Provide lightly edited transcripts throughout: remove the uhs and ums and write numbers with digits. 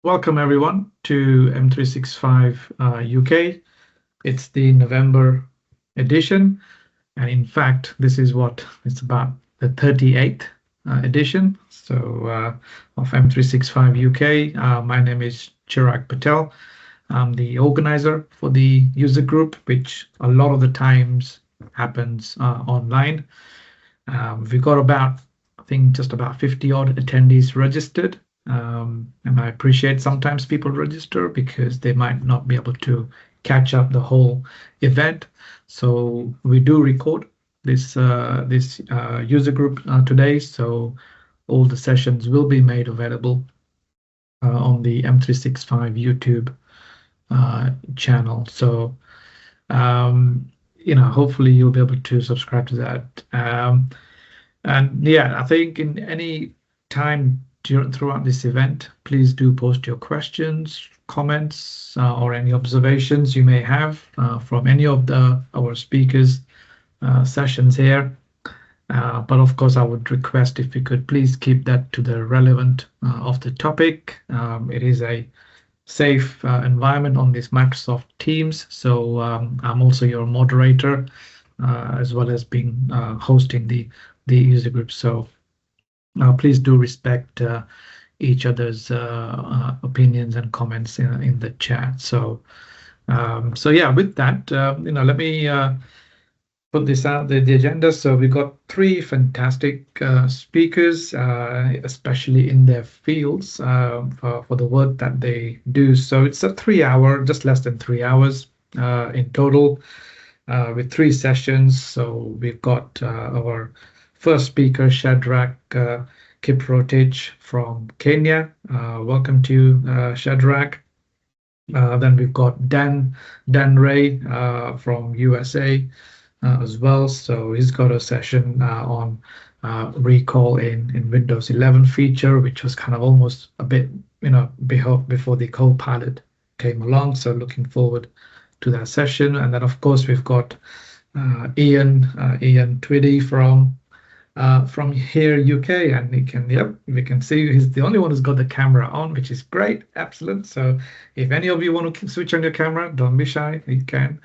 Welcome everyone to M365 UK. It's the November edition, and in fact, this is what it's about the 38th edition. Of M365 UK. My name is Chirag Patel. I'm the organizer for the user group, which a lot of the times happens online. We've got about, I think, just about 50 odd attendees registered. And I appreciate sometimes people register because they might not be able to catch up the whole event. So we do record this user group today. So all the sessions will be made available on the M365 YouTube channel. So hopefully you'll be able to subscribe to that. And yeah, I think in any time throughout this event, please do post your questions, comments, or any observations you may have from any of our speakers' sessions here. But of course, I would request if you could please keep that to the relevant of the topic. It is a safe environment on this Microsoft Teams, so I'm also your moderator as well as being hosting the user group. So please do respect each other's opinions and comments in the chat. So yeah, with that, let me put this out, the agenda. So we got three fantastic speakers, especially in their fields for the work that they do. So it's a 3-hour, just less than 3 hours in total, with 3 sessions. So we've got our first speaker, Shadrack Kiprotich from Kenya. Welcome to Shadrack. Then we've got Dan Rey from USA as well. So he's got a session on recall in Windows 11 feature, which was kind of almost a bit, before the Copilot came along. So looking forward to that session. And then of course we've got Ian Tweedie from here, UK, and we can see he's the only one who's got the camera on, which is great, excellent. So if any of you want to switch on your camera, don't be shy, you can.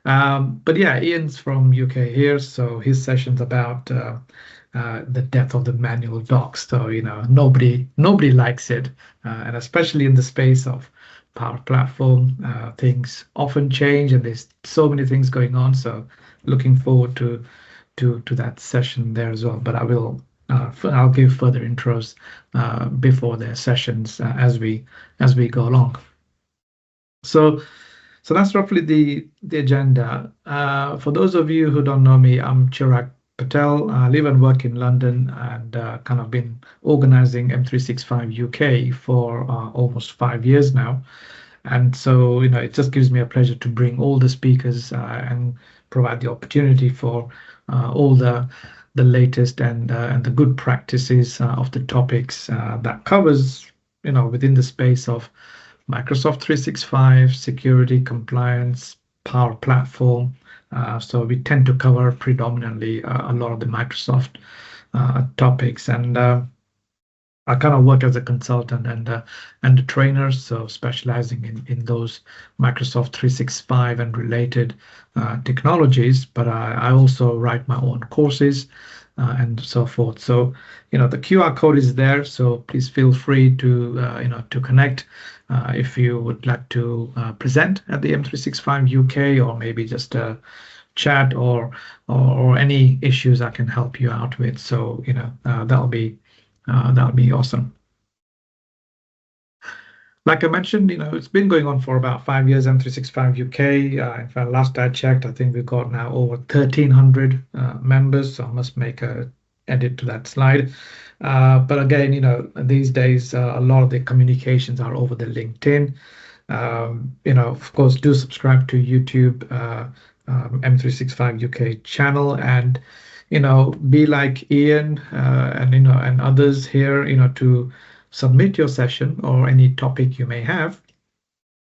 But yeah, Ian's from UK here, so his session's about the death of the manual docs. So nobody likes it, and especially in the space of Power Platform, things often change, and there's so many things going on. So looking forward to that session there as well. But I'll give further intros before their sessions as we go along. So that's roughly the agenda. For those of you who don't know me, I'm Chirag Patel. I live and work in London, and kind of been organizing M365 UK for almost 5 years now. And so it just gives me a pleasure to bring all the speakers and provide the opportunity for all the latest and the good practices of the topics that covers within the space of Microsoft 365, security, compliance, Power Platform. So we tend to cover predominantly a lot of the Microsoft topics, and I kind of work as a consultant and a trainer, so specializing in those Microsoft 365 and related technologies. But I also write my own courses and so forth. So the QR code is there, so please feel free to to connect if you would like to present at the M365 UK, or maybe just chat or any issues I can help you out with. So that'll be awesome. Like I mentioned, it's been going on for about 5 years, M365 UK. In fact, last I checked, I think we've got now over 1,300 members. So I must make a edit to that slide. But again, these days, a lot of the communications are over the LinkedIn. Of course, do subscribe to YouTube M365 UK channel, and be like Ian and others here, to submit your session or any topic you may have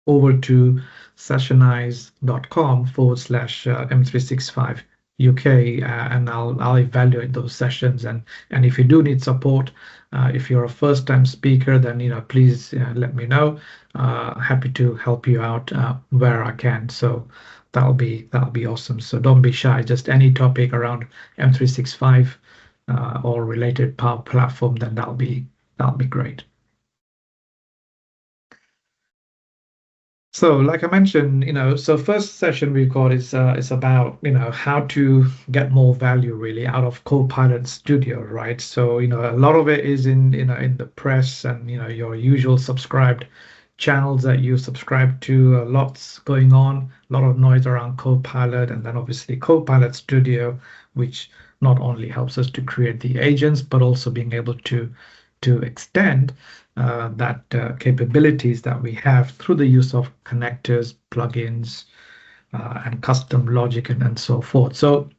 over to sessionize.com/M365 UK, and I'll evaluate those sessions. And if you do need support, if you're a first-time speaker, then please let me know. Happy to help you out where I can. So that'll be awesome. So don't be shy. Just any topic around M365 or related Power Platform, then that'll be great. So, like I mentioned, so first session we've got is about, how to get more value really out of Copilot Studio, right? So, a lot of it is in the press and, your usual subscribed channels that you subscribe to. Lots going on, a lot of noise around Copilot, and then obviously Copilot Studio, which not only helps us to create the agents, but also being able to extend that capabilities that we have through the use of connectors, plugins, and custom logic and so forth. So,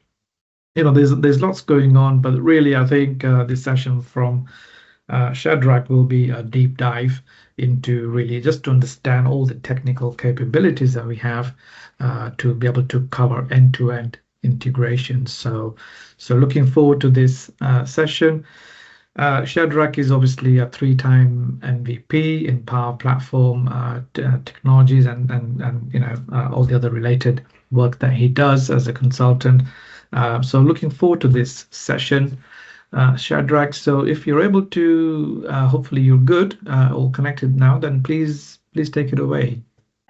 there's lots going on, but really, I think this session from Shadrack will be a deep dive into really just to understand all the technical capabilities that we have to be able to cover end-to-end integration. So looking forward to this session. Shadrack is obviously a three-time MVP in Power Platform technologies and all the other related work that he does as a consultant. So looking forward to this session, Shadrack. So if you're able to, hopefully you're good, all connected now, then please take it away.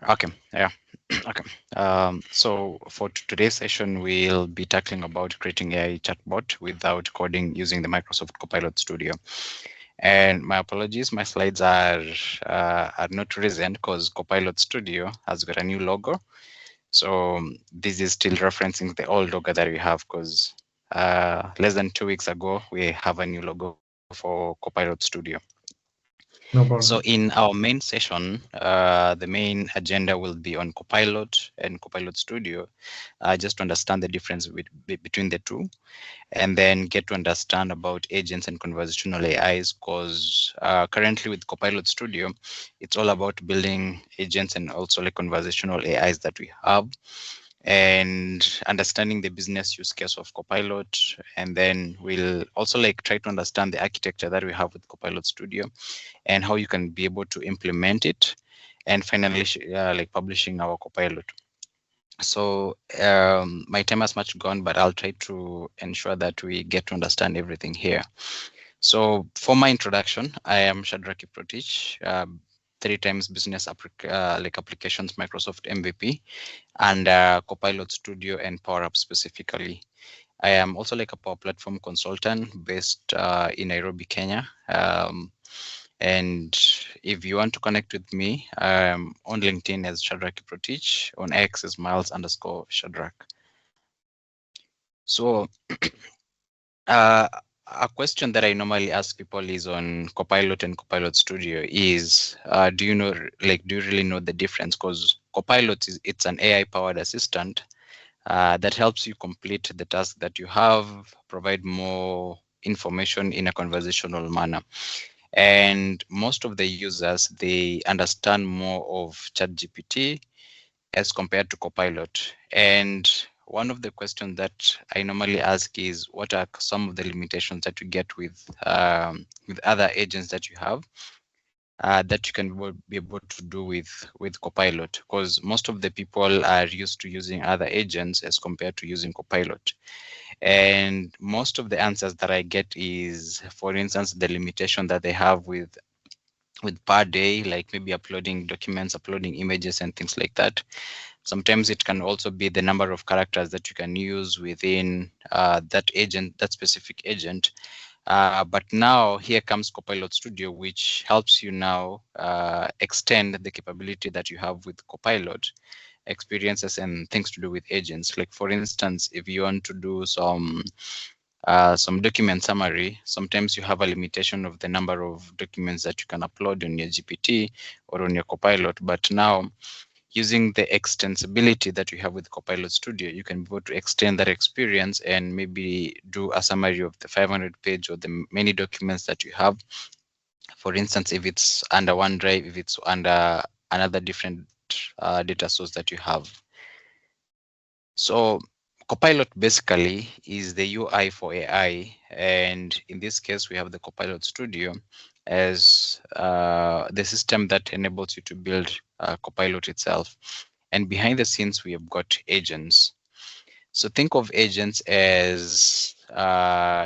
Okay, yeah. Okay. So for today's session, we'll be tackling about creating a chatbot without coding using the Microsoft Copilot Studio. And my apologies, my slides are not recent because Copilot Studio has got a new logo. So this is still referencing the old logo that we have because less than 2 weeks ago, we have a new logo for Copilot Studio. No problem. So in our main session, the main agenda will be on Copilot and Copilot Studio, just to understand the difference between the two, and then get to understand about agents and conversational AIs, because currently with Copilot Studio, it's all about building agents and also like conversational AIs that we have, and understanding the business use case of Copilot. And then we'll also like try to understand the architecture that we have with Copilot Studio and how you can be able to implement it, and finally like publishing our Copilot. So my time has much gone, but I'll try to ensure that we get to understand everything here. So for my introduction, I am Shadrack Kiprotich, 3 times business applications Microsoft MVP, and Copilot Studio and Power Up specifically. I am also like a Power Platform consultant based in Nairobi, Kenya. And if you want to connect with me, on LinkedIn as Shadrack Kiprotich, on X is Miles_Shadrack. So a question that I normally ask people is on Copilot and Copilot Studio is, do you really know the difference? Because Copilot it's an AI-powered assistant that helps you complete the task that you have, provide more information in a conversational manner. And most of the users, they understand more of ChatGPT as compared to Copilot. And one of the questions that I normally ask is, what are some of the limitations that you get with other agents that you have that you can be able to do with Copilot? Because most of the people are used to using other agents as compared to using Copilot. And most of the answers that I get is, for instance, the limitation that they have with per day, like maybe uploading documents, uploading images and things like that. Sometimes it can also be the number of characters that you can use within that specific agent. But now here comes Copilot Studio, which helps you now extend the capability that you have with Copilot, experiences and things to do with agents. Like for instance, if you want to do some document summary, sometimes you have a limitation of the number of documents that you can upload on your GPT or on your Copilot. But now, using the extensibility that you have with Copilot Studio, you can be able to extend that experience and maybe do a summary of the 500-page or the many documents that you have. For instance, if it's under OneDrive, if it's under another different data source that you have. So Copilot basically is the UI for AI, and in this case, we have the Copilot Studio as the system that enables you to build Copilot itself. And behind the scenes, we have got agents. So think of agents as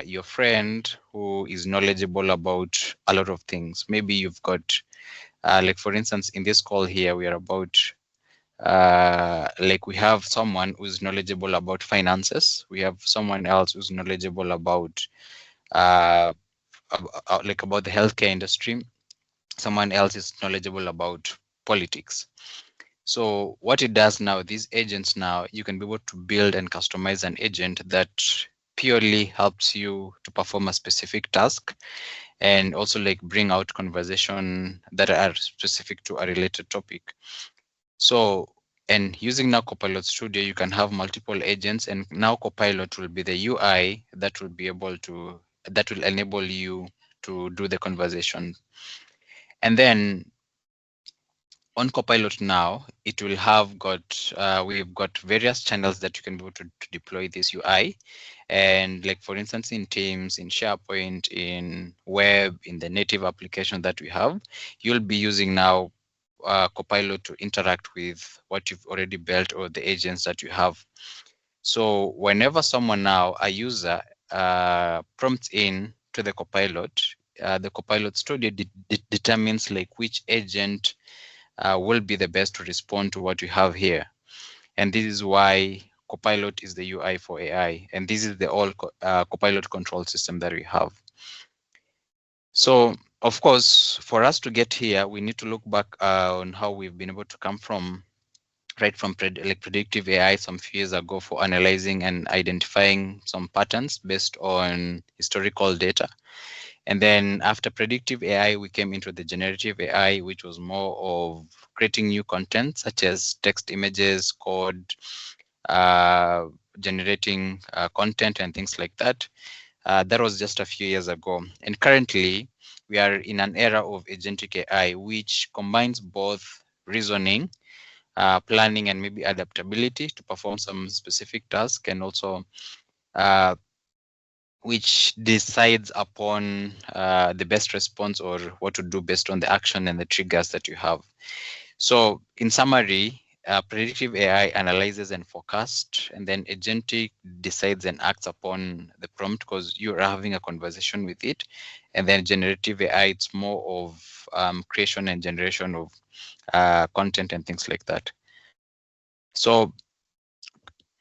your friend who is knowledgeable about a lot of things. Maybe you've got, like for instance, in this call here, we are about like we have someone who's knowledgeable about finances. We have someone else who's knowledgeable about like about the healthcare industry. Someone else is knowledgeable about politics. So what it does now, these agents now, you can be able to build and customize an agent that purely helps you to perform a specific task, and also like bring out conversation that are specific to a related topic. So, and using now Copilot Studio, you can have multiple agents, and now Copilot will be the UI that will be able to, that will enable you to do the conversation. And then on Copilot now, it will have got, we've got various channels that you can be able to deploy this UI. And like, for instance, in Teams, in SharePoint, in web, in the native application that we have, you'll be using now Copilot to interact with what you've already built or the agents that you have. So whenever someone now, a user, prompts in to the Copilot Studio determines like which agent will be the best to respond to what you have here. And this is why Copilot is the UI for AI. And this is the all Copilot control system that we have. So, of course, for us to get here, we need to look back on how we've been able to come from, right from predictive AI some few years ago for analyzing and identifying some patterns based on historical data. And then after predictive AI, we came into the generative AI, which was more of creating new content, such as text, images, code, generating content and things like that. That was just a few years ago. And currently, we are in an era of agentic AI, which combines both reasoning, planning, and maybe adaptability to perform some specific task, and also which decides upon the best response or what to do based on the action and the triggers that you have. So in summary, predictive AI analyzes and forecasts, and then agentic decides and acts upon the prompt because you're having a conversation with it. And then generative AI, it's more of creation and generation of content and things like that. So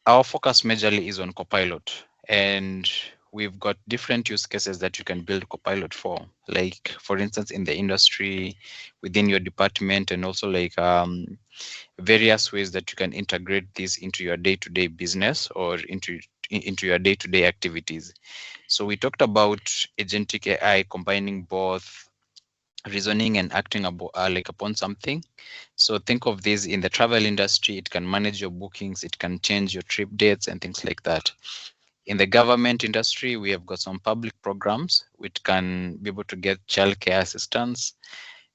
our focus majorly is on Copilot, and we've got different use cases that you can build Copilot for, like for instance in the industry, within your department, and also like various ways that you can integrate this into your day-to-day business or into your day-to-day activities. So we talked about agentic AI combining both reasoning and acting like upon something. So think of this in the travel industry, it can manage your bookings, it can change your trip dates and things like that. In the government industry, we have got some public programs which can be able to get childcare assistance.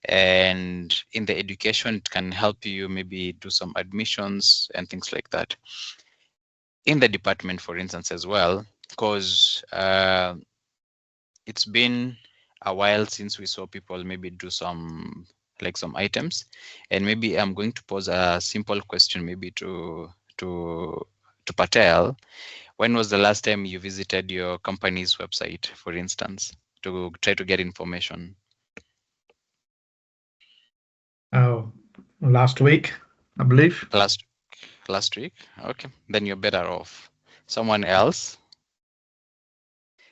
And in the education, it can help you maybe do some admissions and things like that. In the department, for instance, as well, because it's been a while since we saw people maybe do some items, and maybe I'm going to pose a simple question maybe to Patel. When was the last time you visited your company's website, for instance, to try to get information? Oh, last week, I believe. Last week? Okay, then you're better off. Someone else?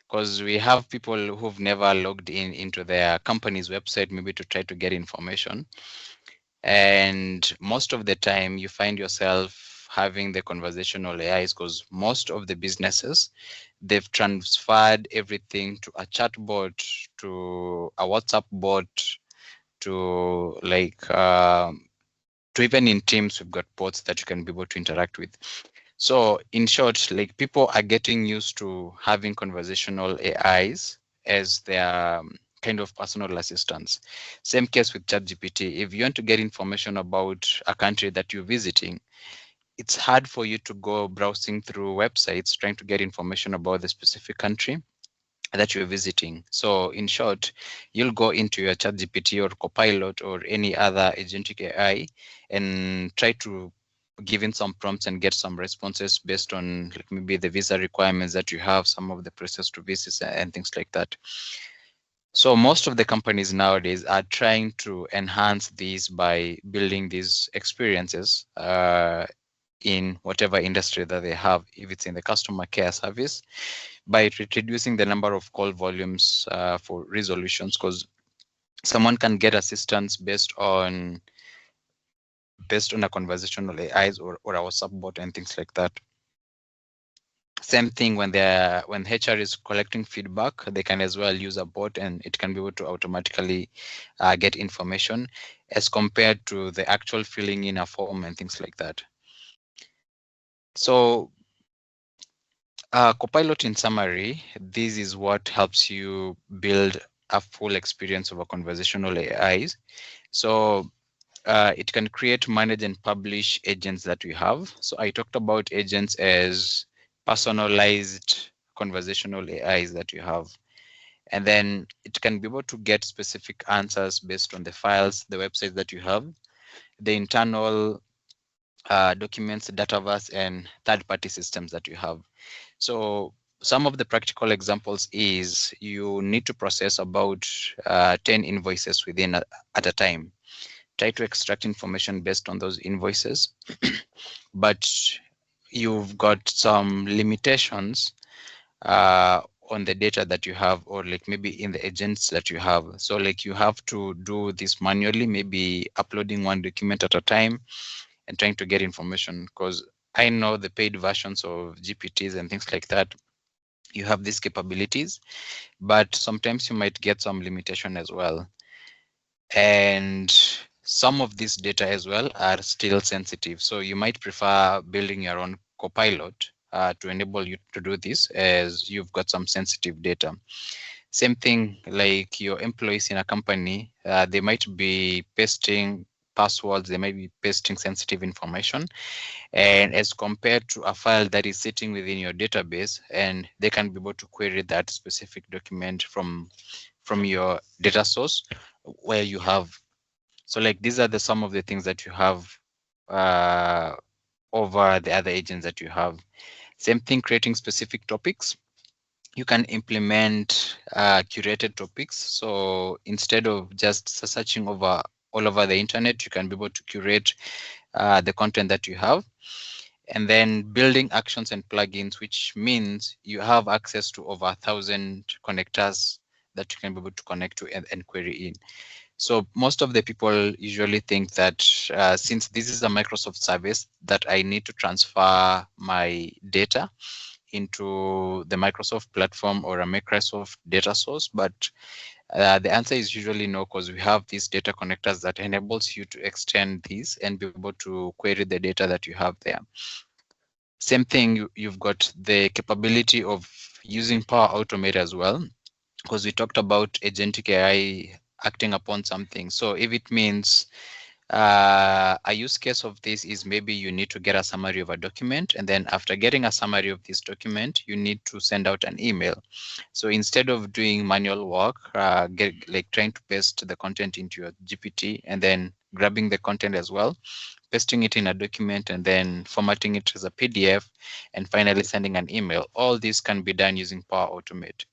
Because we have people who've never logged into their company's website maybe to try to get information. And most of the time you find yourself having the conversational AIs because most of the businesses, they've transferred everything to a chatbot, to a WhatsApp bot, to to even in Teams, we've got bots that you can be able to interact with. So in short, like people are getting used to having conversational AIs as their kind of personal assistants. Same case with ChatGPT. If you want to get information about a country that you're visiting, it's hard for you to go browsing through websites trying to get information about the specific country that you're visiting. So in short, you'll go into your ChatGPT or Copilot or any other agentic AI and try to give in some prompts and get some responses based on like maybe the visa requirements that you have, some of the process to visas and things like that. So most of the companies nowadays are trying to enhance these by building these experiences in whatever industry that they have, if it's in the customer care service, by reducing the number of call volumes for resolutions, because someone can get assistance based on a conversational AIs or our WhatsApp bot and things like that. Same thing when HR is collecting feedback, they can as well use a bot and it can be able to automatically get information as compared to the actual filling in a form and things like that. So Copilot in summary, this is what helps you build a full experience of a conversational AIs. So it can create, manage, and publish agents that we have. So I talked about agents as personalized conversational AIs that you have. And then it can be able to get specific answers based on the files, the websites that you have, the internal documents, Dataverse, and third-party systems that you have. So some of the practical examples is you need to process about 10 invoices at a time. Try to extract information based on those invoices, but you've got some limitations on the data that you have, or like maybe in the agents that you have. So like you have to do this manually, maybe uploading one document at a time and trying to get information, because I know the paid versions of GPTs and things like that, you have these capabilities, but sometimes you might get some limitation as well. And some of this data as well are still sensitive. So you might prefer building your own Copilot to enable you to do this, as you've got some sensitive data. Same thing like your employees in a company, they might be pasting passwords, they might be pasting sensitive information, and as compared to a file that is sitting within your database, and they can be able to query that specific document from your data source where you have. So like these are some of the things that you have over the other agents that you have. Same thing, creating specific topics. You can implement curated topics. So instead of just searching all over the internet, you can be able to curate the content that you have. And then building actions and plugins, which means you have access to over 1,000 connectors that you can be able to connect to and query in. So most of the people usually think that since this is a Microsoft service, that I need to transfer my data into the Microsoft platform or a Microsoft data source. But the answer is usually no, because we have these data connectors that enables you to extend these and be able to query the data that you have there. Same thing, you've got the capability of using Power Automate as well, because we talked about agentic AI acting upon something. So if it means a use case of this is maybe you need to get a summary of a document, and then after getting a summary of this document, you need to send out an email. So instead of doing manual work, trying to paste the content into your GPT and then grabbing the content as well, pasting it in a document and then formatting it as a PDF, and finally sending an email. All this can be done using Power Automate.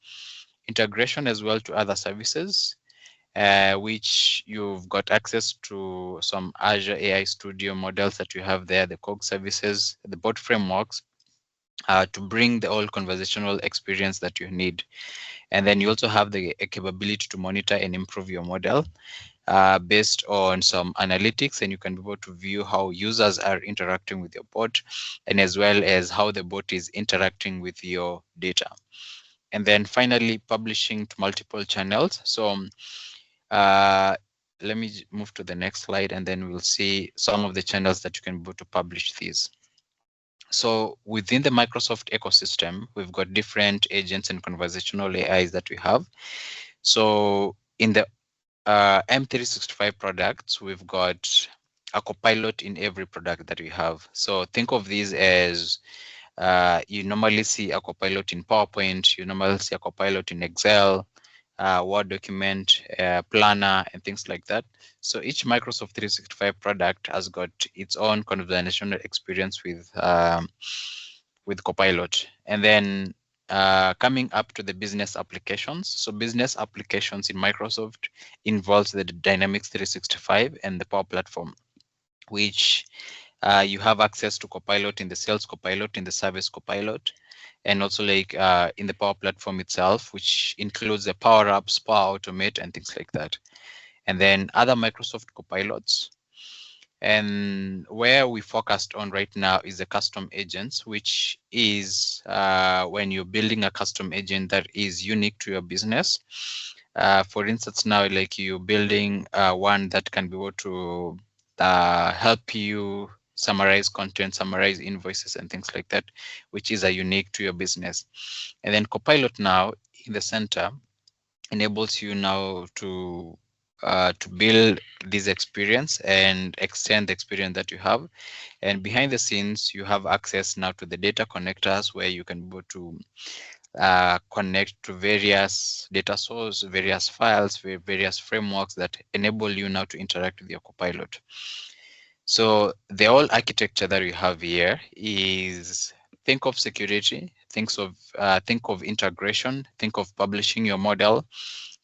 Integration as well to other services, which you've got access to some Azure AI Studio models that you have there, the COG services, the bot frameworks, to bring the whole conversational experience that you need. And then you also have the capability to monitor and improve your model based on some analytics, and you can be able to view how users are interacting with your bot, and as well as how the bot is interacting with your data. And then finally, publishing to multiple channels. So let me move to the next slide, and then we'll see some of the channels that you can be able to publish these. So within the Microsoft ecosystem, we've got different agents and conversational AIs that we have. So in the M365 products, we've got a copilot in every product that we have. So think of these as you normally see a copilot in PowerPoint, you normally see a copilot in Excel, Word document, planner, and things like that. So each Microsoft 365 product has got its own conversational experience with Copilot. And then coming up to the business applications. So business applications in Microsoft involves the Dynamics 365 and the Power Platform, which you have access to Copilot in the Sales Copilot, in the Service Copilot, and also like in the Power Platform itself, which includes the Power Apps, Power Automate, and things like that. And then other Microsoft Copilots. And where we focused on right now is the custom agents, which is when you're building a custom agent that is unique to your business. For instance, now like you're building one that can be able to help you summarize content, summarize invoices, and things like that, which is unique to your business. And then Copilot now in the center enables you now to build this experience and extend the experience that you have. And behind the scenes, you have access now to the data connectors where you can go to connect to various data sources, various files, various frameworks that enable you now to interact with your Copilot. So the whole architecture that we have here is think of security, think of integration, think of publishing your model,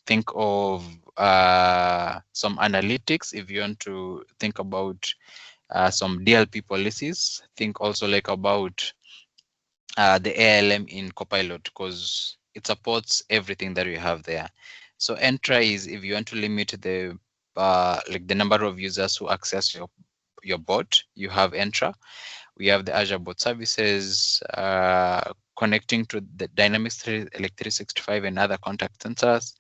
think of some analytics if you want to think about some DLP policies. Think also like about the ALM in Copilot because it supports everything that we have there. So Entra is if you want to limit the like the number of users who access your bot, you have Entra. We have the Azure bot services connecting to the Dynamics 365 and other contact centers.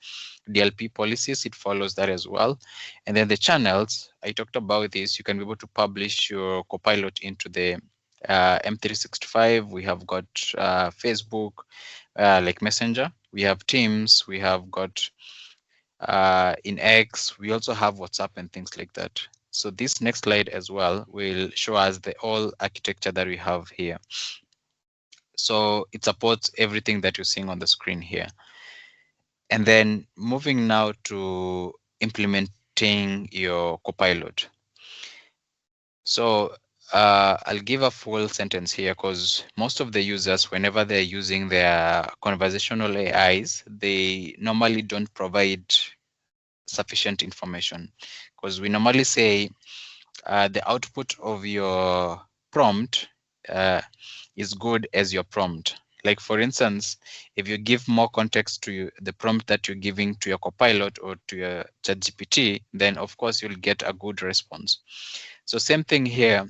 DLP policies, it follows that as well. And then the channels, I talked about this, you can be able to publish your Copilot into the M365. We have got Facebook, like Messenger. We have Teams. We have got in X. We also have WhatsApp and things like that. So this next slide as well will show us the whole architecture that we have here. So it supports everything that you're seeing on the screen here. And then moving now to implementing your Copilot. So I'll give a full sentence here because most of the users, whenever they're using their conversational AIs, they normally don't provide sufficient information because we normally say the output of your prompt is good as your prompt. Like for instance, if you give more context to the prompt that you're giving to your Copilot or to your ChatGPT, then of course you'll get a good response. So same thing here.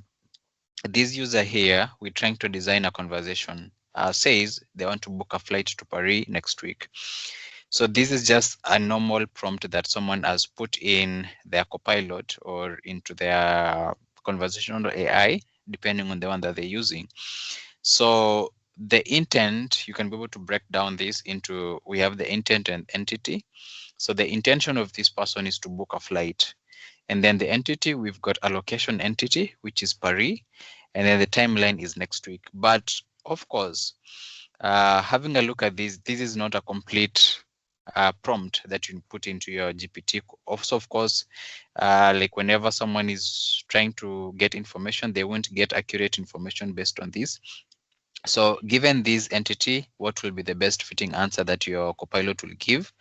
This user here, we're trying to design a conversation, says they want to book a flight to Paris next week. So this is just a normal prompt that someone has put in their Copilot or into their conversational AI, depending on the one that they're using. So the intent, you can be able to break down this into, we have the intent and entity. So the intention of this person is to book a flight. And then the entity, we've got a location entity, which is Paris. And then the timeline is next week. But of course, having a look at this is not a complete prompt that you put into your GPT. Also, of course, like whenever someone is trying to get information, they won't get accurate information based on this. So given this entity, what will be the best fitting answer that your Copilot will give?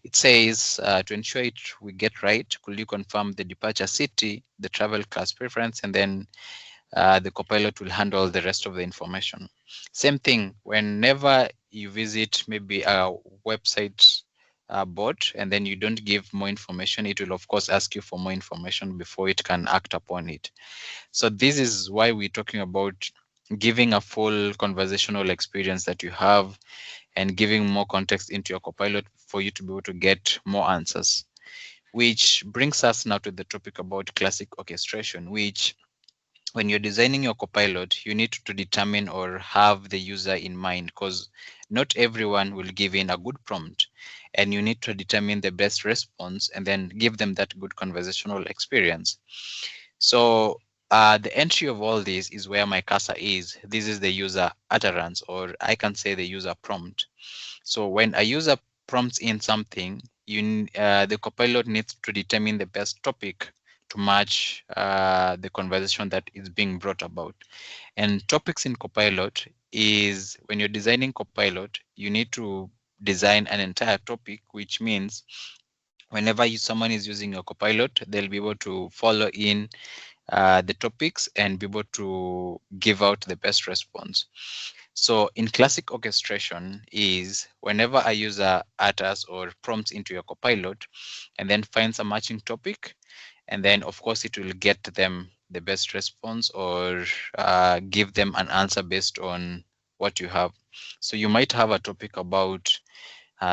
It says, to ensure we get right, could you confirm the departure city, the travel class preference, and then the Copilot will handle the rest of the information. Same thing, whenever you visit maybe a website bot and then you don't give more information, it will of course ask you for more information before it can act upon it. So this is why we're talking about giving a full conversational experience that you have and giving more context into your Copilot for you to be able to get more answers. Which brings us now to the topic about classic orchestration, which when you're designing your Copilot, you need to determine or have the user in mind because not everyone will give in a good prompt and you need to determine the best response and then give them that good conversational experience. So the entry of all this is where my cursor is. This is the user utterance, or I can say the user prompt. So when a user prompts in something, the Copilot needs to determine the best topic to match the conversation that is being brought about. And topics in Copilot is when you're designing Copilot, you need to design an entire topic, which means whenever someone is using your Copilot, they'll be able to follow in the topics and be able to give out the best response. So in classic orchestration is whenever a user utters or prompts into your Copilot and then finds a matching topic, and then of course it will get them the best response or give them an answer based on what you have. So you might have a topic about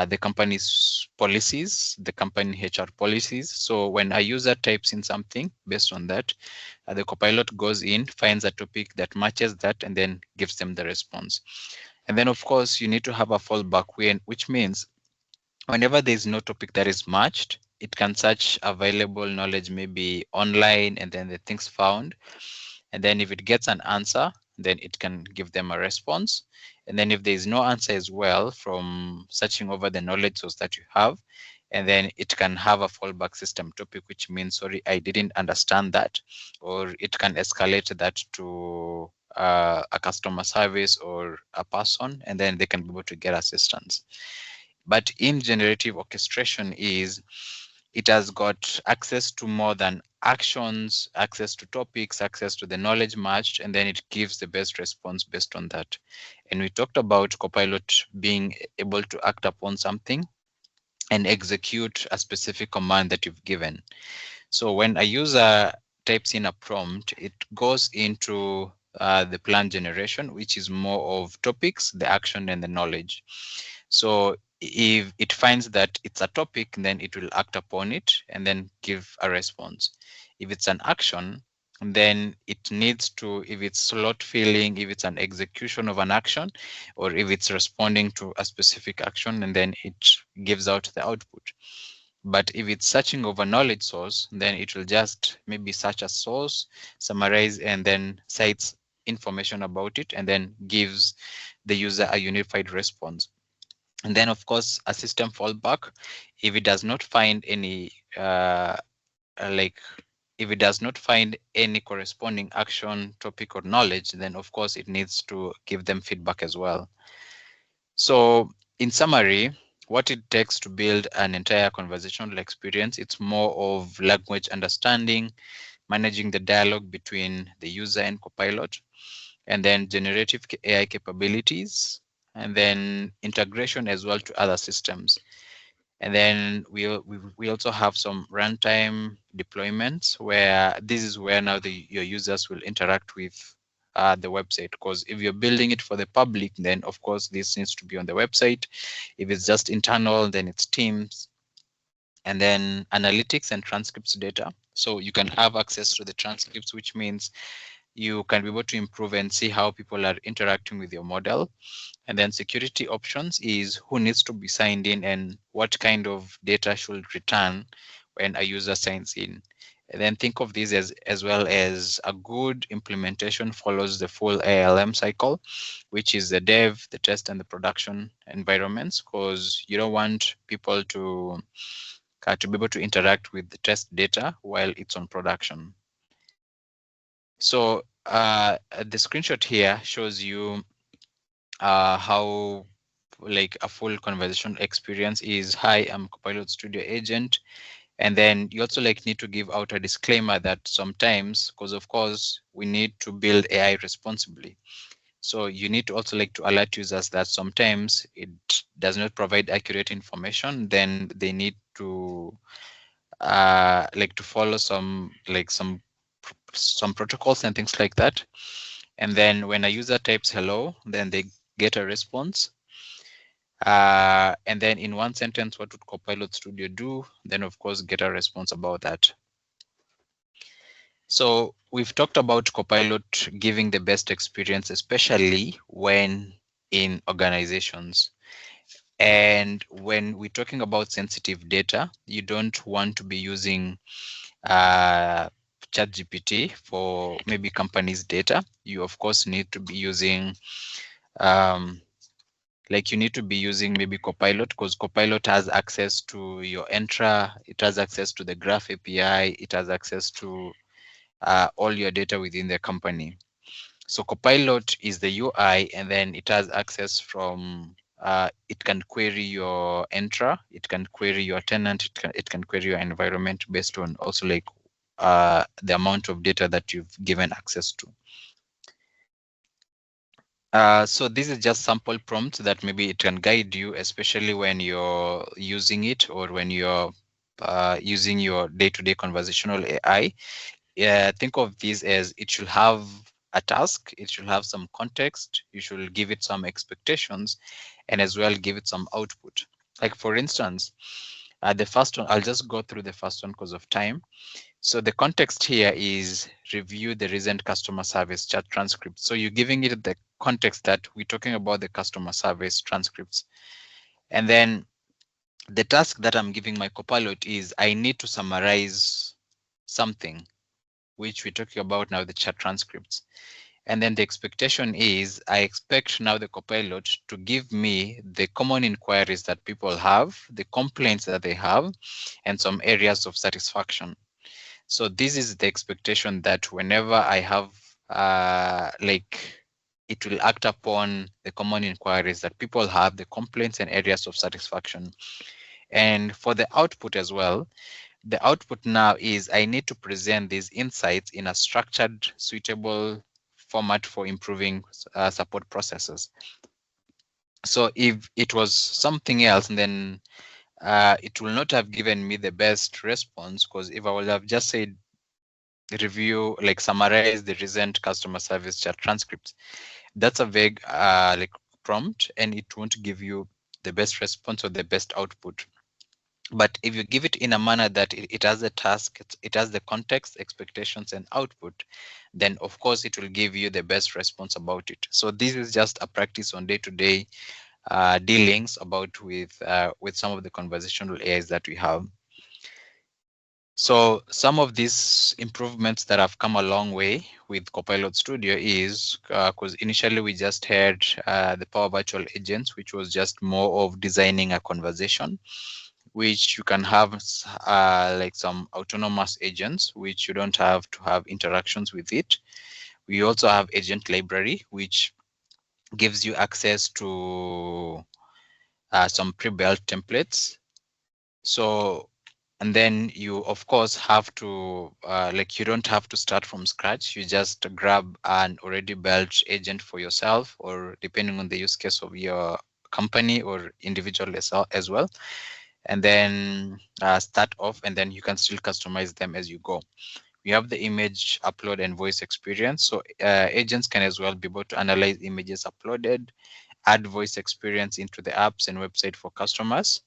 the company's policies, the company HR policies. So when a user types in something based on that, the Copilot goes in, finds a topic that matches that, and then gives them the response. And then, of course, you need to have a fallback, which means whenever there is no topic that is matched, it can search available knowledge, maybe online, and then the things found. And then if it gets an answer, then it can give them a response. And then if there is no answer as well from searching over the knowledge source that you have, and then it can have a fallback system topic, which means, sorry, I didn't understand that, or it can escalate that to a customer service or a person, and then they can be able to get assistance. But in generative orchestration is it has got access to more than actions, access to topics, access to the knowledge matched, and then it gives the best response based on that. And we talked about Copilot being able to act upon something and execute a specific command that you've given. So when a user types in a prompt, it goes into the plan generation, which is more of topics, the action, and the knowledge. So if it finds that it's a topic, then it will act upon it and then give a response. If it's an action, then it needs to, if it's slot filling, if it's an execution of an action, or if it's responding to a specific action, and then it gives out the output. But if it's searching over knowledge source, then it will just maybe search a source, summarize, and then cites information about it, and then gives the user a unified response. And then, of course, a system fallback, if it does not find any, if it does not find any corresponding action, topic, or knowledge, then of course it needs to give them feedback as well. So in summary, what it takes to build an entire conversational experience, it's more of language understanding, managing the dialogue between the user and Copilot, and then generative AI capabilities, and then integration as well to other systems. And then we also have some runtime deployments where this is where now your users will interact with the website, because if you're building it for the public, then of course this needs to be on the website. If it's just internal, then it's Teams. And then analytics and transcripts data. So you can have access to the transcripts, which means you can be able to improve and see how people are interacting with your model. And then security options is who needs to be signed in and what kind of data should return when a user signs in. And then think of this as well as a good implementation follows the full ALM cycle, which is the dev, the test, and the production environments, because you don't want people to be able to interact with the test data while it's on production. So the screenshot here shows you how like a full conversation experience is, hi, I'm Copilot Studio agent. And then you also like need to give out a disclaimer that sometimes, because of course we need to build AI responsibly. So you need to also like to alert users that sometimes it does not provide accurate information, then they need to like to follow some protocols and things like that. And then when a user types hello, then they get a response. And then in one sentence, what would Copilot Studio do? Then of course, get a response about that. So we've talked about Copilot giving the best experience, especially when in organizations. And when we're talking about sensitive data, you don't want to be using ChatGPT for maybe companies' data, you of course need to be using you need to be using maybe Copilot, because Copilot has access to your Entra, it has access to the Graph API, it has access to all your data within the company. So Copilot is the UI, and then it has access from, it can query your Entra, it can query your tenant, it can query your environment based on also the amount of data that you've given access to. So this is just sample prompts that maybe it can guide you, especially when you're using it or when you're using your day-to-day conversational AI. Think of this as it should have a task, it should have some context, you should give it some expectations, and as well give it some output. Like for instance, the first one, I'll just go through the first one because of time. So the context here is review the recent customer service chat transcript. So you're giving it the context that we're talking about the customer service transcripts. And then the task that I'm giving my Copilot is I need to summarize something, which we're talking about now, the chat transcripts. And then the expectation is I expect now the Copilot to give me the common inquiries that people have, the complaints that they have, and some areas of satisfaction. So this is the expectation that whenever I have, it will act upon the common inquiries that people have, the complaints and areas of satisfaction. And for the output as well, the output now is I need to present these insights in a structured, suitable format for improving support processes. So if it was something else, then it will not have given me the best response, because if I would have just said review, summarize the recent customer service chat transcripts, that's a vague prompt, and it won't give you the best response or the best output. But if you give it in a manner that it has a task, it has the context, expectations, and output, then of course it will give you the best response about it. So this is just a practice on day-to-day dealings with some of the conversational AIs that we have. So some of these improvements that have come a long way with Copilot Studio is because initially we just had the Power Virtual Agents, which was just more of designing a conversation, which you can have some autonomous agents, which you don't have to have interactions with it. We also have Agent Library, which gives you access to some pre-built templates. So, and then you of course have to, you don't have to start from scratch. You just grab an already built agent for yourself, or depending on the use case of your company or individual as well. And then start off, and then you can still customize them as you go. We have the image upload and voice experience. So agents can as well be able to analyze images uploaded, add voice experience into the apps and website for customers.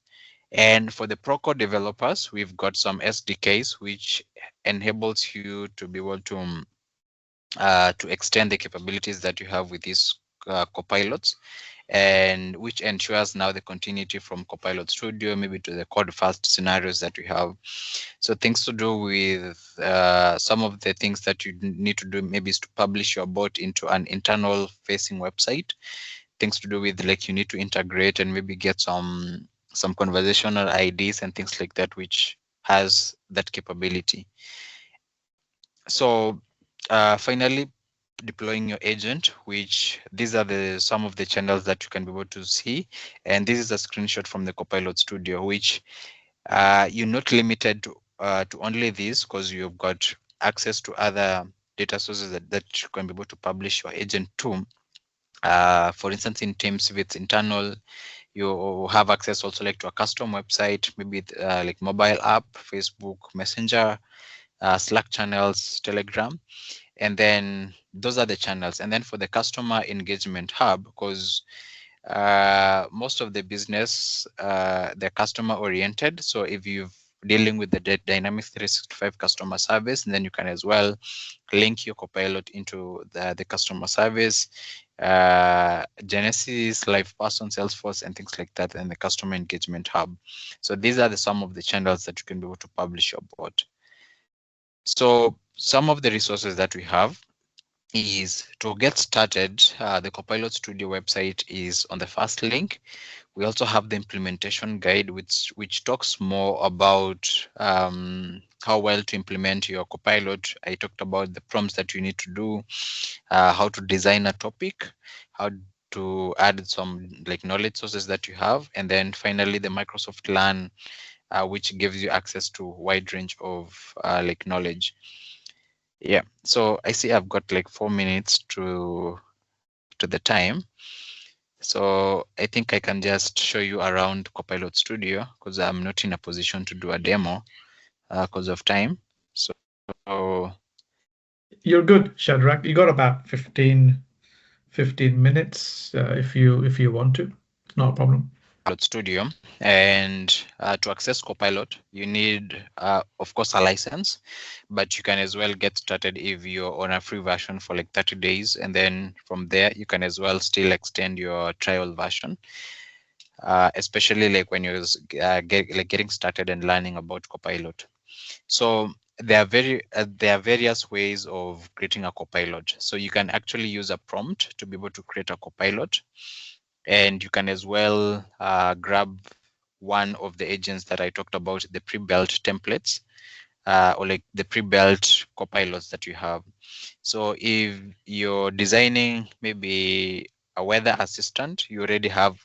And for the Procore developers, we've got some SDKs, which enables you to be able to extend the capabilities that you have with these copilots, and which ensures now the continuity from Copilot Studio maybe to the code fast scenarios that we have. So things to do with some of the things that you need to do maybe is to publish your bot into an internal facing website. Things to do with you need to integrate and maybe get some conversational IDs and things like that, which has that capability. So finally, deploying your agent, which these are some of the channels that you can be able to see. And this is a screenshot from the Copilot Studio, which you're not limited to only this, because you've got access to other data sources that you can be able to publish your agent to. For instance, in Teams, if it's internal, you have access also to a custom website, maybe mobile app, Facebook Messenger, Slack channels, Telegram. And then those are the channels. And then for the customer engagement hub, because most of the business, they're customer oriented. So if you're dealing with the Dynamics 365 customer service, and then you can as well link your Copilot into the customer service, Genesis, LivePerson, Salesforce, and things like that, and the customer engagement hub. So these are some of the channels that you can be able to publish your bot. So some of the resources that we have is to get started. The Copilot Studio website is on the first link. We also have the implementation guide, which talks more about how well to implement your Copilot. I talked about the prompts that you need to do, how to design a topic, how to add some like knowledge sources that you have, and then finally the Microsoft Learn, which gives you access to a wide range of like knowledge. Yeah, so I see I've got like 4 minutes to the time. So I think I can just show you around Copilot Studio because I'm not in a position to do a demo because of time. So You're good, Shadrack. You got about 15 minutes if you want to. It's not a problem. Copilot Studio, and to access Copilot, you need, of course, a license, but you can as well get started if you're on a free version for like 30 days, and then from there you can as well still extend your trial version. Especially like when you're getting started and learning about Copilot. So there are various ways of creating a Copilot. So you can actually use a prompt to be able to create a Copilot, and you can as well grab one of the agents that I talked about, the pre-built templates, or like the pre-built Copilots that you have. So if you're designing maybe a weather assistant, you already have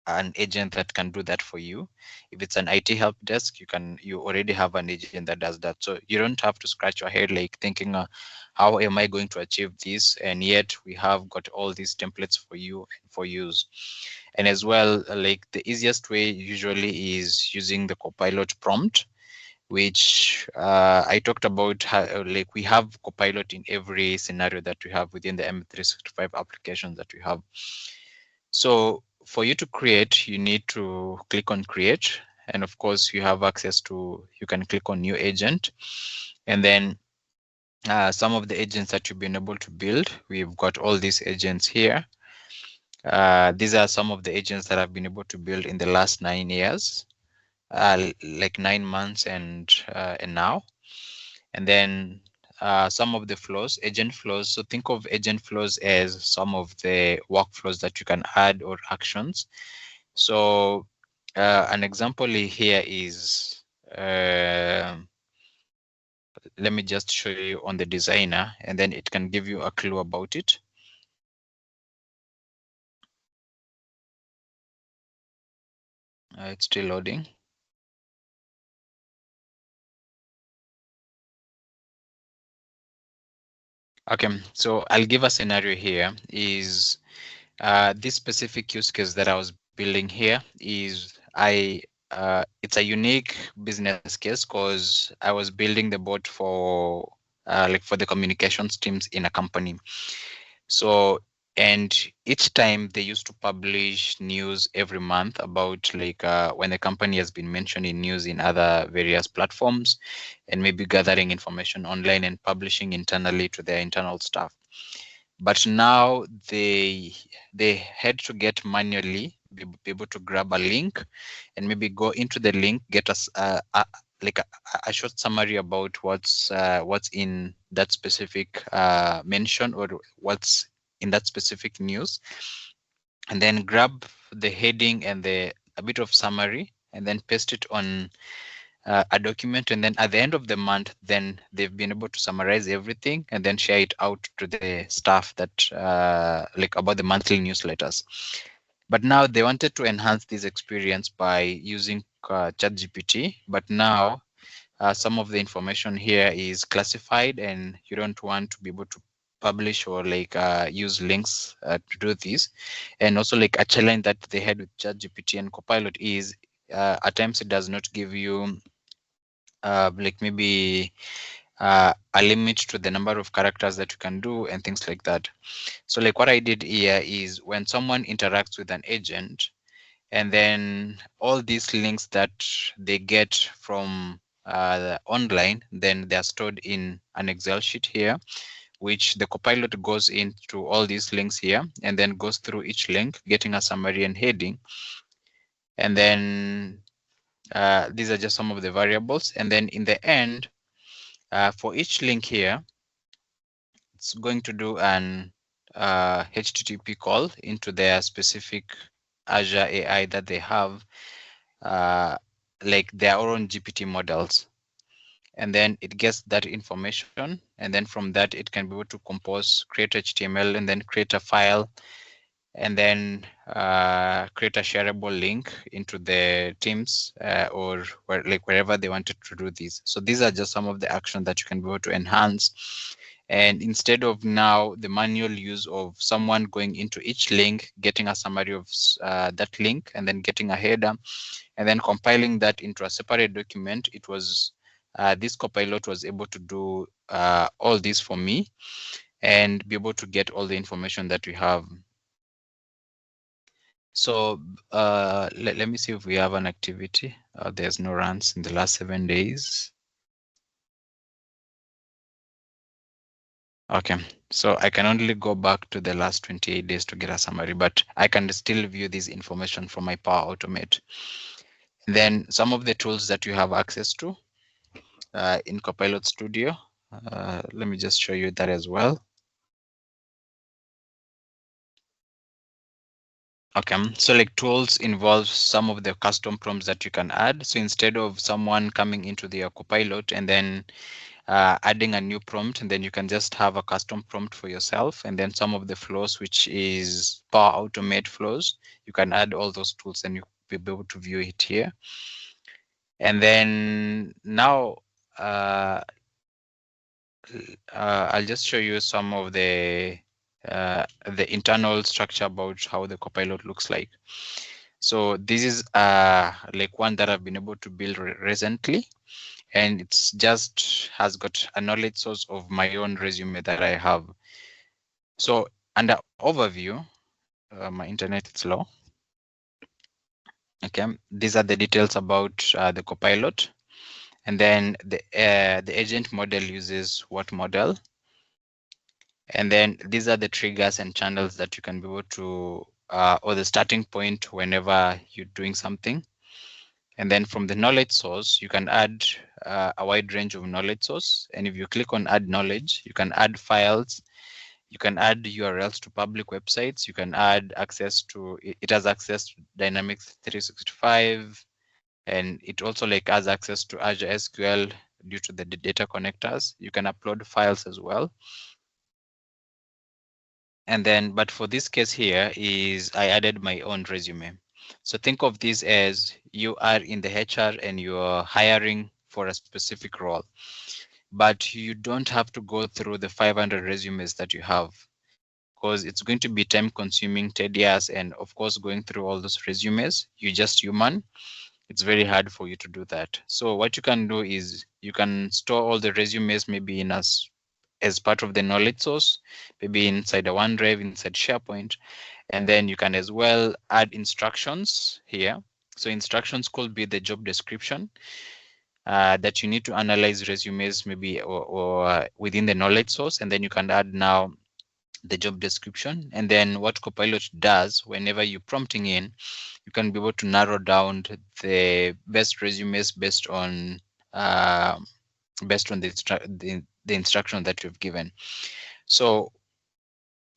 an agent that can do that for you. If it's an IT help desk, you already have an agent that does that. So you don't have to scratch your head like thinking, how am I going to achieve this? And yet we have got all these templates for you for use. And as well, like the easiest way usually is using the Copilot prompt, which I talked about how, like we have Copilot in every scenario that we have within the M365 applications that we have. So for you to create, you need to click on create. And of course, you have access to, you can click on new agent. And then some of the agents that you've been able to build, we've got all these agents here. These are some of the agents that I've been able to build in the last 9 years, like 9 months and now. And then some of the flows, agent flows. So think of agent flows as some of the workflows that you can add or actions. So an example here is, let me just show you on the designer, and then it can give you a clue about it. It's still loading. Okay, so I'll give a scenario here. Is this specific use case that I was building here is it's a unique business case because I was building the bot for like for the communications teams in a company. So, and each time they used to publish news every month about like when the company has been mentioned in news in other various platforms, and maybe gathering information online and publishing internally to their internal staff. But now they had to get manually be able to grab a link and maybe go into the link, get us like a short summary about what's in that specific mention or what's in that specific news, and then grab the heading and a bit of summary and then paste it on a document, and then at the end of the month, then they've been able to summarize everything and then share it out to the staff that like about the monthly newsletters. But now they wanted to enhance this experience by using ChatGPT, but now some of the information here is classified and you don't want to be able to publish or like use links to do this. And also like a challenge that they had with ChatGPT and Copilot is at times it does not give you like maybe a limit to the number of characters that you can do and things like that. So like what I did here is when someone interacts with an agent, and then all these links that they get from online, then they are stored in an Excel sheet here, which the Copilot goes into all these links here and then goes through each link, getting a summary and heading. And then these are just some of the variables. And then in the end, For each link here, it's going to do an HTTP call into their specific Azure AI that they have, like their own GPT models. And then it gets that information, and then from that it can be able to compose, create HTML, and then create a file, and then create a shareable link into the teams or wherever they wanted to do this. So these are just some of the actions that you can be able to enhance. And instead of now the manual use of someone going into each link, getting a summary of that link, and then getting a header, and then compiling that into a separate document, it was this Copilot was able to do all this for me and be able to get all the information that we have. So let me see if we have an activity. There's no runs in the last 7 days. Okay, so I can only go back to the last 28 days to get a summary, but I can still view this information from my Power Automate. And then some of the tools that you have access to in Copilot Studio. Let me just show you that as well. Okay, so like tools involve some of the custom prompts that you can add. So instead of someone coming into the Copilot and then adding a new prompt, and then you can just have a custom prompt for yourself, and then some of the flows, which is Power Automate flows, you can add all those tools and you'll be able to view it here. And then now I'll just show you some of the internal structure about how the Copilot looks like. So this is like one that I've been able to build recently, and it's just has got a knowledge source of my own resume that I have. So under overview, my internet is slow. Okay, these are the details about the Copilot, and then the agent model uses what model, and then these are the triggers and channels that you can be able to, or the starting point whenever you're doing something. And then from the knowledge source, you can add a wide range of knowledge source. And if you click on add knowledge, you can add files, you can add URLs to public websites, you can add access to, it has access to Dynamics 365, and it also like has access to Azure SQL due to the data connectors. You can upload files as well. And then, but for this case here is I added my own resume. So think of this as you are in the HR and you're hiring for a specific role, but you don't have to go through the 500 resumes that you have, because it's going to be time consuming, tedious, and of course, going through all those resumes, you're just human. It's very hard for you to do that. So what you can do is you can store all the resumes maybe in as part of the knowledge source, maybe inside a OneDrive, inside SharePoint, and then you can as well add instructions here. So instructions could be the job description that you need to analyze resumes maybe or within the knowledge source, and then you can add now the job description. And then what Copilot does whenever you're prompting in, you can be able to narrow down the best resumes based on the instruction that you've given. So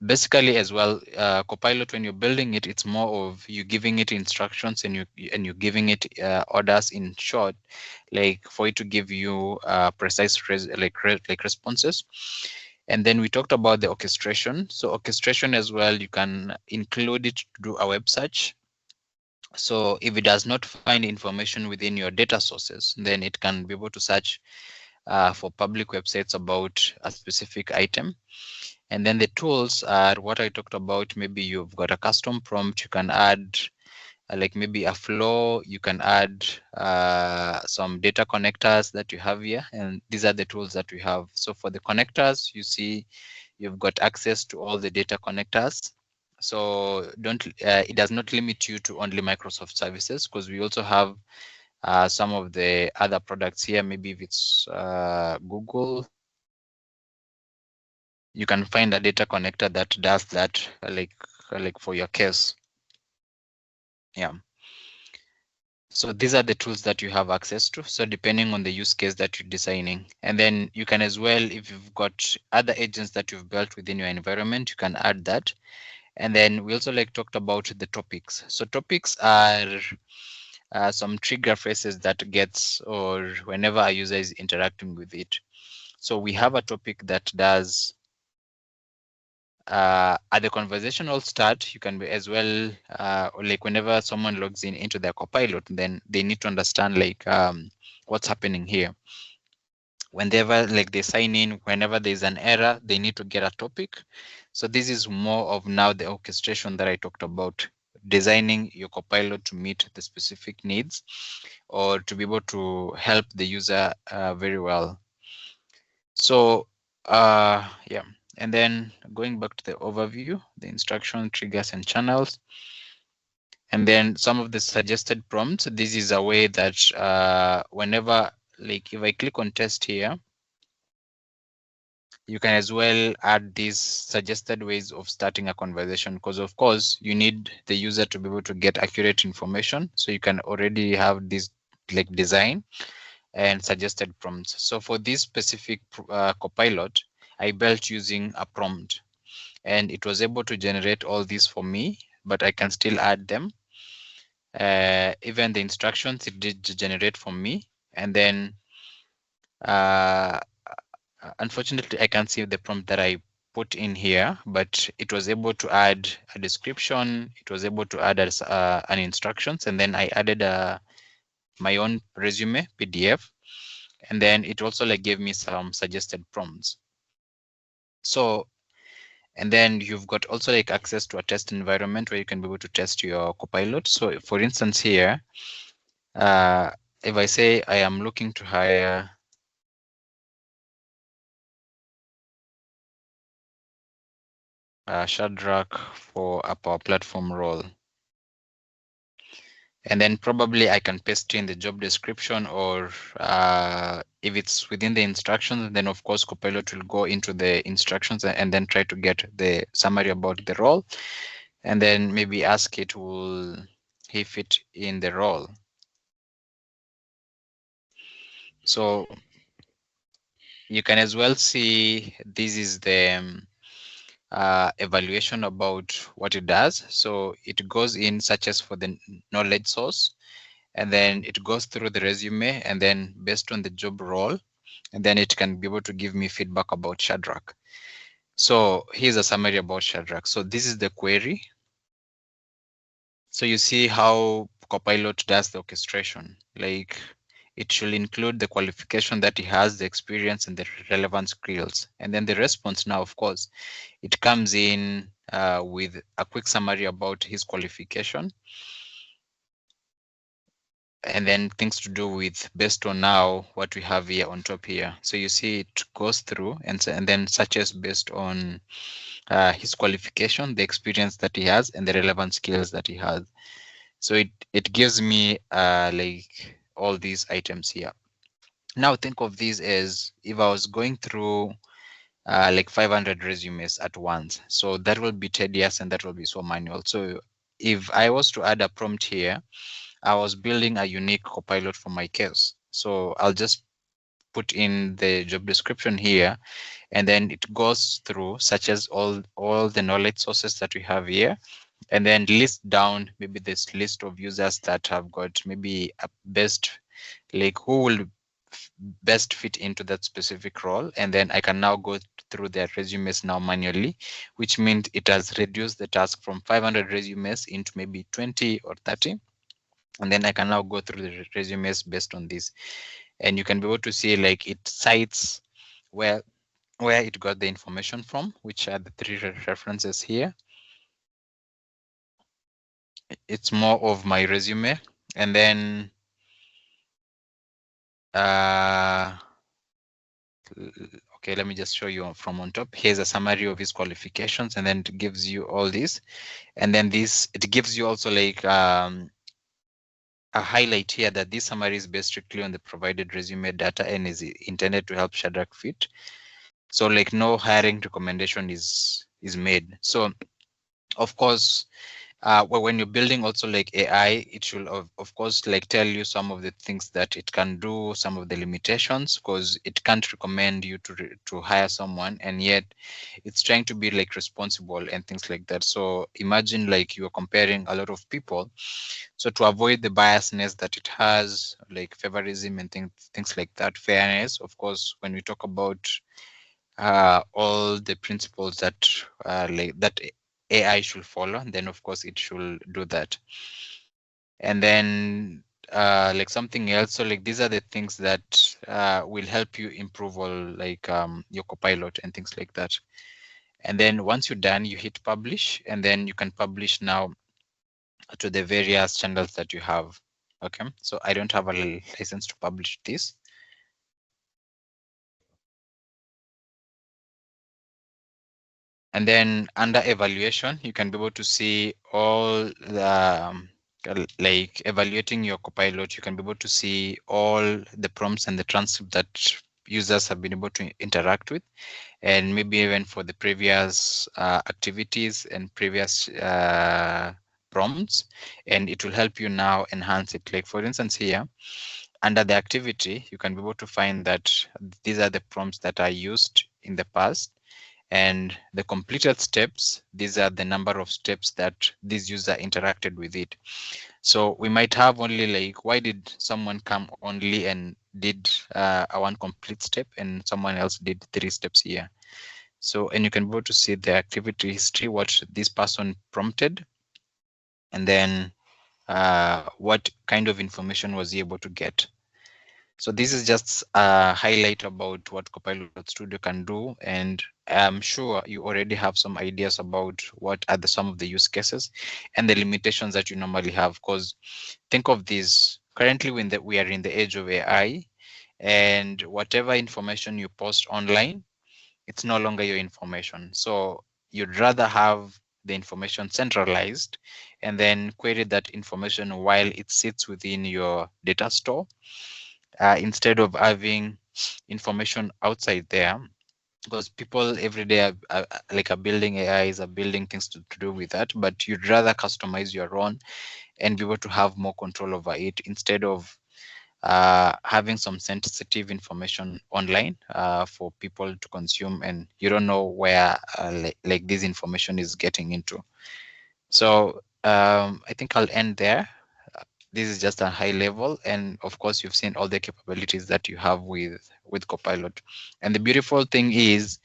basically as well, Copilot, when you're building it, it's more of you giving it instructions and you're giving it orders in short, like for it to give you precise responses. And then we talked about the orchestration. So orchestration as well, you can include it to do a web search. So if it does not find information within your data sources, then it can be able to search for public websites about a specific item. And then the tools are what I talked about. Maybe you've got a custom prompt, you can add like maybe a flow, you can add some data connectors that you have here. And these are the tools that we have. So for the connectors, you see you've got access to all the data connectors. So it does not limit you to only Microsoft services, because we also have some of the other products here. Maybe if it's Google, you can find a data connector that does that, like for your case. Yeah. So these are the tools that you have access to. So depending on the use case that you're designing, and then you can as well, if you've got other agents that you've built within your environment, you can add that. And then we also talked about the topics. So topics are some trigger phrases that gets, or whenever a user is interacting with it. So we have a topic that does at the conversational start, you can be as well, whenever someone logs in into their Copilot, then they need to understand what's happening here. Whenever they sign in, whenever there's an error, they need to get a topic. So this is more of now the orchestration that I talked about, designing your Copilot to meet the specific needs or to be able to help the user very well. So yeah, and then going back to the overview, the instruction, triggers, and channels, and then some of the suggested prompts. This is a way that whenever, if I click on test here, you can as well add these suggested ways of starting a conversation, because of course you need the user to be able to get accurate information. So you can already have this design and suggested prompts. So for this specific Copilot, I built using a prompt, and it was able to generate all these for me, but I can still add them. Even the instructions, it did generate for me. And then unfortunately, I can't see the prompt that I put in here, but it was able to add a description. It was able to add an instructions, and then I added my own resume PDF. And then it also gave me some suggested prompts. So, and then you've got also access to a test environment where you can be able to test your Copilot. So for instance here, if I say I am looking to hire Shadrack for a Power Platform role, and then probably I can paste in the job description, or if it's within the instructions, then of course Copilot will go into the instructions and then try to get the summary about the role, and then maybe ask it, will he fit in the role? So you can as well see this is the evaluation about what it does. So it goes in, searches for the knowledge source, and then it goes through the resume, and then based on the job role, and then it can be able to give me feedback about Shadrack. So here's a summary about Shadrack. So this is the query. So you see how Copilot does the orchestration. It should include the qualification that he has, the experience, and the relevant skills. And then the response now, of course, it comes in with a quick summary about his qualification, and then things to do with based on now what we have here on top here. So you see it goes through and then searches based on his qualification, the experience that he has, and the relevant skills that he has. So it gives me all these items here. Now think of these as if I was going through 500 resumes at once. So that will be tedious and that will be so manual. So if I was to add a prompt here, I was building a unique Copilot for my case. So I'll just put in the job description here, and then it goes through, such as all the knowledge sources that we have here, and then list down maybe this list of users that have got maybe a best, who will best fit into that specific role. And then I can now go through their resumes now manually, which means it has reduced the task from 500 resumes into maybe 20 or 30. And then I can now go through the resumes based on this. And you can be able to see it cites where it got the information from, which are the 3 references here. It's more of my resume. And then okay, let me just show you from on top. Here's a summary of his qualifications, and then it gives you all this. And then it gives you also a highlight here that this summary is based strictly on the provided resume data and is intended to help Shadrack fit. So no hiring recommendation is made. So of course, well, when you're building also like AI, it should of course like tell you some of the things that it can do, some of the limitations, because it can't recommend you to hire someone, and yet it's trying to be like responsible and things like that. So imagine like you are comparing a lot of people. So to avoid the biasness that it has, like favorism and things like that, fairness, of course, when we talk about all the principles that like that AI should follow, then of course it should do that. And then like something else, so like these are the things that will help you improve all like your Copilot and things like that. And then once you're done, you hit publish, and then you can publish now to the various channels that you have. Okay, so I don't have a license to publish this. And then under evaluation, you can be able to see all the like evaluating your Copilot. You can be able to see all the prompts and the transcript that users have been able to interact with, and maybe even for the previous activities and previous prompts, and it will help you now enhance it. Like for instance here, under the activity, you can be able to find that these are the prompts that are used in the past, and the completed steps, these are the number of steps that this user interacted with it. So we might have only like, why did someone come only and did a one complete step and someone else did 3 steps here? So, and you can go to see the activity history, what this person prompted, and then what kind of information was he able to get. So this is just a highlight about what Copilot Studio can do, and I'm sure you already have some ideas about what are some of the use cases and the limitations that you normally have. Because think of this, currently when we are in the age of AI, and whatever information you post online, it's no longer your information. So you'd rather have the information centralized and then query that information while it sits within your data store, instead of having information outside there, because people every day are building AIs, are building things to do with that, but you'd rather customize your own and be able to have more control over it, instead of having some sensitive information online for people to consume, and you don't know where like this information is getting into. So I think I'll end there. This is just a high level, and of course you've seen all the capabilities that you have with Copilot. And the beautiful thing is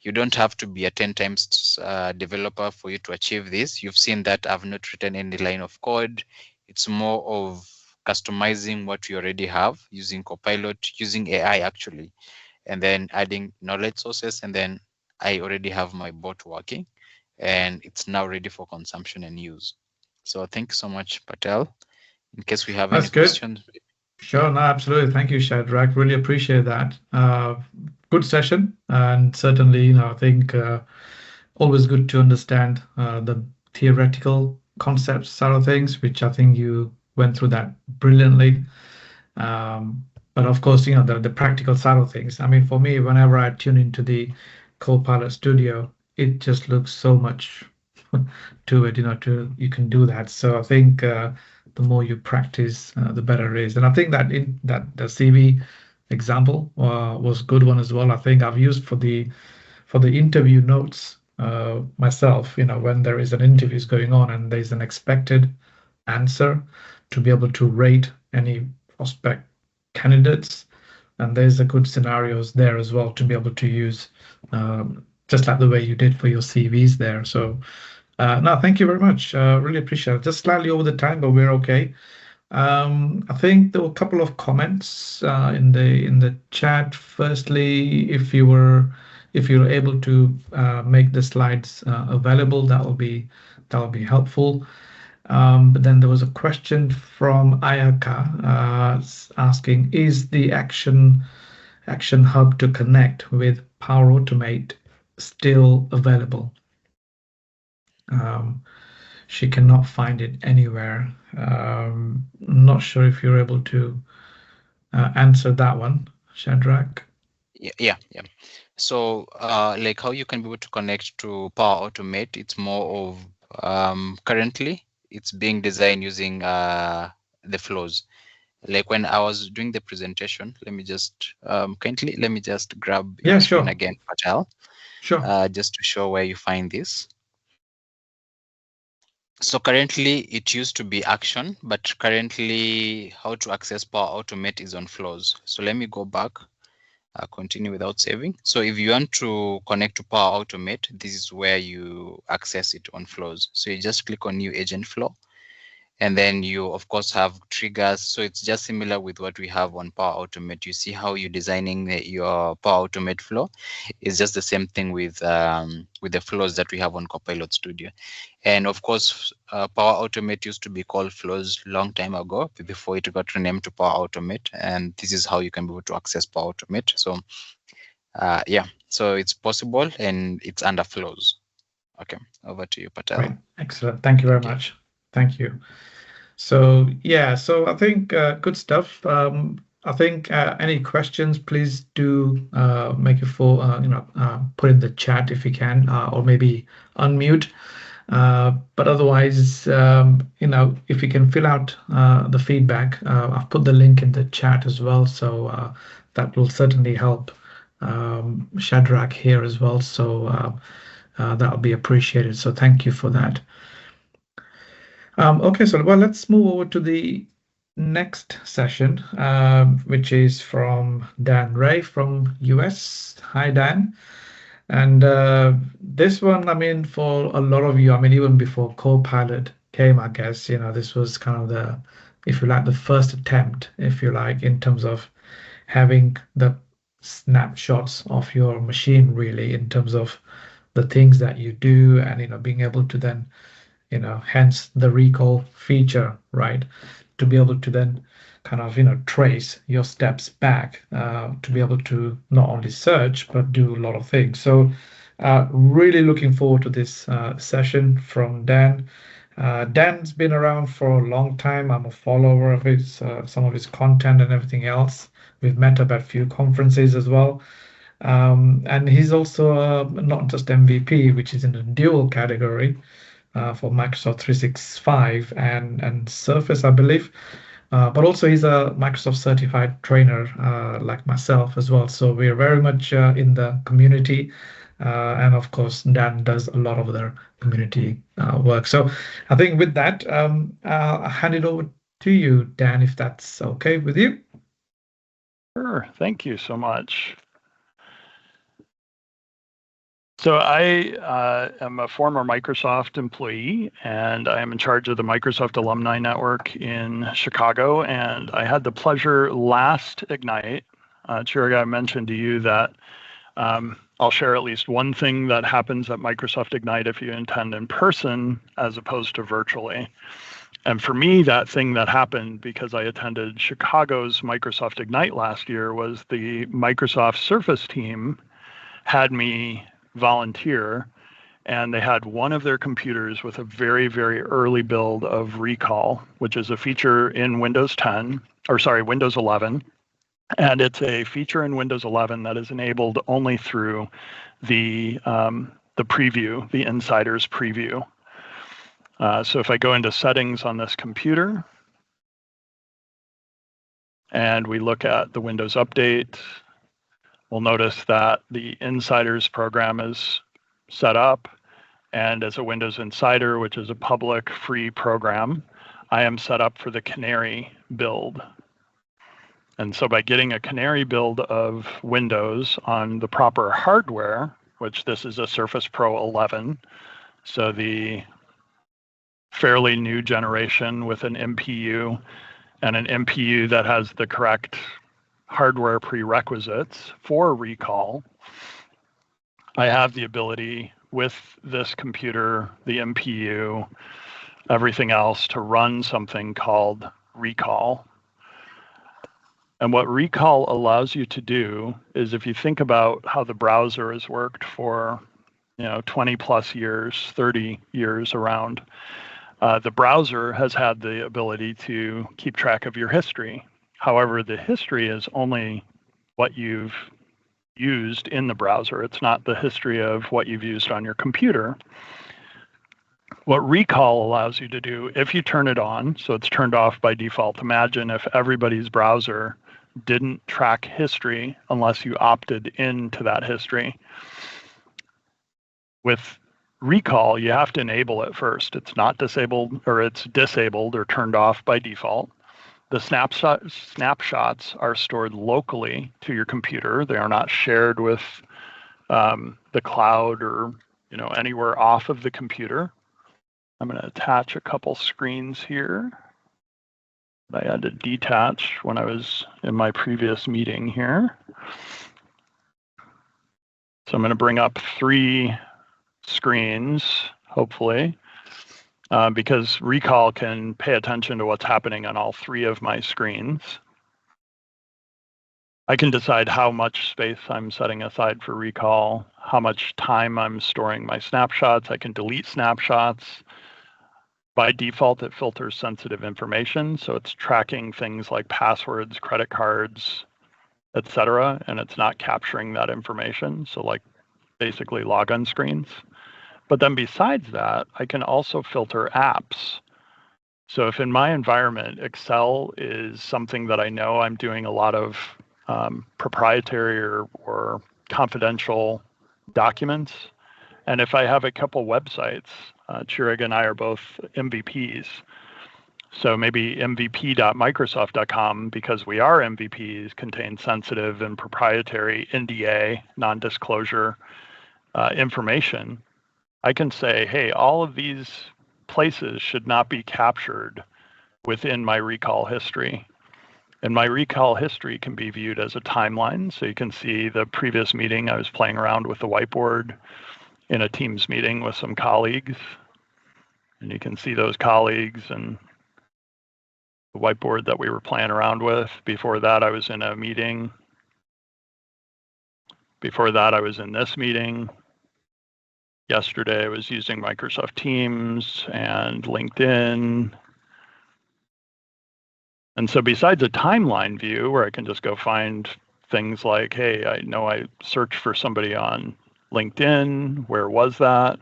you don't have to be a 10 times developer for you to achieve this. You've seen that I've not written any line of code. It's more of customizing what you already have using Copilot, using AI actually, and then adding knowledge sources, and then I already have my bot working, and it's now ready for consumption and use. So thank you so much, Patel. In case we have any That's good. questions. Sure, no, absolutely. Thank you, Shadrack. Really appreciate that. Good session, and certainly, I think always good to understand the theoretical concepts side of things, which I think you went through that brilliantly. But of course, the practical side of things. I mean, for me, whenever I tune into the Copilot Studio, it just looks so much to it, you can do that. So I think the more you practice, the better it is. And I think that the CV example was a good one as well. I think I've used for the interview notes myself. When there is an interview going on and there's an expected answer, to be able to rate any prospect candidates, and there's a good scenarios there as well to be able to use, just like the way you did for your CVs there. So no, thank you very much. Really appreciate it. Just slightly over the time, but we're okay. I think there were a couple of comments in the chat. Firstly, if you're able to make the slides available, that will be helpful. But then there was a question from Ayaka asking, is the action hub to connect with Power Automate still available? She cannot find it anywhere. Not sure if you're able to answer that one, Shadrack. Yeah. So like how you can be able to connect to Power Automate, it's more of currently it's being designed using the flows. Like when I was doing the presentation, let me just grab your screen again, Patel, just to show where you find this. So currently it used to be action, but currently how to access Power Automate is on flows. So let me go back, continue without saving. So if you want to connect to Power Automate, this is where you access it on flows. So you just click on new agent flow. And then you, of course, have triggers. So it's just similar with what we have on Power Automate. You see how you're designing your Power Automate flow. It's just the same thing with the flows that we have on Copilot Studio. And of course, Power Automate used to be called flows long time ago before it got renamed to Power Automate. And this is how you can be able to access Power Automate. So yeah, so it's possible and it's under flows. Okay, over to you, Patel. Right. Excellent. Thank you very much. Thank you. So yeah, so I think good stuff. I think any questions, please do make it full, put in the chat if you can, or maybe unmute. But otherwise, if you can fill out the feedback, I've put the link in the chat as well, so that will certainly help Shadrack here as well. So that will be appreciated. So thank you for that. Okay, so well, let's move over to the next session, which is from Dan Rey from US. Hi, Dan. And this one, I mean, for a lot of you, I mean, even before Copilot came, I guess, this was kind of the, if you like, the first attempt, if you like, in terms of having the snapshots of your machine, really, in terms of the things that you do and, being able to then hence the recall feature, right? To be able to then kind of, trace your steps back to be able to not only search, but do a lot of things. So really looking forward to this session from Dan. Dan's been around for a long time. I'm a follower of his, some of his content and everything else. We've met up at a few conferences as well. And he's also not just MVP, which is in the dual category, for Microsoft 365 and Surface, I believe. But also he's a Microsoft certified trainer like myself as well. So we're very much in the community. And of course, Dan does a lot of other community work. So I think with that, I'll hand it over to you, Dan, if that's okay with you. Sure. Thank you so much. So I am a former Microsoft employee, and I am in charge of the Microsoft Alumni Network in Chicago. And I had the pleasure last Ignite, Chirag, I mentioned to you that I'll share at least one thing that happens at Microsoft Ignite if you attend in person as opposed to virtually. And for me, that thing that happened because I attended Chicago's Microsoft Ignite last year was the Microsoft Surface team had me volunteer, and they had one of their computers with a very, very early build of Recall, which is a feature in Windows 11. And it's a feature in Windows 11 that is enabled only through the preview, the Insiders preview. So if I go into settings on this computer, and we look at the Windows Update, we'll notice that the Insiders program is set up, and as a Windows Insider, which is a public free program, I am set up for the Canary build. And so by getting a Canary build of Windows on the proper hardware, which this is a Surface Pro 11, so the fairly new generation with an MPU and an MPU that has the correct hardware prerequisites for Recall, I have the ability with this computer, the MPU, everything else to run something called Recall. And what Recall allows you to do is, if you think about how the browser has worked for 20 plus years, 30 years around, the browser has had the ability to keep track of your history. However, the history is only what you've used in the browser. It's not the history of what you've used on your computer. What recall allows you to do, if you turn it on, so it's turned off by default. Imagine if everybody's browser didn't track history unless you opted into that history. With recall, you have to enable it first. It's not disabled, or it's disabled or turned off by default. The snapshots are stored locally to your computer. They are not shared with the cloud or anywhere off of the computer. I'm going to attach a couple screens here that I had to detach when I was in my previous meeting here. So I'm going to bring up 3 screens, hopefully, because recall can pay attention to what's happening on all 3 of my screens. I can decide how much space I'm setting aside for recall, how much time I'm storing my snapshots. I can delete snapshots. By default, it filters sensitive information, so it's tracking things like passwords, credit cards, etc., and it's not capturing that information, so like basically login screens. But then besides that, I can also filter apps. So if in my environment, Excel is something that I know I'm doing a lot of proprietary or confidential documents, and if I have a couple websites, Chirag and I are both MVPs. So maybe mvp.microsoft.com, because we are MVPs, contains sensitive and proprietary NDA, non-disclosure information. I can say, hey, all of these places should not be captured within my recall history. And my recall history can be viewed as a timeline. So you can see the previous meeting, I was playing around with the whiteboard in a Teams meeting with some colleagues. And you can see those colleagues and the whiteboard that we were playing around with. Before that, I was in a meeting. Before that, I was in this meeting. Yesterday, I was using Microsoft Teams and LinkedIn. And so besides a timeline view where I can just go find things like, hey, I know I searched for somebody on LinkedIn, where was that?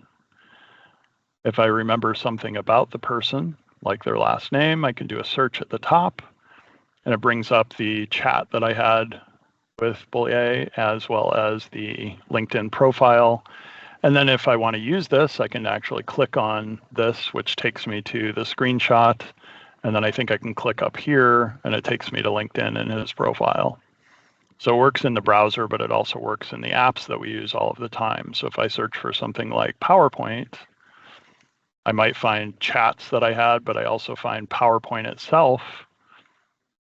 If I remember something about the person, like their last name, I can do a search at the top, and it brings up the chat that I had with Bollier, as well as the LinkedIn profile. And then if I want to use this, I can actually click on this, which takes me to the screenshot. And then I think I can click up here, and it takes me to LinkedIn and his profile. So it works in the browser, but it also works in the apps that we use all of the time. So if I search for something like PowerPoint, I might find chats that I had, but I also find PowerPoint itself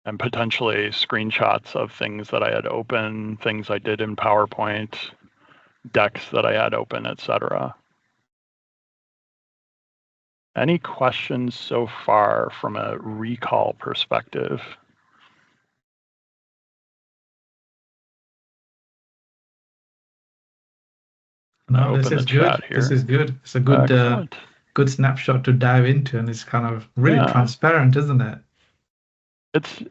and potentially screenshots of things that I had open, things I did in PowerPoint, decks that I had open, etc. Any questions so far from a recall perspective? No, this is good. This is good. It's a good good snapshot to dive into, and it's kind of really transparent, isn't it?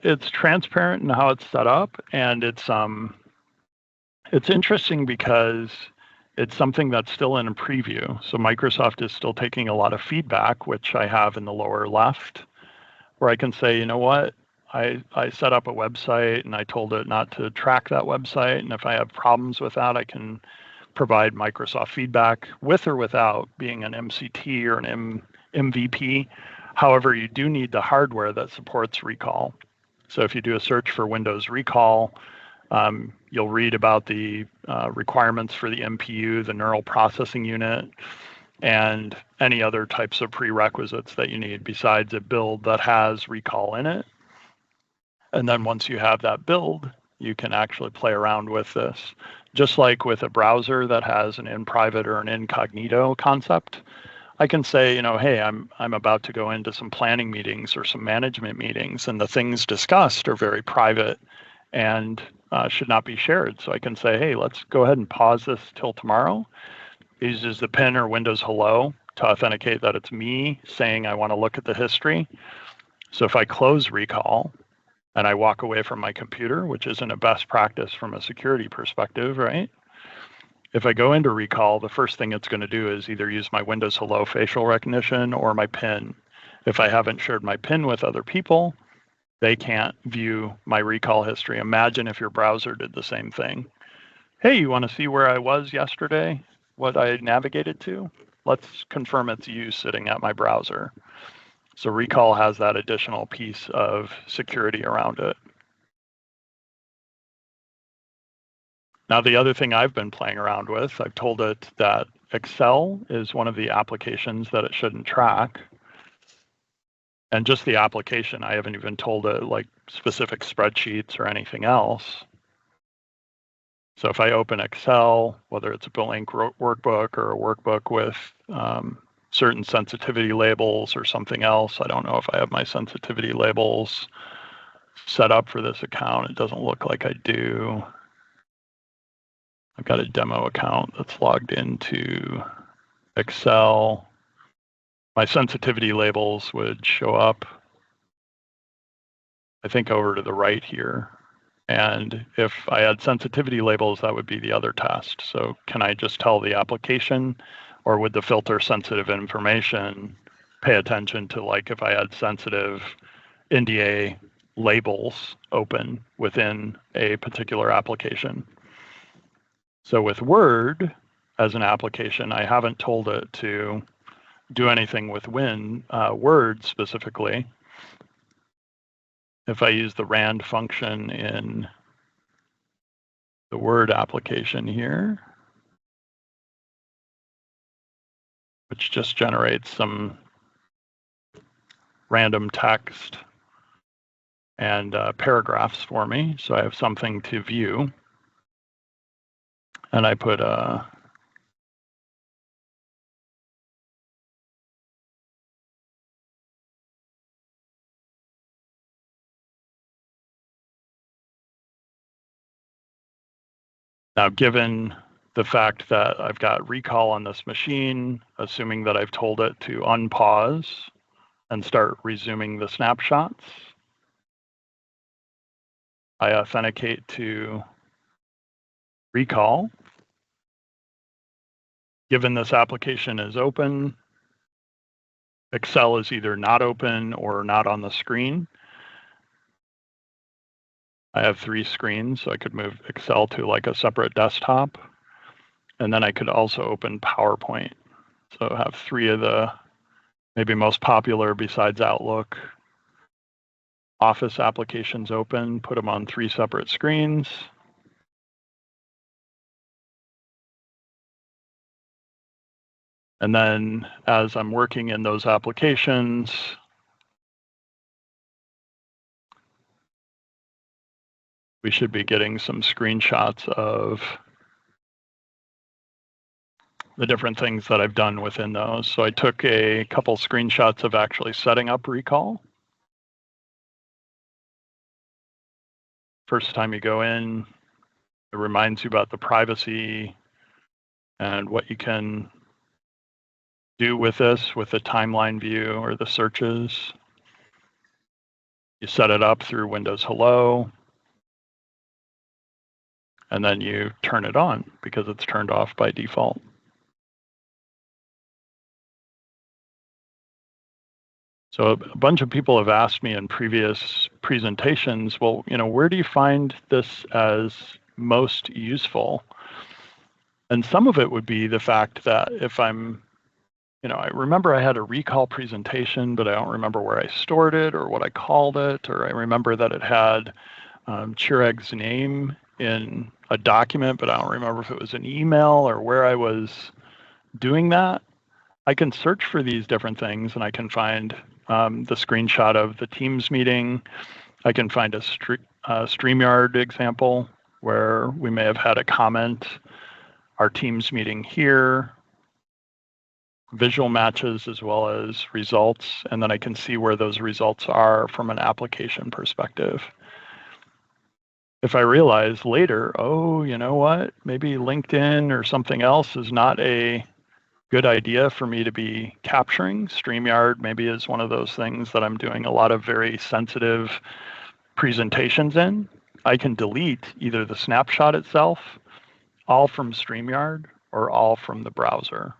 It's transparent in how it's set up, and it's interesting because it's something that's still in a preview. So Microsoft is still taking a lot of feedback, which I have in the lower left, where I can say, you know what, I set up a website and I told it not to track that website. And if I have problems with that, I can provide Microsoft feedback with or without being an MCT or an MVP. However, you do need the hardware that supports recall. So if you do a search for Windows recall, you'll read about the requirements for the MPU, the neural processing unit, and any other types of prerequisites that you need besides a build that has recall in it. And then once you have that build, you can actually play around with this. Just like with a browser that has an in private or an incognito concept, I can say, you know, hey, I'm about to go into some planning meetings or some management meetings, and the things discussed are very private and should not be shared. So I can say, hey, let's go ahead and pause this till tomorrow. It uses the PIN or Windows Hello to authenticate that it's me saying I want to look at the history. So if I close recall and I walk away from my computer, which isn't a best practice from a security perspective, right? if I go into recall, the first thing it's going to do is either use my Windows Hello facial recognition or my PIN. If I haven't shared my PIN with other people, they can't view my recall history. Imagine if your browser did the same thing. Hey, you want to see where I was yesterday? What I navigated to? Let's confirm it's you sitting at my browser. So recall has that additional piece of security around it. Now, the other thing I've been playing around with, I've told it that Excel is one of the applications that it shouldn't track. And just the application, I haven't even told it like specific spreadsheets or anything else. So if I open Excel, whether it's a built-in workbook or a workbook with certain sensitivity labels or something else, I don't know if I have my sensitivity labels set up for this account. It doesn't look like I do. I've got a demo account that's logged into Excel. My sensitivity labels would show up, I think, over to the right here. And if I had sensitivity labels, that would be the other test. So can I just tell the application, or would the filter sensitive information pay attention to, like, if I had sensitive NDA labels open within a particular application? So with Word as an application, I haven't told it to do anything with Word specifically. If I use the rand function in the Word application here, which just generates some random text and paragraphs for me, so I have something to view. And I put a now, given the fact that I've got recall on this machine, assuming that I've told it to unpause and start resuming the snapshots, I authenticate to recall. Given this application is open, Excel is either not open or not on the screen. I have 3 screens, so I could move Excel to like a separate desktop. And then I could also open PowerPoint. So have 3 of the maybe most popular besides Outlook Office applications open, put them on 3 separate screens. And then as I'm working in those applications, we should be getting some screenshots of the different things that I've done within those. So I took a couple screenshots of actually setting up recall. First time you go in, it reminds you about the privacy and what you can do with this, with the timeline view or the searches. You set it up through Windows Hello, and then you turn it on because it's turned off by default. So a bunch of people have asked me in previous presentations, well, where do you find this as most useful? And some of it would be the fact that if I'm, I remember I had a recall presentation, but I don't remember where I stored it or what I called it, or I remember that it had Chirag's name in a document, but I don't remember if it was an email or where I was doing that. I can search for these different things and I can find the screenshot of the Teams meeting. I can find a StreamYard example where we may have had a comment, our Teams meeting here, visual matches as well as results, and then I can see where those results are from an application perspective. If I realize later, oh, you know what, maybe LinkedIn or something else is not a good idea for me to be capturing. StreamYard maybe is one of those things that I'm doing a lot of very sensitive presentations in. I can delete either the snapshot itself, all from StreamYard or all from the browser.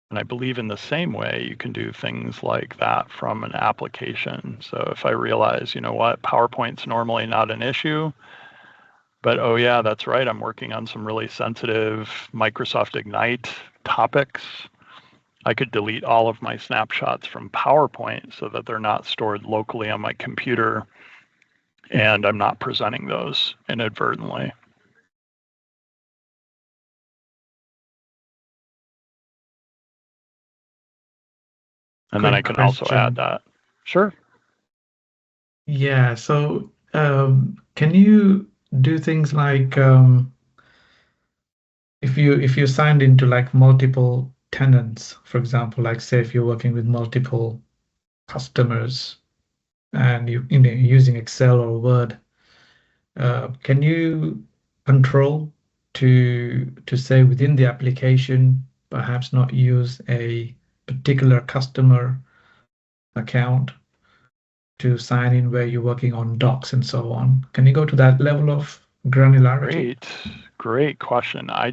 And I believe in the same way, you can do things like that from an application. So if I realize, you know what, PowerPoint's normally not an issue, but oh yeah, that's right, I'm working on some really sensitive Microsoft Ignite topics, I could delete all of my snapshots from PowerPoint so that they're not stored locally on my computer and I'm not presenting those inadvertently. And then I can also add that. Sure. Yeah, so can you do things like if you signed into like multiple tenants, for example, like say if you're working with multiple customers and you know using Excel or Word, can you control to say within the application perhaps not use a particular customer account to sign in where you're working on docs and so on? Can you go to that level of granularity? Great question. I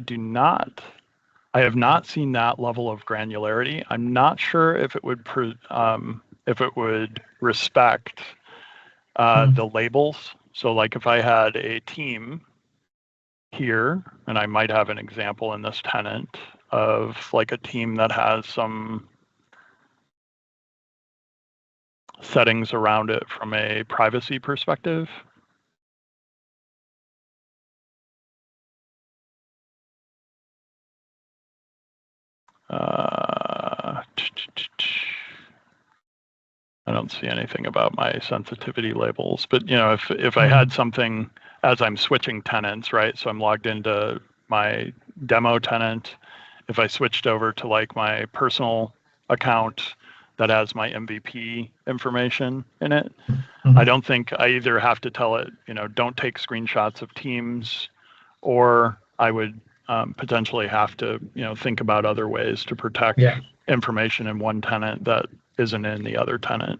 have not seen that level of granularity. I'm not sure if it would respect the labels. So like if I had a team here, and I might have an example in this tenant of like a team that has some settings around it from a privacy perspective. I don't see anything about my sensitivity labels, but you know, if I had something as I'm switching tenants, right? So I'm logged into my demo tenant. If I switched over to like my personal account that has my MVP information in it, I don't think I either have to tell it, you know, don't take screenshots of teams, or I would potentially have to, you know, think about other ways to protect information in one tenant that isn't in the other tenant.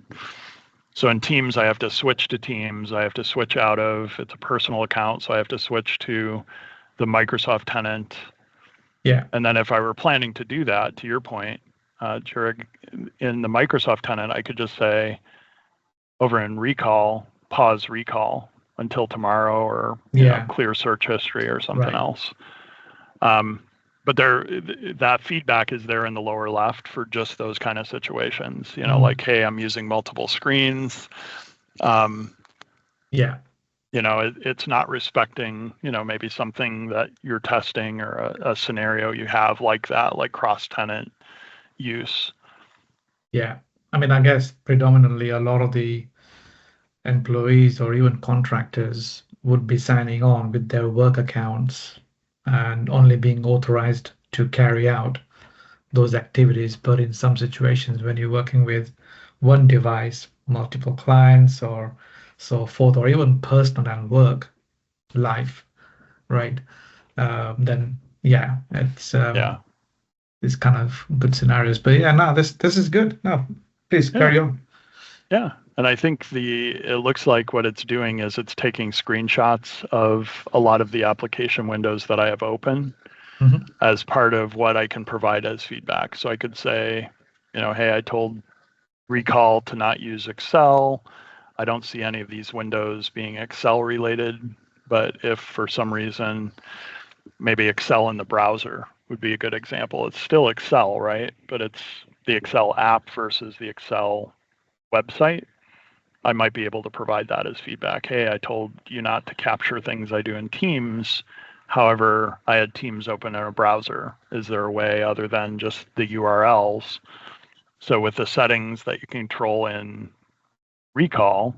So in Teams, I have to switch to Teams. I have to switch out of, it's a personal account, so I have to switch to the Microsoft tenant. Yeah. And then if I were planning to do that, to your point, Chirag, in the Microsoft tenant, I could just say over in recall, pause recall until tomorrow, or you know, clear search history or something else. But that feedback is there in the lower left for just those kind of situations. You know, like, hey, I'm using multiple screens. You know, it's not respecting, you know, maybe something that you're testing or a scenario you have like that, like cross-tenant use. Yeah. I mean, I guess predominantly a lot of the employees or even contractors would be signing on with their work accounts and only being authorized to carry out those activities. But in some situations, when you're working with one device, multiple clients, or so forth, or even personal and work life, right? Then it's it's kind of good scenarios. But yeah, no, this is good. No, please carry on. Yeah, and I think it looks like what it's doing is it's taking screenshots of a lot of the application windows that I have open as part of what I can provide as feedback. So I could say, you know, hey, I told recall to not use Excel. I don't see any of these windows being Excel related, but if for some reason, maybe Excel in the browser would be a good example. It's still Excel, right? But it's the Excel app versus the Excel website. I might be able to provide that as feedback. Hey, I told you not to capture things I do in Teams. However, I had Teams open in a browser. Is there a way other than just the URLs? So with the settings that you control in recall,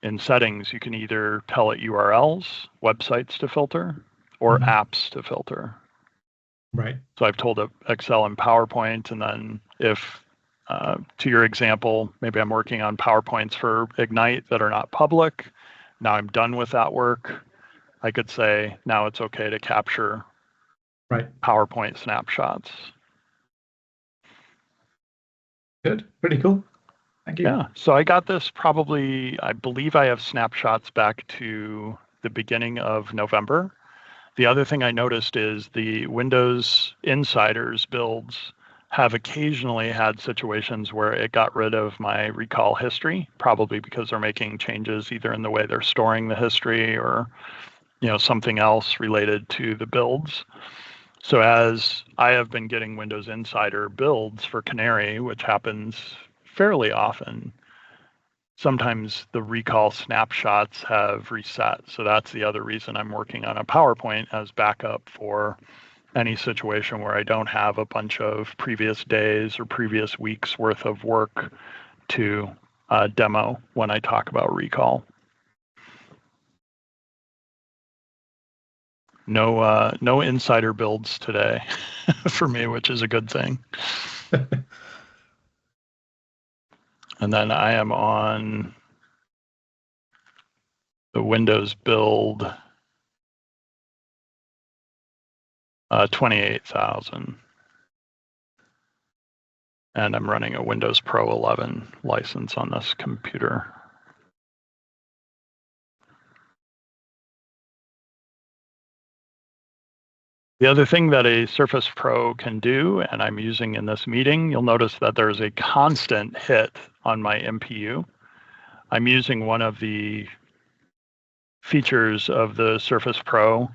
in settings, you can either tell it URLs, websites to filter, or apps to filter. Right. So I've told it Excel and PowerPoint, and then if, to your example, maybe I'm working on PowerPoints for Ignite that are not public. Now I'm done with that work. I could say, now it's okay to capture PowerPoint snapshots. Good. Pretty cool. Thank you. Yeah. So I got this probably, I believe I have snapshots back to the beginning of November. The other thing I noticed is the Windows Insiders builds have occasionally had situations where it got rid of my recall history, probably because they're making changes either in the way they're storing the history or something else related to the builds. So as I have been getting Windows Insider builds for Canary, which happens fairly often, sometimes the recall snapshots have reset. So that's the other reason I'm working on a PowerPoint as backup for any situation where I don't have a bunch of previous days or previous weeks worth of work to demo when I talk about recall. No insider builds today for me, which is a good thing. And then I am on the Windows build 28,000. And I'm running a Windows Pro 11 license on this computer. The other thing that a Surface Pro can do, and I'm using in this meeting, you'll notice that there's a constant hit on my MPU. I'm using one of the features of the Surface Pro,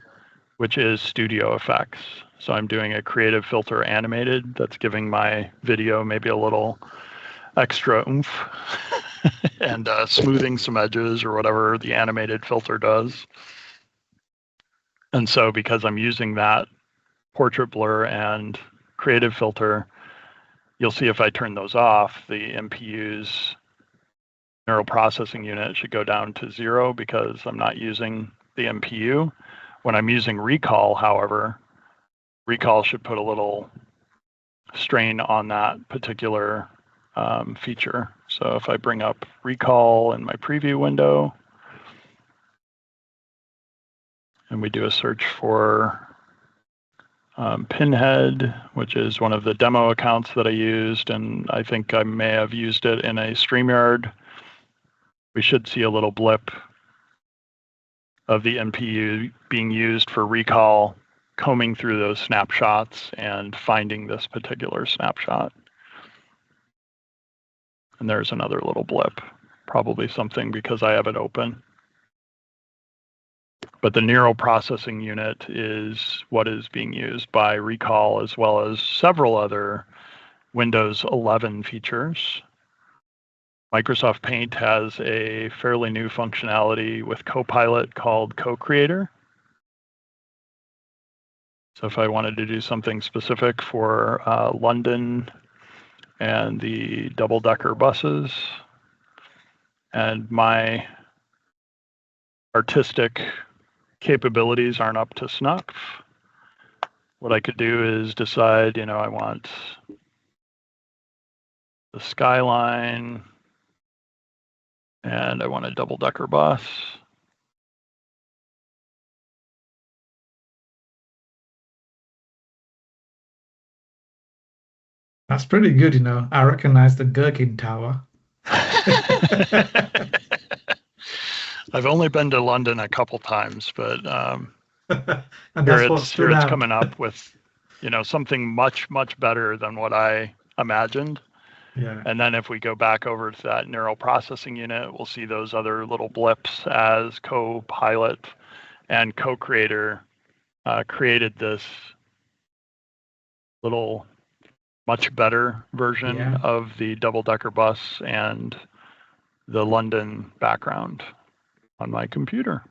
which is studio effects. So I'm doing a creative filter animated that's giving my video maybe a little extra oomph and smoothing some edges or whatever the animated filter does. And so because I'm using that portrait blur and creative filter, you'll see if I turn those off, the MPU's neural processing unit should go down to 0 because I'm not using the MPU. When I'm using recall, however, recall should put a little strain on that particular feature. So if I bring up recall in my preview window, and we do a search for Pinhead, which is one of the demo accounts that I used, and I think I may have used it in a StreamYard, we should see a little blip of the MPU being used for recall, combing through those snapshots and finding this particular snapshot. And there's another little blip, probably something because I have it open. But the neural processing unit is what is being used by recall as well as several other Windows 11 features. Microsoft Paint has a fairly new functionality with Copilot called Co-Creator. So if I wanted to do something specific for London and the double-decker buses, and my artistic capabilities aren't up to snuff, what I could do is decide, I want the skyline, and I want a double-decker bus. That's pretty good, I recognize the Gherkin Tower. I've only been to London a couple times, but and here that's it's coming up with, something much, much better than what I imagined. Yeah. And then if we go back over to that neural processing unit, we'll see those other little blips as Copilot and Co-Creator created this little much better version of the double-decker bus and the London background on my computer.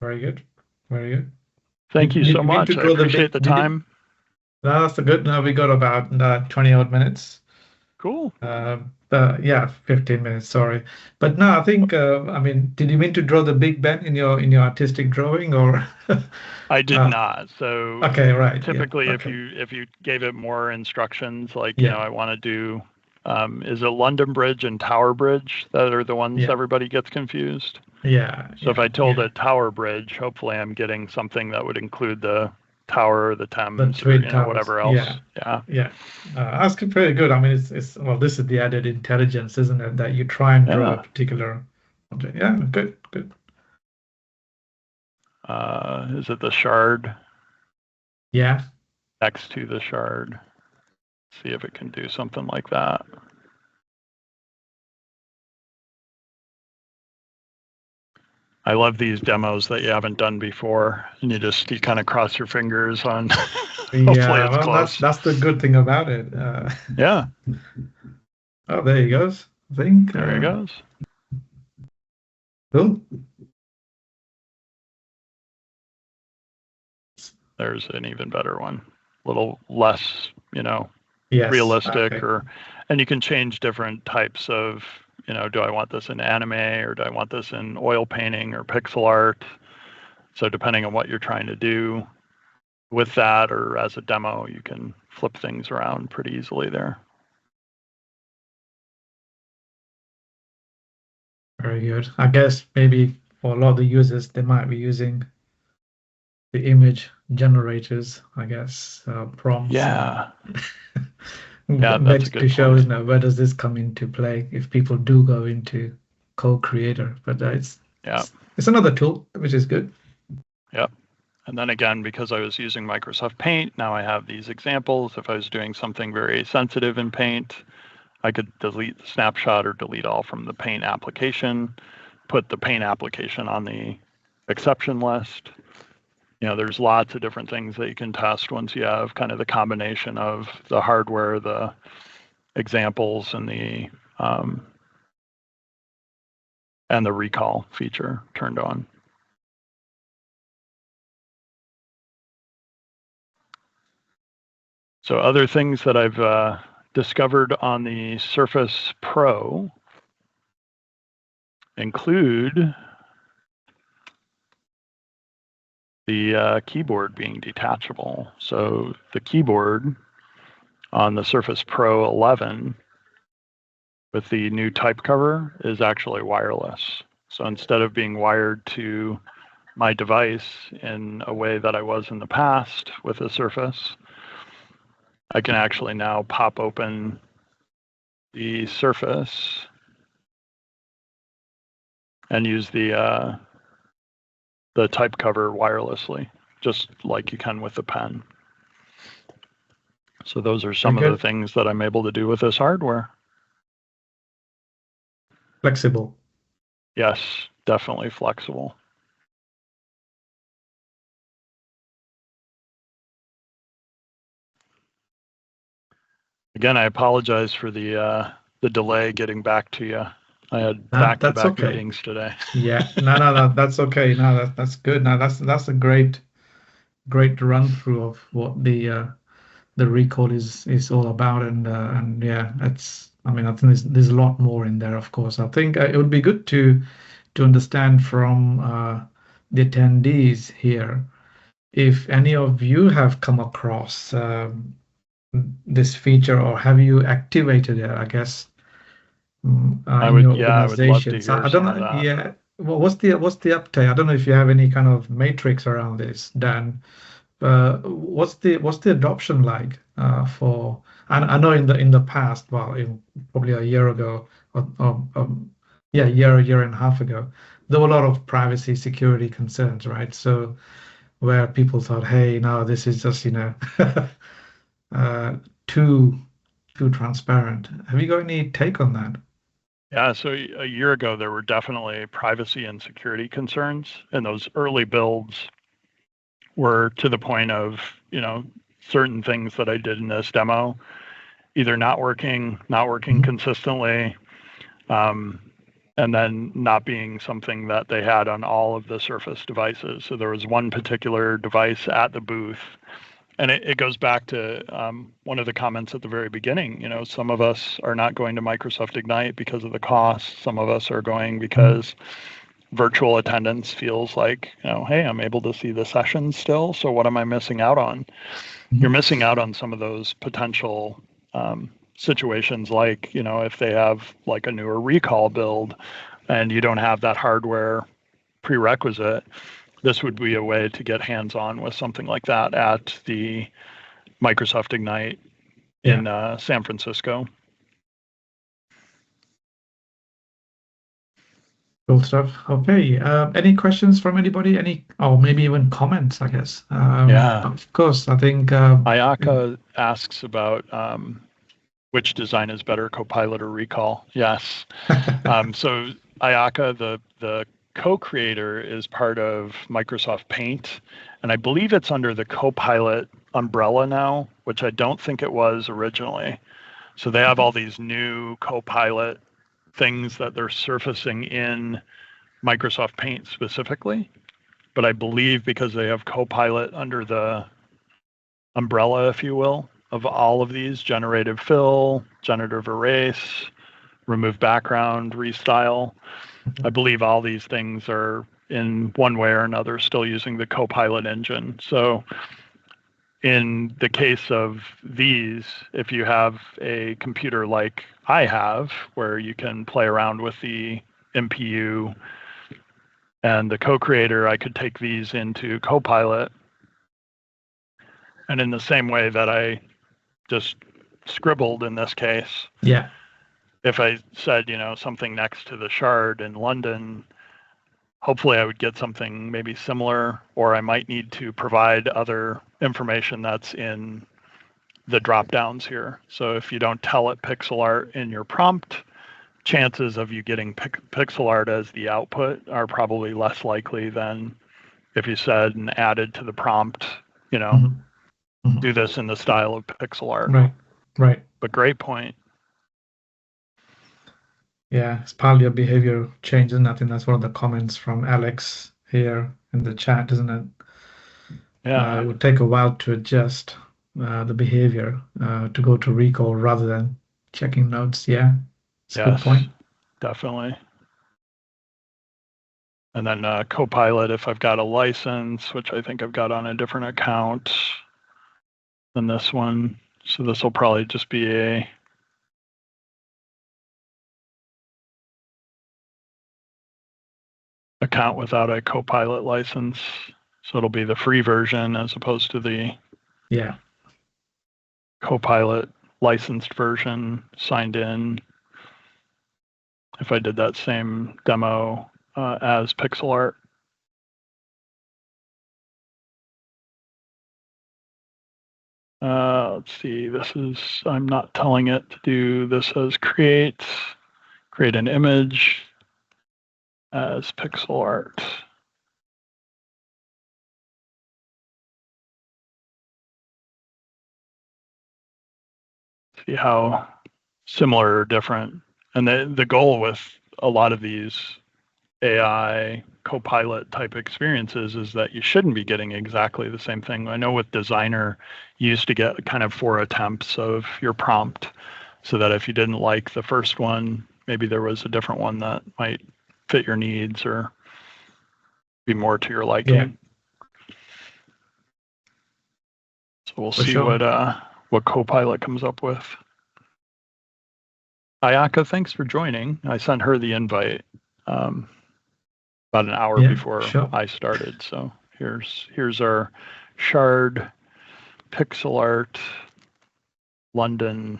Very good. Very good. Thank you so much. I appreciate the time. That's good. Now we got about 20 odd minutes. Cool. 15 minutes, sorry. But no, I think, did you mean to draw the Big Ben in your artistic drawing, or? I did not. So okay, right. Typically, if you gave it more instructions, like, I want to do, is it London Bridge and Tower Bridge that are the ones everybody gets confused? Yeah. So if I told it Tower Bridge, hopefully I'm getting something that would include the Tower, the Thames, or whatever else. That's pretty good. It's this is the added intelligence, isn't it? That you try and draw a particular object. Yeah, good. is it the shard? Yeah. Next to the shard. See if it can do something like that. I love these demos that you haven't done before, and you kind of cross your fingers on. Hopefully Yeah, it's well, close. that's the good thing about it. Yeah. Oh, there he goes. I think. There he goes. Cool. There's an even better one. A little less, Yes. realistic, Okay. and you can change different types of, do I want this in anime, or do I want this in oil painting or pixel art? So depending on what you're trying to do with that, or as a demo, you can flip things around pretty easily there. Very good. I guess maybe for a lot of the users, they might be using the image generators, I guess, prompts. Yeah. Yeah, that's a Meant good to show, point. where does this come into play if people do go into Code Creator? But it's another tool, which is good. Yep. And then again, because I was using Microsoft Paint, now I have these examples. If I was doing something very sensitive in Paint, I could delete the snapshot or delete all from the Paint application, put the Paint application on the exception list. There's lots of different things that you can test once you have kind of the combination of the hardware, the examples, and the recall feature turned on. So other things that I've discovered on the Surface Pro include the keyboard being detachable. So the keyboard on the Surface Pro 11 with the new type cover is actually wireless. So instead of being wired to my device in a way that I was in the past with the Surface, I can actually now pop open the Surface and use the type cover wirelessly, just like you can with the pen. So those are some of the things that I'm able to do with this hardware. Flexible. Yes, definitely flexible. Again, I apologize for the delay getting back to you. I had back-to-back meetings today. Yeah, no, that's okay. No, that's good. No, that's a great run through of what the recall is all about, and yeah, I think there's a lot more in there. Of course, I think it would be good to understand from the attendees here if any of you have come across this feature, or have you activated it, I guess, in your organization. So I don't know. Yeah. Well, what's the update? I don't know if you have any kind of matrix around this, Dan. What's the adoption like for? And I know in the past, well, probably a year ago, year and a half ago, there were a lot of privacy security concerns, right? So where people thought, hey, no, this is just too transparent. Have you got any take on that? Yeah, so a year ago, there were definitely privacy and security concerns, and those early builds were to the point of, certain things that I did in this demo, either not working consistently, and then not being something that they had on all of the Surface devices. So there was one particular device at the booth, and it goes back to one of the comments at the very beginning. Some of us are not going to Microsoft Ignite because of the cost. Some of us are going because virtual attendance feels like, hey, I'm able to see the sessions still. So what am I missing out on? You're missing out on some of those potential situations, like, if they have like a newer recall build and you don't have that hardware prerequisite, this would be a way to get hands-on with something like that at the Microsoft Ignite in San Francisco. Cool stuff. Okay. Any questions from anybody? Or maybe even comments, I guess. Yeah. Of course, I think. Ayaka asks about which design is better, Copilot or Recall. Yes. So Ayaka, the co-creator, is part of Microsoft Paint, and I believe it's under the Copilot umbrella now, which I don't think it was originally. So they have all these new Copilot things that they're surfacing in Microsoft Paint specifically, but I believe because they have Copilot under the umbrella, if you will, of all of these: generative fill, generative erase, remove background, restyle. I believe all these things are in one way or another still using the Copilot engine. So in the case of these, if you have a computer like I have, where you can play around with the MPU and the co-creator, I could take these into Copilot. And in the same way that I just scribbled in this case, Yeah. if I said, something next to the shard in London, hopefully I would get something maybe similar, or I might need to provide other information that's in the drop downs here. So if you don't tell it pixel art in your prompt, chances of you getting pixel art as the output are probably less likely than if you said and added to the prompt, do this in the style of pixel art. Right. But great point. Yeah, it's partly a behavior change, isn't it? I think that's one of the comments from Alex here in the chat, isn't it? Yeah. It would take a while to adjust the behavior to go to recall rather than checking notes. Yeah, it's a good point. Definitely. And then Copilot, if I've got a license, which I think I've got on a different account than this one. So this will probably just be a account without a Copilot license. So it'll be the free version as opposed to the Copilot licensed version signed in. If I did that same demo as pixel art. Let's see, I'm not telling it to do this as create an image as pixel art. See how similar or different. And the goal with a lot of these AI Copilot type experiences is that you shouldn't be getting exactly the same thing. I know with Designer, you used to get kind of 4 attempts of your prompt, so that if you didn't like the first one, maybe there was a different one that might fit your needs or be more to your liking. So we'll see what Copilot comes up with. Ayaka, thanks for joining. I sent her the invite about an hour before I started. So here's our shard pixel art London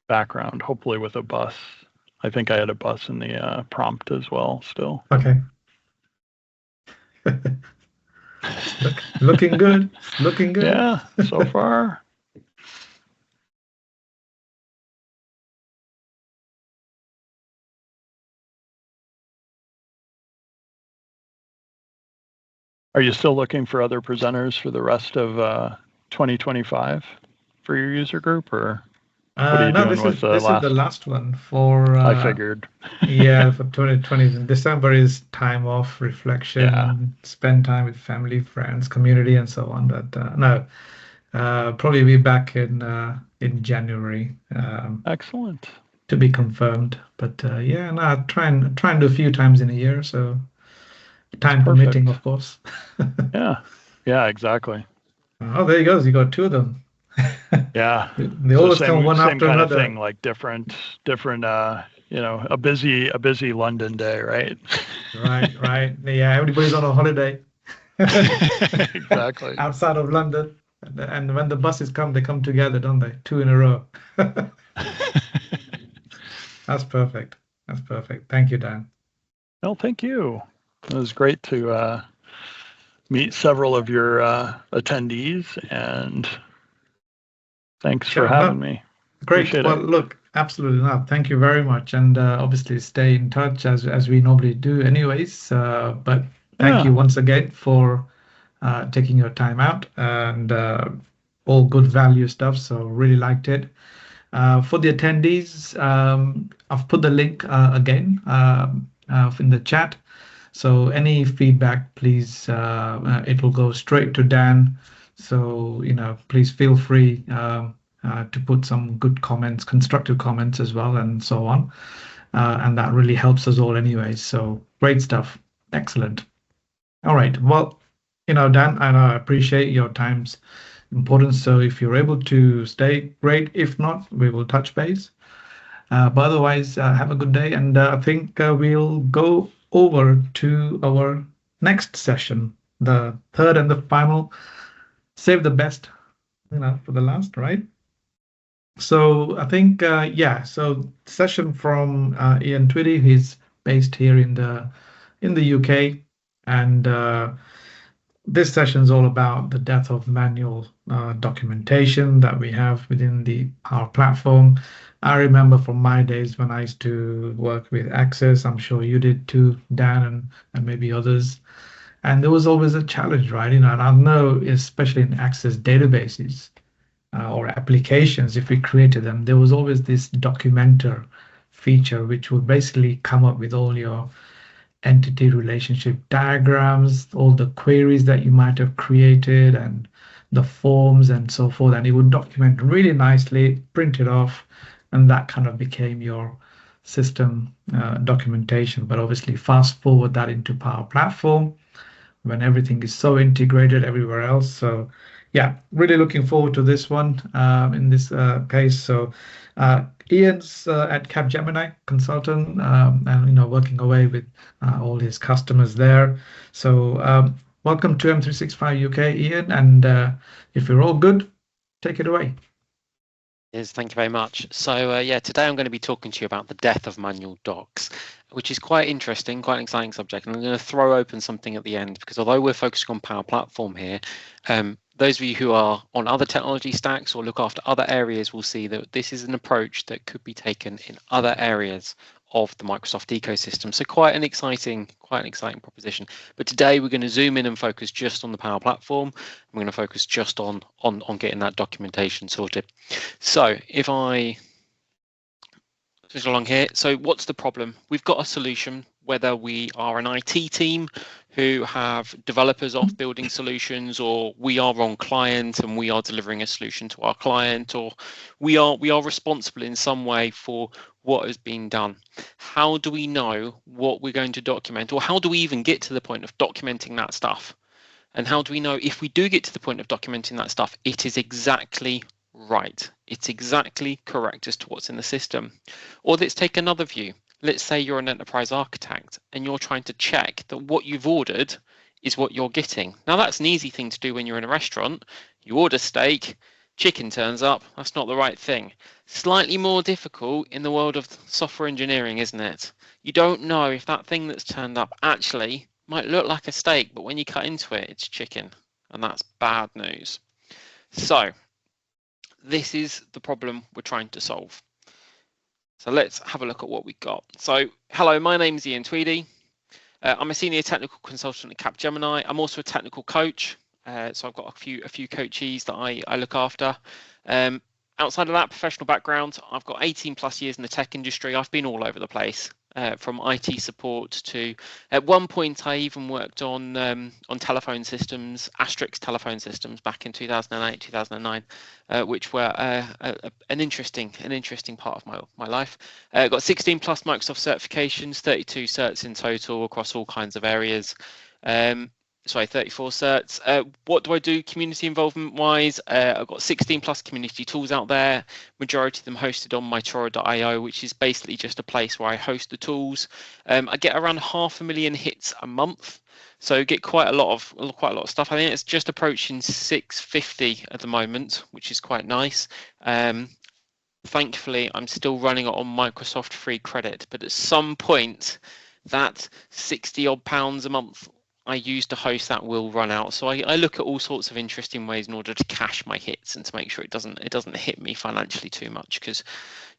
background, hopefully with a bus. I think I had a bus in the prompt as well still. Okay. Looking good. Looking good. Yeah, so far. Are you still looking for other presenters for the rest of 2025 for your user group, or what are you doing with the last? This is the last one for. I figured. Yeah, for 2020. December is time off, reflection, spend time with family, friends, community, and so on. But probably be back in January. Excellent. To be confirmed, but try and do a few times in a year. So. Time permitting, of course. Yeah, exactly. Oh, there you go. You got 2 of them. Yeah. They always come one after same kind another. Of thing, like different. A busy London day, right? Right. Yeah, everybody's on a holiday. Exactly. Outside of London, and when the buses come, they come together, don't they? 2 in a row. That's perfect. Thank you, Dan. Well, thank you. It was great to meet several of your attendees, and thanks for having me. Great. Appreciate Well, it. look, absolutely not. Thank you very much, and obviously stay in touch as we normally do, anyways. But thank you once again for taking your time out and all good value stuff. So really liked it. For the attendees, I've put the link again in the chat. So any feedback, please, it will go straight to Dan. So, please feel free to put some good comments, constructive comments as well, and so on. And that really helps us all anyway. So great stuff. Excellent. All right. Well, Dan, and I appreciate your time's importance. So if you're able to stay, great. If not, we will touch base. But otherwise, have a good day. And I think we'll go over to our next session, the third and the final. Save the best, for the last, right? So I think, so session from Ian Tweedie. He's based here in the UK, and this session is all about the death of manual documentation that we have within the Power Platform. I remember from my days when I used to work with Access. I'm sure you did too, Dan, and maybe others. And there was always a challenge, right? And I know, especially in Access databases or applications, if we created them, there was always this documenter feature, which would basically come up with all your entity relationship diagrams, all the queries that you might have created, and the forms and so forth. And it would document really nicely, print it off, and that kind of became your system documentation. But obviously, fast forward that into Power Platform when everything is so integrated everywhere else. So yeah, really looking forward to this one in this case. So Ian's at Capgemini consultant, and working away with all his customers there. So welcome to M365 UK, Ian. And if you're all good, take it away. Yes, thank you very much. So today I'm going to be talking to you about the death of manual docs, which is quite interesting, quite an exciting subject. And I'm going to throw open something at the end, because although we're focusing on Power Platform here, those of you who are on other technology stacks or look after other areas will see that this is an approach that could be taken in other areas of the Microsoft ecosystem. So quite an exciting proposition. But today we're going to zoom in and focus just on the Power Platform. We're going to focus just on getting that documentation sorted. So if I just along here, so what's the problem? We've got a solution, whether we are an IT team who have developers off building solutions, or we are on client and we are delivering a solution to our client, or we are responsible in some way for what has been done. How do we know what we're going to document, or how do we even get to the point of documenting that stuff? And how do we know if we do get to the point of documenting that stuff, it is exactly right, it's exactly correct as to what's in the system? Or let's take another view. Let's say you're an enterprise architect and you're trying to check that what you've ordered is what you're getting. Now that's an easy thing to do when you're in a restaurant. You order steak, chicken turns up, that's not the right thing. Slightly more difficult in the world of software engineering, isn't it? You don't know if that thing that's turned up actually might look like a steak, but when you cut into it, it's chicken, and that's bad news. So this is the problem we're trying to solve. So let's have a look at what we've got. So hello, my name is Ian Tweedie. I'm a senior technical consultant at Capgemini. I'm also a technical coach. So I've got a few coachees that I look after. Outside of that professional background, I've got 18 plus years in the tech industry. I've been all over the place. From IT support to, at one point, I even worked on telephone systems, Asterix telephone systems back in 2008, 2009, which were an interesting part of my life. Got 16 plus Microsoft certifications, 32 certs in total across all kinds of areas. 34 certs. What do I do community involvement wise? I've got 16 plus community tools out there, majority of them hosted on mytoro.io, which is basically just a place where I host the tools. I get around 500,000 hits a month, so get quite a lot of stuff. I think it's just approaching 650 at the moment, which is quite nice. Thankfully, I'm still running it on Microsoft free credit, but at some point that 60 odd pounds a month I use to host that will run out. So I look at all sorts of interesting ways in order to cache my hits and to make sure it doesn't hit me financially too much, because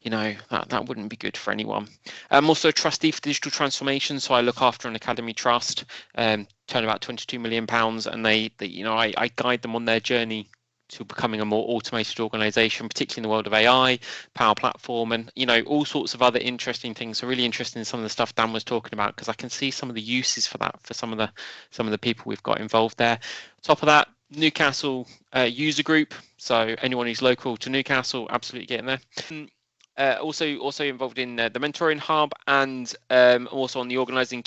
that wouldn't be good for anyone. I'm also a trustee for digital transformation, so I look after an academy trust, turn about £22 million, and I guide them on their journey to becoming a more automated organization, particularly in the world of AI, Power Platform, and all sorts of other interesting things. So really interested in some of the stuff Dan was talking about, because I can see some of the uses for that for some of the people we've got involved there. On top of that, Newcastle user group. So anyone who's local to Newcastle, absolutely get in there. Also involved in the mentoring hub, and also on the organising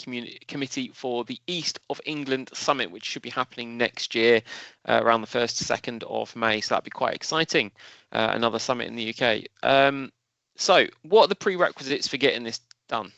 committee for the East of England Summit, which should be happening next year around the 1st, 2nd of May. So that'd be quite exciting. Another summit in the UK. So what are the prerequisites for getting this done?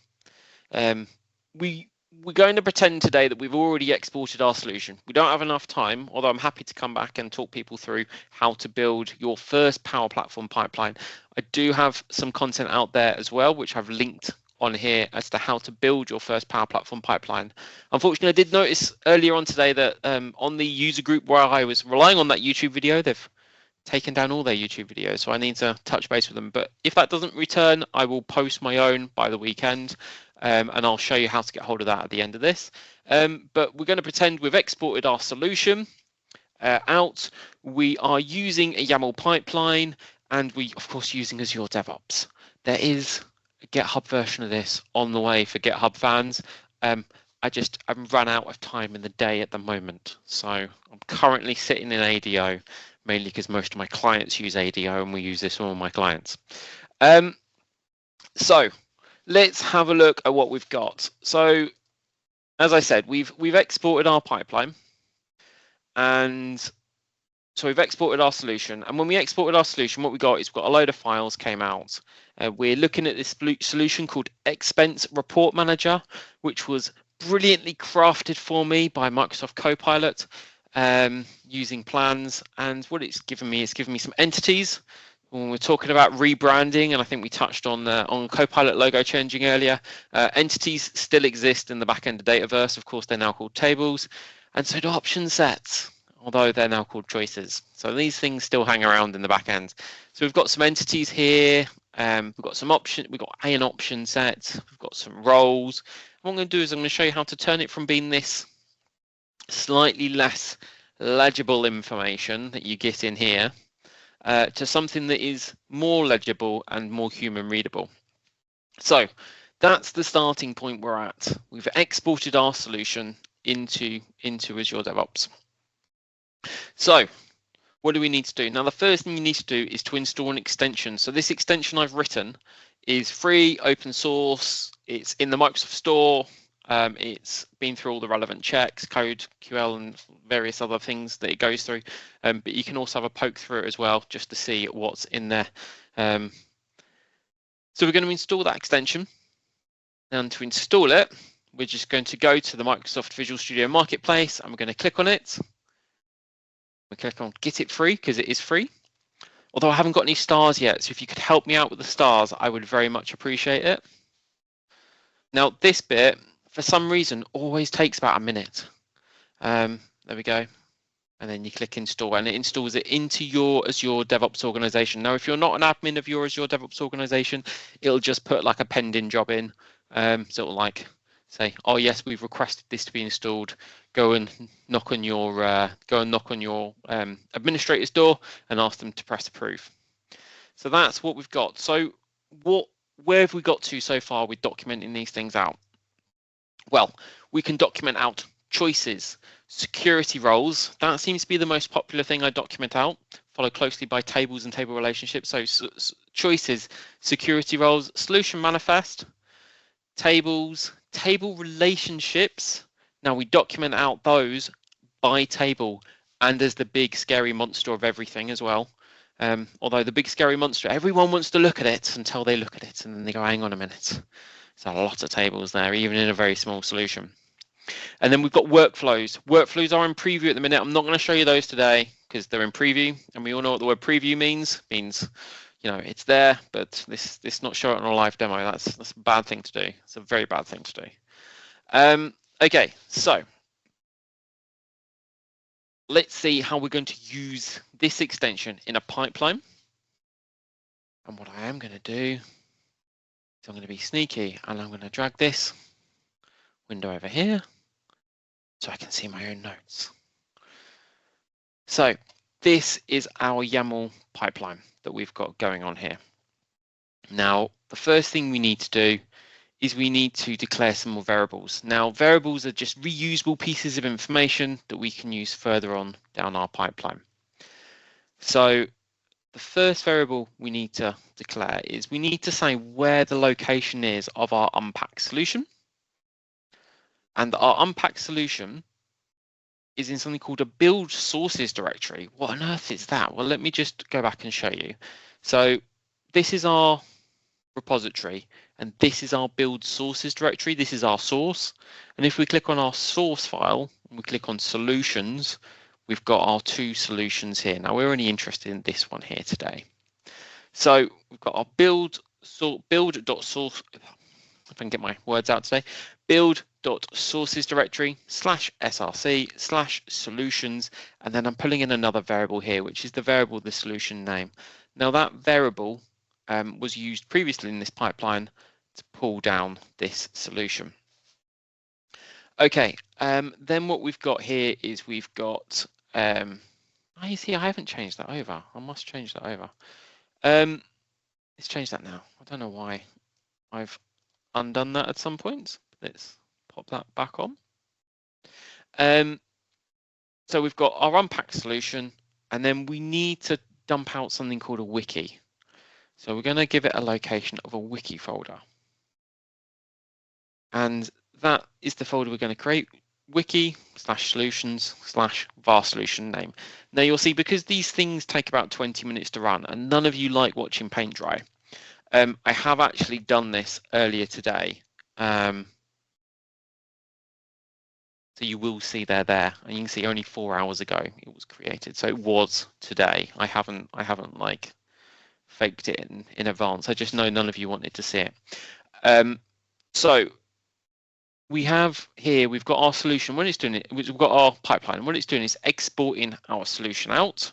We're going to pretend today that we've already exported our solution. We don't have enough time, although I'm happy to come back and talk people through how to build your first Power Platform pipeline. I do have some content out there as well, which I've linked on here as to how to build your first Power Platform pipeline. Unfortunately, I did notice earlier on today that on the user group where I was relying on that YouTube video, they've taken down all their YouTube videos, so I need to touch base with them. But if that doesn't return, I will post my own by the weekend. And I'll show you how to get hold of that at the end of this. But we're going to pretend we've exported our solution out. We are using a YAML pipeline, and we, of course, using Azure DevOps. There is a GitHub version of this on the way for GitHub fans. I'm run out of time in the day at the moment. So I'm currently sitting in ADO, mainly because most of my clients use ADO, and we use this on all my clients. So let's have a look at what we've got. So, as I said, we've exported our pipeline, and so we've exported our solution. And when we exported our solution, what we got is we've got a load of files came out. We're looking at this solution called Expense Report Manager, which was brilliantly crafted for me by Microsoft Copilot using plans. And what it's given me some entities. When we're talking about rebranding, and I think we touched on Copilot logo changing earlier, entities still exist in the back end of Dataverse. Of course, they're now called tables, and so do option sets, although they're now called choices. So these things still hang around in the back end. So we've got some entities here. We've got some option. We've got an option set. We've got some roles. What I'm going to do is I'm going to show you how to turn it from being this slightly less legible information that you get in here to something that is more legible and more human readable. So that's the starting point we're at. We've exported our solution into Azure DevOps. So what do we need to do? Now, the first thing you need to do is to install an extension. So this extension I've written is free, open source. It's in the Microsoft Store. It's been through all the relevant checks, code, QL, and various other things that it goes through. But you can also have a poke through it as well, just to see what's in there. So we're going to install that extension. And to install it, we're just going to go to the Microsoft Visual Studio Marketplace, and we're going to click on it. We click on Get It Free, because it is free. Although I haven't got any stars yet, so if you could help me out with the stars, I would very much appreciate it. Now, this bit, for some reason, always takes about a minute. There we go. And then you click install, and it installs it into your Azure DevOps organization. Now, if you're not an admin of your Azure DevOps organization, it'll just put like a pending job in. So it'll like say, oh yes, we've requested this to be installed. Go and knock on your administrator's door and ask them to press approve. So that's what we've got. So where have we got to so far with documenting these things out? Well, we can document out choices, security roles. That seems to be the most popular thing I document out, followed closely by tables and table relationships. So choices, security roles, solution manifest, tables, table relationships. Now we document out those by table and as the big scary monster of everything as well. Although the big scary monster, everyone wants to look at it until they look at it and then they go, hang on a minute. There's a lot of tables there, even in a very small solution. And then we've got workflows. Workflows are in preview at the minute. I'm not going to show you those today because they're in preview, and we all know what the word preview means. It means, you know, it's there, but this not show it on a live demo. That's a bad thing to do. It's a very bad thing to do. Okay, so let's see how we're going to use this extension in a pipeline. And what I am going to do is I'm going to be sneaky and I'm going to drag this window over here so I can see my own notes. So this is our YAML pipeline that we've got going on here. Now, the first thing we need to do is we need to declare some more variables. Now, variables are just reusable pieces of information that we can use further on down our pipeline. So the first variable we need to declare is we need to say where the location is of our unpacked solution. And our unpacked solution is in something called a build sources directory. What on earth is that? Well, let me just go back and show you. So this is our repository and this is our build sources directory. This is our source. And if we click on our source file and we click on solutions, we've got our two solutions here. Now we're only interested in this one here today. So we've got our build.source, if I can get my words out today, build.sources directory /src/solutions, and then I'm pulling in another variable here, which is the variable, the solution name. Now that variable was used previously in this pipeline to pull down this solution. Okay, then what we've got here is we've got, you see, I haven't changed that over. I must change that over. Let's change that now. I don't know why I've undone that at some point. Let's pop that back on. So we've got our unpacked solution, and then we need to dump out something called a wiki. So we're going to give it a location of a wiki folder. And that is the folder we're going to create, wiki/solutions/var solution name. Now you'll see, because these things take about 20 minutes to run and none of you like watching paint dry, I have actually done this earlier today. So you will see they're there, and you can see only 4 hours ago it was created. So it was today. I haven't like faked it in advance. I just know none of you wanted to see it. So we have here, we've got our solution. When it's doing it, we've got our pipeline. And what it's doing is exporting our solution out,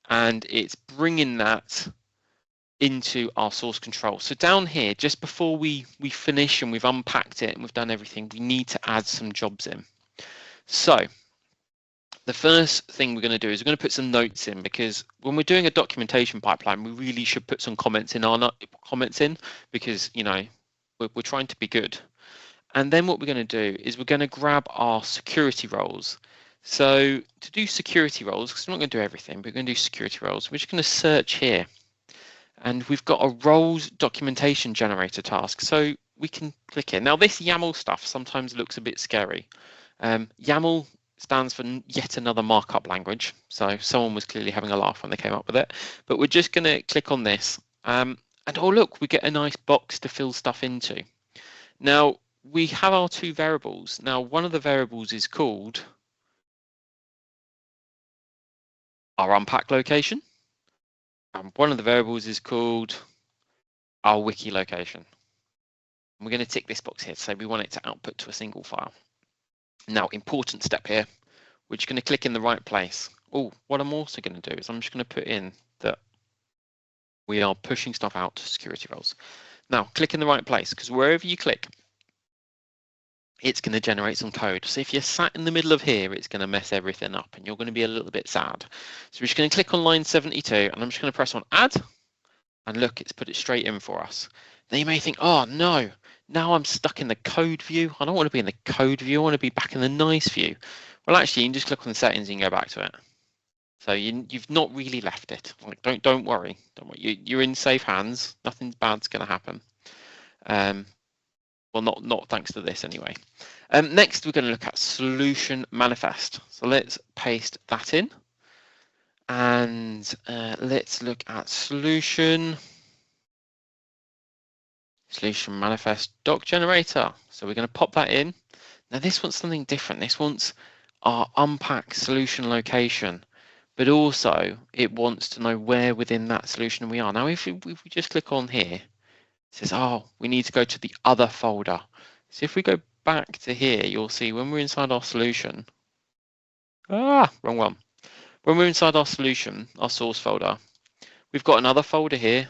and it's bringing that into our source control. So down here, just before we finish and we've unpacked it and we've done everything, we need to add some jobs in. So the first thing we're going to do is we're going to put some notes in, because when we're doing a documentation pipeline, we really should put some comments in because, you know, we're trying to be good. And then what we're going to do is we're going to grab our security roles. So to do security roles, because we're not going to do everything, but we're going to do security roles, we're just going to search here. And we've got a roles documentation generator task. So we can click here. Now this YAML stuff sometimes looks a bit scary. YAML stands for yet another markup language. So someone was clearly having a laugh when they came up with it. But we're just going to click on this. And oh, look, we get a nice box to fill stuff into. Now, we have our two variables. Now, one of the variables is called our unpack location. And one of the variables is called our wiki location. And we're going to tick this box here. So we want it to output to a single file. Now, important step here, we're just going to click in the right place. Oh, what I'm also going to do is I'm just going to put in that we are pushing stuff out to security roles. Now, click in the right place, because wherever you click, it's going to generate some code. So if you're sat in the middle of here, it's going to mess everything up and you're going to be a little bit sad. So we're just going to click on line 72 and I'm just going to press on add, and look, it's put it straight in for us. Now you may think, oh no, now I'm stuck in the code view. I don't want to be in the code view. I want to be back in the nice view. Well, actually, you can just click on the settings and you can go back to it. So you've not really left it. Like, don't worry. Don't worry. You're in safe hands. Nothing bad's going to happen. Well, not thanks to this anyway. Next, we're going to look at solution manifest. So let's paste that in. And let's look at solution manifest doc generator. So we're going to pop that in. Now this wants something different. This wants our unpack solution location, but also it wants to know where within that solution we are. Now if we just click on here, it says, oh, we need to go to the other folder. So if we go back to here, you'll see when we're inside our solution, wrong one. When we're inside our solution, our source folder, we've got another folder here.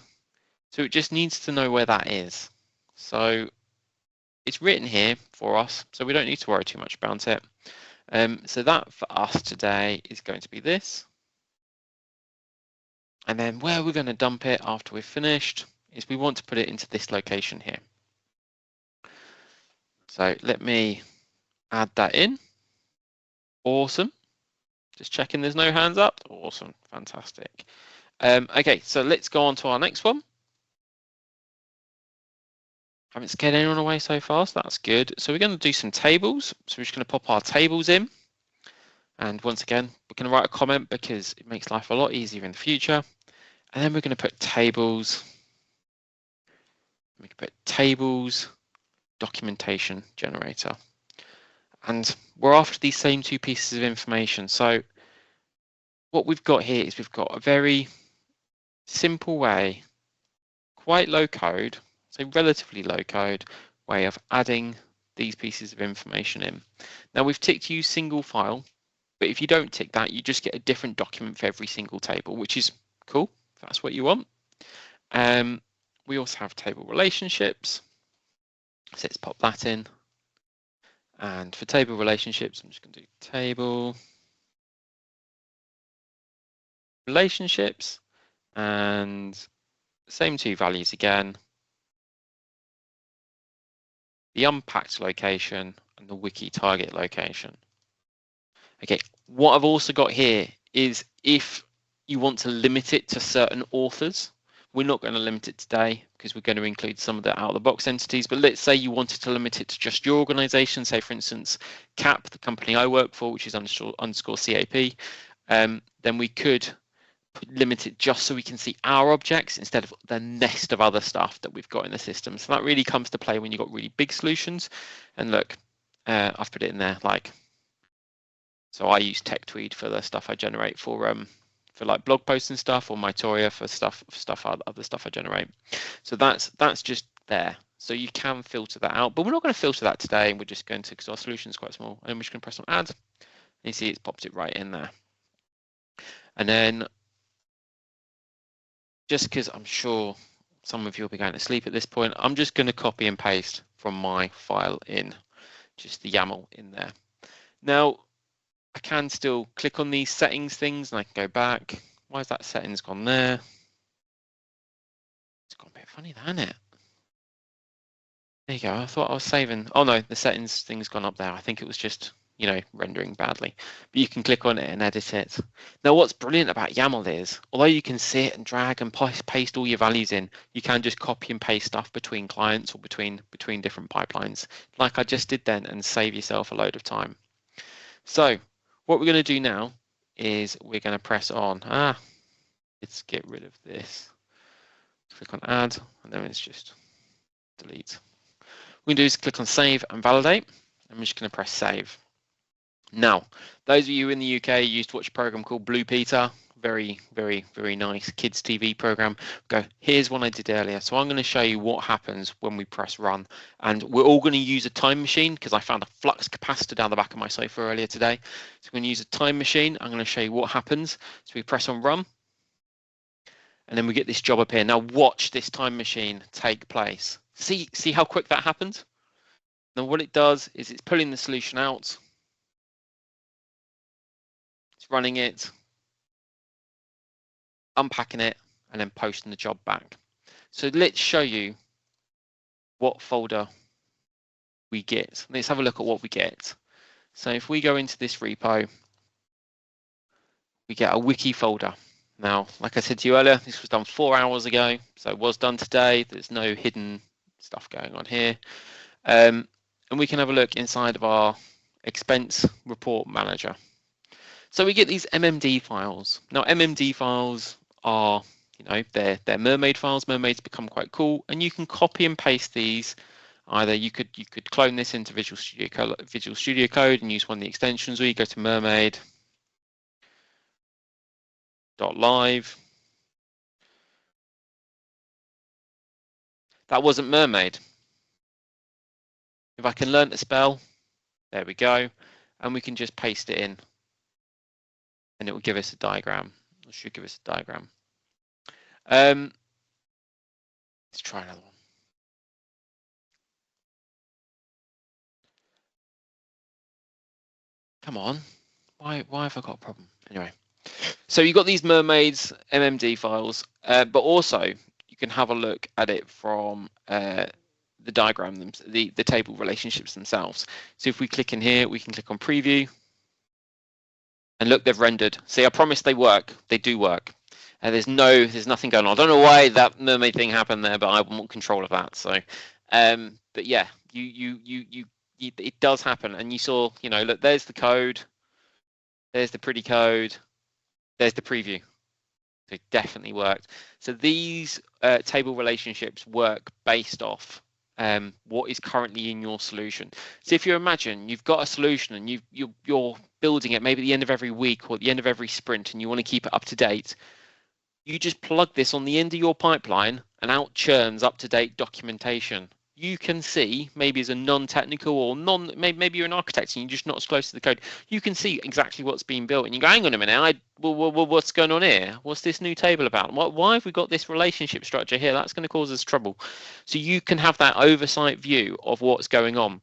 So it just needs to know where that is. So it's written here for us, so we don't need to worry too much about it. So that for us today is going to be this. And then where we're going to dump it after we've finished is we want to put it into this location here. So let me add that in. Awesome. Just checking there's no hands up. Awesome. Fantastic. Okay, so let's go on to our next one. Haven't scared anyone away so fast. That's good. So we're going to do some tables. So we're just going to pop our tables in. And once again, we're going to write a comment because it makes life a lot easier in the future. And then we're going to put tables. We can put tables documentation generator. And we're after these same two pieces of information. So what we've got here is we've got a very simple way, quite low code, so relatively low code way of adding these pieces of information in. Now we've ticked use single file, but if you don't tick that, you just get a different document for every single table, which is cool, if that's what you want. We also have table relationships. So let's pop that in. And for table relationships, I'm just going to do table relationships and same two values again. The unpacked location and the wiki target location. Okay, what I've also got here is if you want to limit it to certain authors, we're not going to limit it today because we're going to include some of the out-of-the-box entities, but let's say you wanted to limit it to just your organization, say for instance, CAP, the company I work for, which is underscore CAP, then we could limit it just so we can see our objects instead of the nest of other stuff that we've got in the system. So that really comes to play when you've got really big solutions. And look, I've put it in there like, so I use TechTweed for the stuff I generate for like blog posts and stuff, or Mytoria for other stuff I generate. So that's just there. So you can filter that out, but we're not going to filter that today. We're just going to, because our solution is quite small, and we're just going to press on add. And you see it's popped it right in there. And then just because I'm sure some of you will be going to sleep at this point, I'm just going to copy and paste from my file in, just the YAML in there. Now, I can still click on these settings things and I can go back. Why is that settings gone there? It's gone a bit funny, hasn't it? There you go. I thought I was saving. Oh no, the settings thing's gone up there. I think it was just, you know, rendering badly. But you can click on it and edit it. Now, what's brilliant about YAML is, although you can sit and drag and paste all your values in, you can just copy and paste stuff between clients or between different pipelines, like I just did then, and save yourself a load of time. So what we're going to do now is we're going to press on. Let's get rid of this. Click on add, and then it's just delete. What we can do is click on save and validate. I'm just going to press save. Now, those of you in the UK used to watch a program called Blue Peter. Very, very, very nice kids TV program. Go, here's one I did earlier. So I'm going to show you what happens when we press run. And we're all going to use a time machine because I found a flux capacitor down the back of my sofa earlier today. So we're going to use a time machine. I'm going to show you what happens. So we press on run. And then we get this job up here. Now watch this time machine take place. See how quick that happened? Now what it does is it's pulling the solution out. It's running it, unpacking it, and then posting the job back. So let's show you what folder we get. Let's have a look at what we get. So if we go into this repo, we get a wiki folder. Now, like I said to you earlier, this was done 4 hours ago, so it was done today. There's no hidden stuff going on here. And we can have a look inside of our expense report manager. So we get these MMD files. Now, MMD files are, you know, they're mermaid files. Mermaids become quite cool, and you can copy and paste these. Either you could clone this into Visual Studio Code and use one of the extensions, or you go to mermaid.live. That wasn't mermaid. If I can learn to spell, there we go. And we can just paste it in. And it will give us a diagram. It should give us a diagram. Let's try another one. Come on. Why have I got a problem? Anyway. So you've got these mermaids MMD files, but also you can have a look at it from the diagram, the table relationships themselves. So if we click in here, we can click on preview. And look, they've rendered. See, I promise they work. They do work. There's nothing going on. I don't know why that mermaid thing happened there, but I want control of that. So, but yeah, it does happen. And you saw, look, there's the code. There's the pretty code. There's the preview. So it definitely worked. So these table relationships work based off what is currently in your solution. So if you imagine you've got a solution and you're building it maybe at the end of every week or at the end of every sprint, and you want to keep it up to date, you just plug this on the end of your pipeline and out churns up-to-date documentation. You can see, maybe as a non-technical or maybe you're an architect and you're just not as close to the code, you can see exactly what's being built. And you go, hang on a minute, what's going on here? What's this new table about? Why have we got this relationship structure here? That's going to cause us trouble. So you can have that oversight view of what's going on.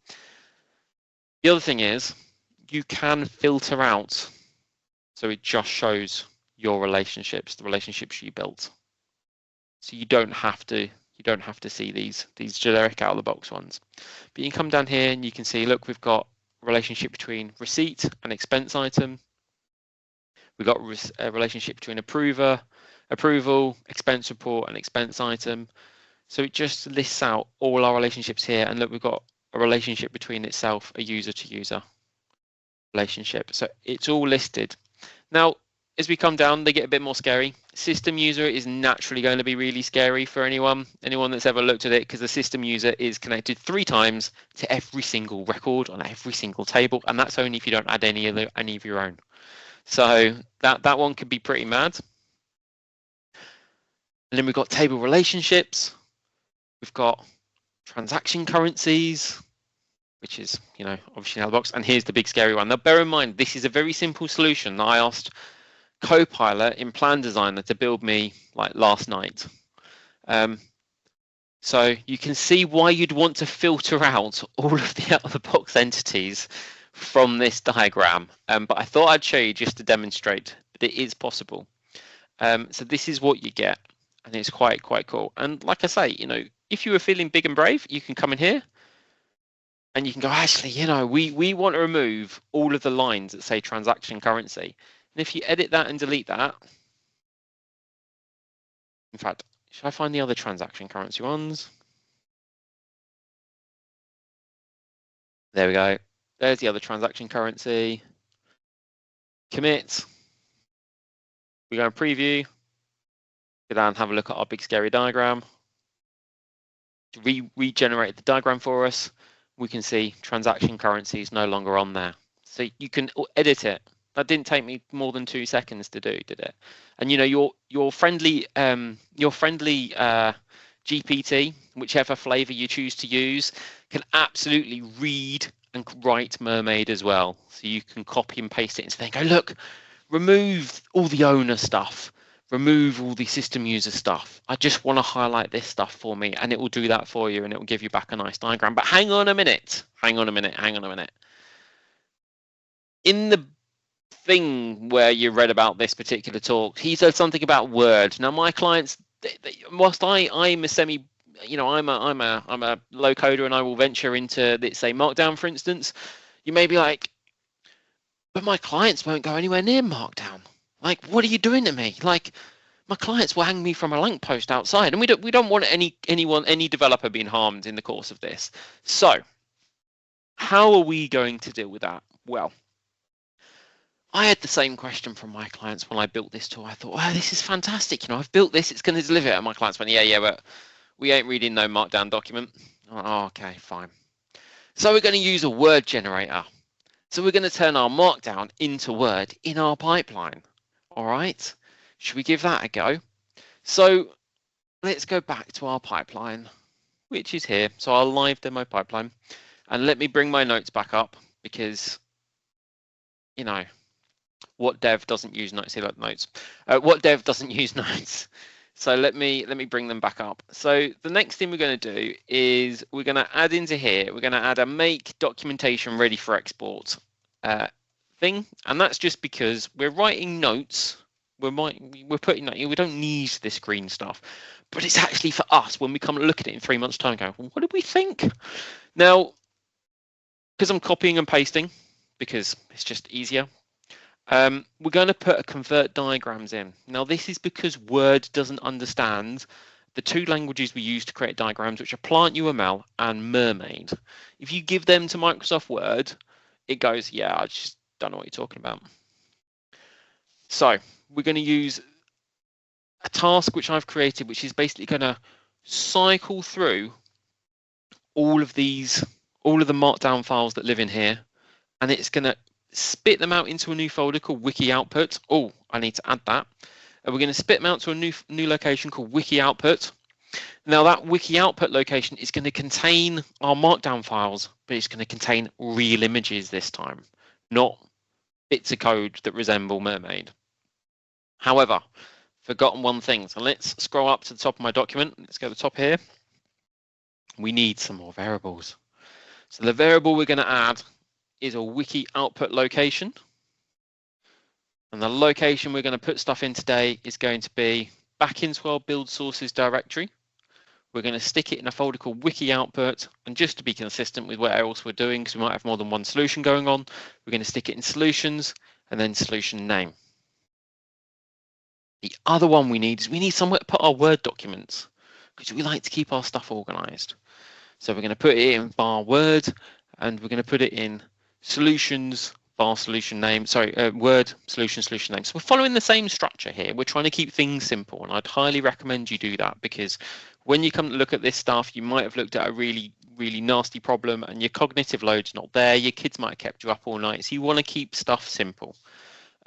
The other thing is, you can filter out, so it just shows your relationships, the relationships you built. So you don't have to see these generic out of the box ones. But you can come down here and you can see, look, we've got a relationship between receipt and expense item. We've got a relationship between approval, expense report, and expense item. So it just lists out all our relationships here. And look, we've got a relationship between itself, a user to user relationship. So it's all listed. Now, as we come down, they get a bit more scary. System user is naturally going to be really scary for anyone that's ever looked at it, because the system user is connected 3 times to every single record on every single table, and that's only if you don't add any of your own. So that one could be pretty mad. And then we've got table relationships. We've got transaction currencies, which is obviously out of the box. And here's the big scary one. Now, bear in mind, this is a very simple solution that I asked Copilot in Plan Designer to build me like last night. So you can see why you'd want to filter out all of the out-of-the-box entities from this diagram. But I thought I'd show you just to demonstrate that it is possible. So this is what you get, and it's quite cool. And like I say, if you were feeling big and brave, you can come in here and you can go, actually, we want to remove all of the lines that say transaction currency. And if you edit that and delete that, in fact, should I find the other transaction currency ones? There we go. There's the other transaction currency. Commit. We go and preview. Go down and have a look at our big scary diagram. Regenerate the diagram for us. We can see transaction currency is no longer on there. So you can edit it. That didn't take me more than 2 seconds to do, did it? And your friendly GPT, whichever flavor you choose to use, can absolutely read and write Mermaid as well. So you can copy and paste it into there and go, look, remove all the owner stuff, remove all the system user stuff. I just want to highlight this stuff for me, and it will do that for you, and it will give you back a nice diagram. But hang on a minute. In the thing where you read about this particular talk, he said something about Word. Now, my clients, whilst I'm a semi, I'm a low coder, and I will venture into, let's say, Markdown, for instance. You may be like, but my clients won't go anywhere near Markdown. Like, what are you doing to me? Like, my clients will hang me from a lamppost outside, and we don't want any developer being harmed in the course of this. So, how are we going to deal with that? Well, I had the same question from my clients when I built this tool. I thought, wow, this is fantastic. I've built this, it's going to deliver it. And my clients went, yeah, but we ain't reading no Markdown document. Oh, okay, fine. So we're going to use a Word generator. So we're going to turn our Markdown into Word in our pipeline. All right, should we give that a go? So let's go back to our pipeline, which is here. So our live demo pipeline. And let me bring my notes back up, because, you know, what dev doesn't use notes? See, like notes. What dev doesn't use notes? So let me bring them back up. So the next thing we're going to do is we're going to add into here. We're going to add a make documentation ready for export thing, and that's just because we're writing notes. We're putting, we don't need this green stuff, but it's actually for us when we come and look at it in 3 months' time. Go, well, what did we think? Now, because I'm copying and pasting, because it's just easier. We're going to put a convert diagrams in. Now, this is because Word doesn't understand the two languages we use to create diagrams, which are Plant UML and Mermaid. If you give them to Microsoft Word, it goes, yeah, I just don't know what you're talking about. So we're going to use a task which I've created, which is basically going to cycle through all of the Markdown files that live in here, and it's going to spit them out into a new folder called Wiki Output. Oh, I need to add that. And we're going to spit them out to a new location called Wiki Output. Now that Wiki Output location is going to contain our Markdown files, but it's going to contain real images this time, not bits of code that resemble Mermaid. However, forgotten one thing. So let's scroll up to the top of my document. Let's go to the top here. We need some more variables. So the variable we're going to add is a wiki output location. And the location we're going to put stuff in today is going to be back into our build sources directory. We're going to stick it in a folder called wiki output. And just to be consistent with what else we're doing, because we might have more than one solution going on, we're going to stick it in solutions and then solution name. The other one we need is somewhere to put our Word documents, because we like to keep our stuff organized. So we're going to put it in bar Word, and we're going to put it in solutions bar solution name, Word solution name. So we're following the same structure here. We're trying to keep things simple, and I'd highly recommend you do that, because when you come to look at this stuff, you might have looked at a really nasty problem and your cognitive load's not there. Your kids might have kept you up all night. So you want to keep stuff simple.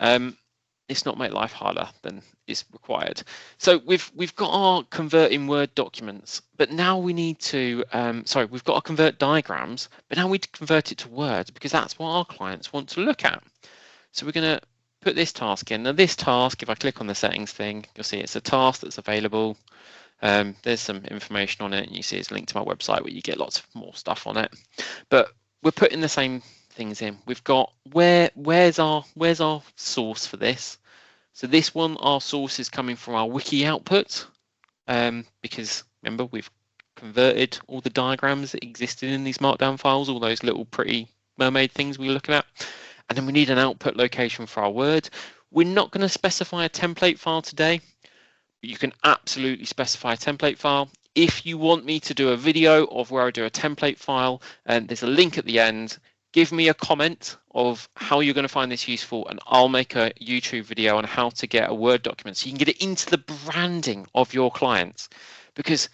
Let's not make life harder than is required. So we've got our converting Word documents, but now we need to, we've got our convert diagrams, but now we need to convert it to Word, because that's what our clients want to look at. So we're going to put this task in. Now this task, if I click on the settings thing, you'll see it's a task that's available. There's some information on it, and you see it's linked to my website where you get lots of more stuff on it. But we're putting the same things in. We've got where's our source for this. So this one, our source is coming from our wiki output, because remember we've converted all the diagrams that existed in these Markdown files, all those little pretty mermaid things we were looking at. And then we need an output location for our Word. We're not going to specify a template file today, but you can absolutely specify a template file. If you want me to do a video of where I do a template file, and there's a link at the end, give me a comment of how you're going to find this useful, and I'll make a YouTube video on how to get a Word document so you can get it into the branding of your clients. Because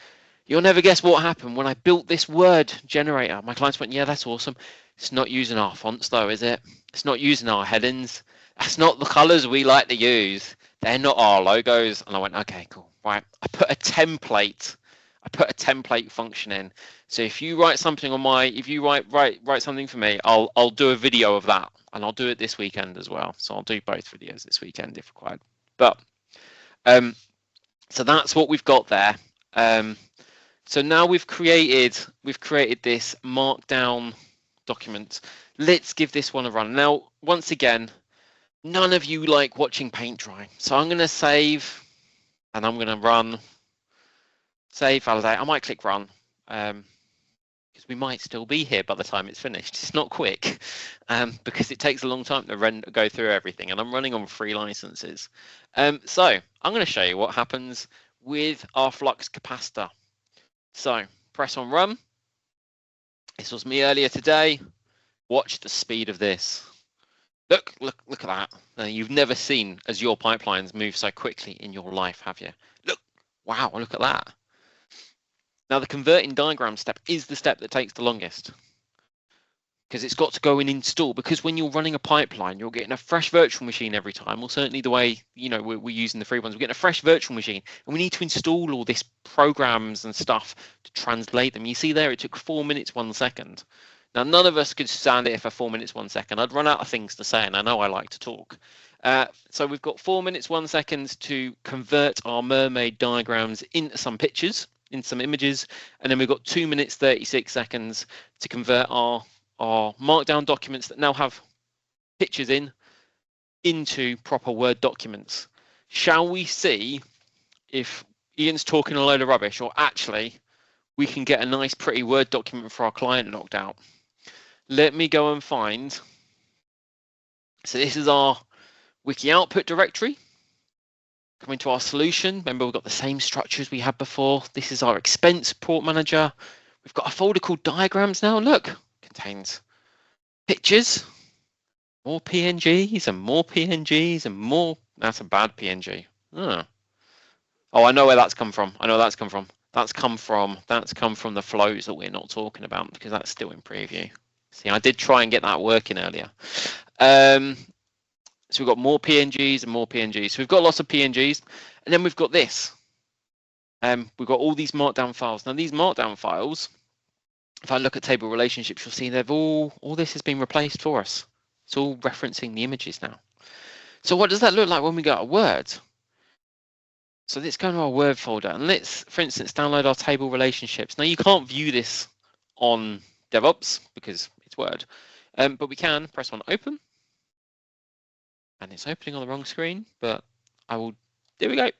you'll never guess what happened when I built this Word generator. My clients went, yeah, that's awesome. It's not using our fonts though, is it? It's not using our headings. That's not the colors we like to use. They're not our logos. And I went, okay, cool. Right. I put a template function in. So if you write something on if you write something for me, I'll do a video of that, and I'll do it this weekend as well. So I'll do both videos this weekend if required. But so that's what we've got there. So now we've created this Markdown document. Let's give this one a run. Now, once again, none of you like watching paint dry. So I'm going to save, and I'm going to run. Save, validate. I might click run, because we might still be here by the time it's finished. It's not quick, because it takes a long time to go through everything, and I'm running on free licenses. So I'm going to show you what happens with our flux capacitor. So press on run. This was me earlier today. Watch the speed of this. Look at that. Now, you've never seen Azure pipelines move so quickly in your life, have you? Look, wow, look at that. Now, the converting diagram step is the step that takes the longest, because it's got to go and install. Because when you're running a pipeline, you're getting a fresh virtual machine every time, or certainly the way we're using the free ones. We're getting a fresh virtual machine, and we need to install all this programs and stuff to translate them. You see there, it took 4 minutes, 1 second. Now, none of us could stand it for 4 minutes, 1 second. I'd run out of things to say, and I know I like to talk. So we've got 4 minutes, 1 second to convert our mermaid diagrams into some pictures, in some images, and then we've got 2 minutes, 36 seconds to convert our Markdown documents that now have pictures into proper Word documents. Shall we see if Ian's talking a load of rubbish, or actually we can get a nice pretty Word document for our client knocked out? Let me go and find. So this is our wiki output directory. Coming to our solution, remember we've got the same structure as we had before. This is our expense report manager. We've got a folder called diagrams now. Look, contains pictures, more PNGs and more PNGs and more. That's a bad PNG. Oh, I know where that's come from. I know where that's come from. That's come from the flows that we're not talking about because that's still in preview. See, I did try and get that working earlier. So we've got more PNGs and more PNGs. So we've got lots of PNGs, and then we've got this. We've got all these Markdown files. Now these Markdown files, if I look at table relationships, you'll see they've all this has been replaced for us. It's all referencing the images now. So what does that look like when we go to Word? So let's go to our Word folder and let's, for instance, download our table relationships. Now you can't view this on DevOps because it's Word, but we can press on Open. And it's opening on the wrong screen, but I will. There we go.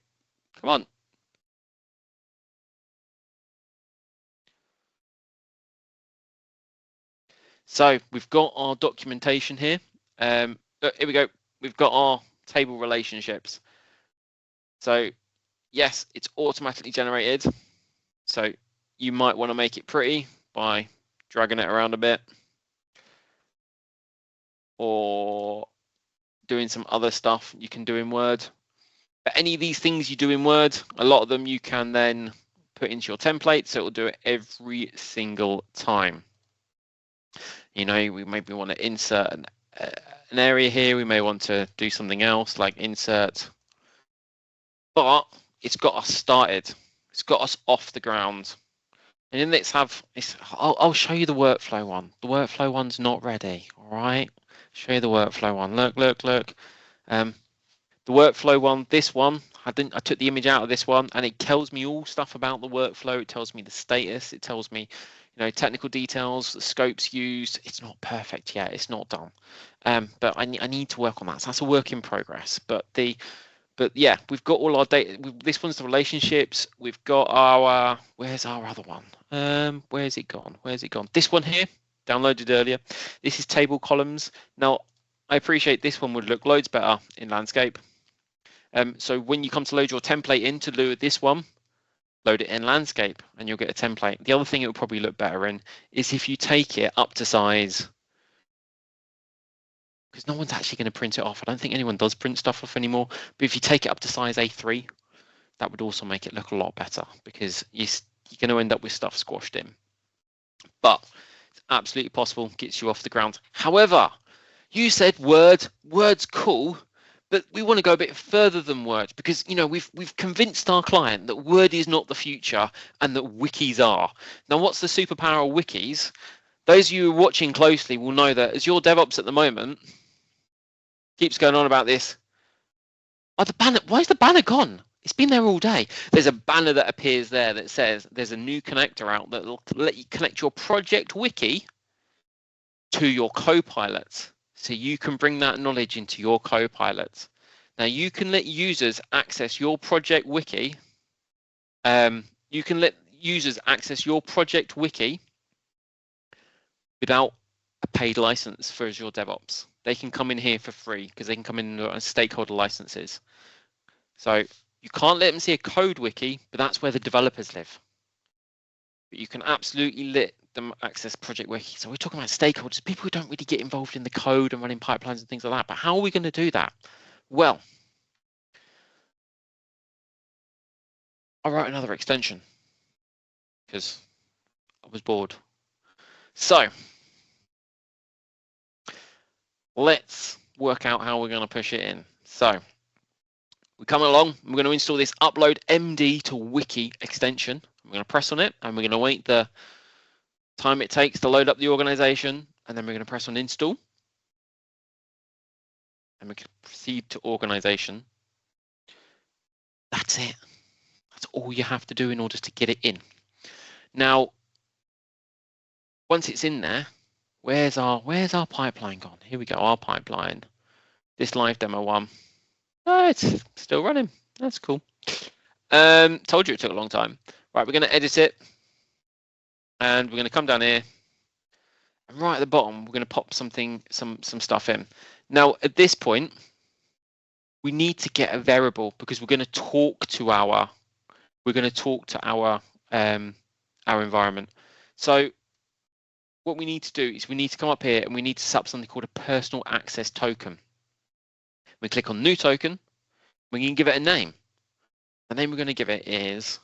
Come on. So we've got our documentation here. Here we go. We've got our table relationships. So yes, it's automatically generated. So you might want to make it pretty by dragging it around a bit, or doing some other stuff you can do in Word. But any of these things you do in Word, a lot of them you can then put into your template, so it will do it every single time. You know, we maybe want to insert an area here, we may want to do something else like insert, but it's got us started, it's got us off the ground. And then let's have, I'll show you the workflow one. The workflow one's not ready, all right? Show you the workflow one. Look. The workflow one, this one, I took the image out of this one, and it tells me all stuff about the workflow. It tells me the status. It tells me, you know, technical details, the scopes used. It's not perfect yet. It's not done, but I need to work on that. So that's a work in progress. But yeah, we've got all our data. This one's the relationships. We've got our where's our other one? Where's it gone? This one here, downloaded earlier. This is table columns. Now, I appreciate this one would look loads better in landscape. So when you come to load your template in to load this one, load it in landscape and you'll get a template. The other thing it will probably look better in is if you take it up to size, because no one's actually going to print it off. I don't think anyone does print stuff off anymore. But if you take it up to size A3, that would also make it look a lot better because you're going to end up with stuff squashed in. But it's absolutely possible, gets you off the ground. However, you said Word's cool, but we want to go a bit further than Word because, you know, we've convinced our client that Word is not the future and that wikis are. Now, what's the superpower of wikis? Those of you watching closely will know that Azure DevOps at the moment keeps going on about this. Oh, the banner, why is the banner gone? It's been there all day. There's a banner that appears there that says there's a new connector out that will let you connect your project wiki to your Copilot. So you can bring that knowledge into your Copilot. Now you can let users access your project wiki. You can let users access your project wiki without a paid license for Azure DevOps. They can come in here for free because they can come in as stakeholder licenses. So you can't let them see a code wiki, but that's where the developers live. But you can absolutely let them access project wiki. So we're talking about stakeholders, people who don't really get involved in the code and running pipelines and things like that. But how are we going to do that? Well, I wrote another extension because I was bored. So let's work out how we're going to push it in. So we're coming along. We're going to install this upload MD to wiki extension. We're going to press on it and we're going to wait the time it takes to load up the organization, and then we're going to press on install. And we can proceed to organization. That's it. That's all you have to do in order to get it in. Now, once it's in there, where's our pipeline gone? Here we go, our pipeline. This live demo one. Oh, it's still running. That's cool. Told you it took a long time. Right, we're going to edit it. And we're going to come down here. And right at the bottom, we're going to pop some stuff in. Now, at this point, we need to get a variable because we're going to talk to our environment. So what we need to do is we need to come up here and we need to set up something called a personal access token. We click on new token. We can give it a name. The name we're going to give it is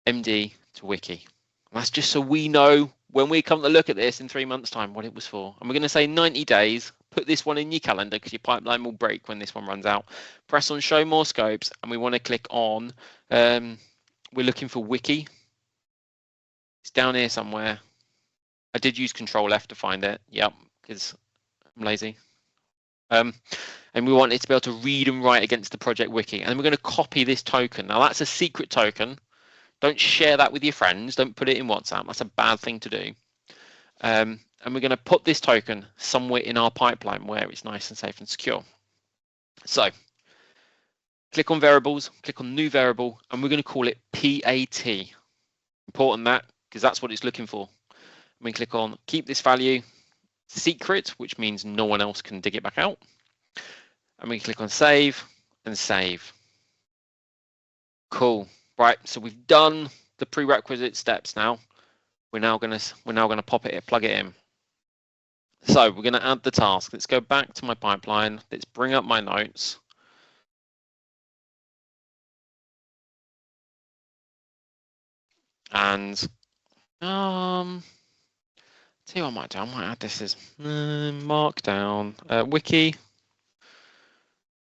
MD to Wiki. And that's just so we know when we come to look at this in 3 months' time what it was for. And we're going to say 90 days. Put this one in your calendar because your pipeline will break when this one runs out. Press on show more scopes and we want to click on, we're looking for Wiki. It's down here somewhere. I did use Control F to find it. Yep, because I'm lazy. And we want it to be able to read and write against the project wiki. And we're going to copy this token. Now that's a secret token. Don't share that with your friends. Don't put it in WhatsApp. That's a bad thing to do. And we're going to put this token somewhere in our pipeline where it's nice and safe and secure. So click on variables, click on new variable, and we're going to call it PAT. Important that, because that's what it's looking for. And we click on keep this value secret, which means no one else can dig it back out. And we click on save and save. Cool. Right, so we've done the prerequisite steps now. We're now gonna pop it, plug it in. So we're gonna add the task. Let's go back to my pipeline. Let's bring up my notes. And tell you what I might do. I might add this as Markdown wiki.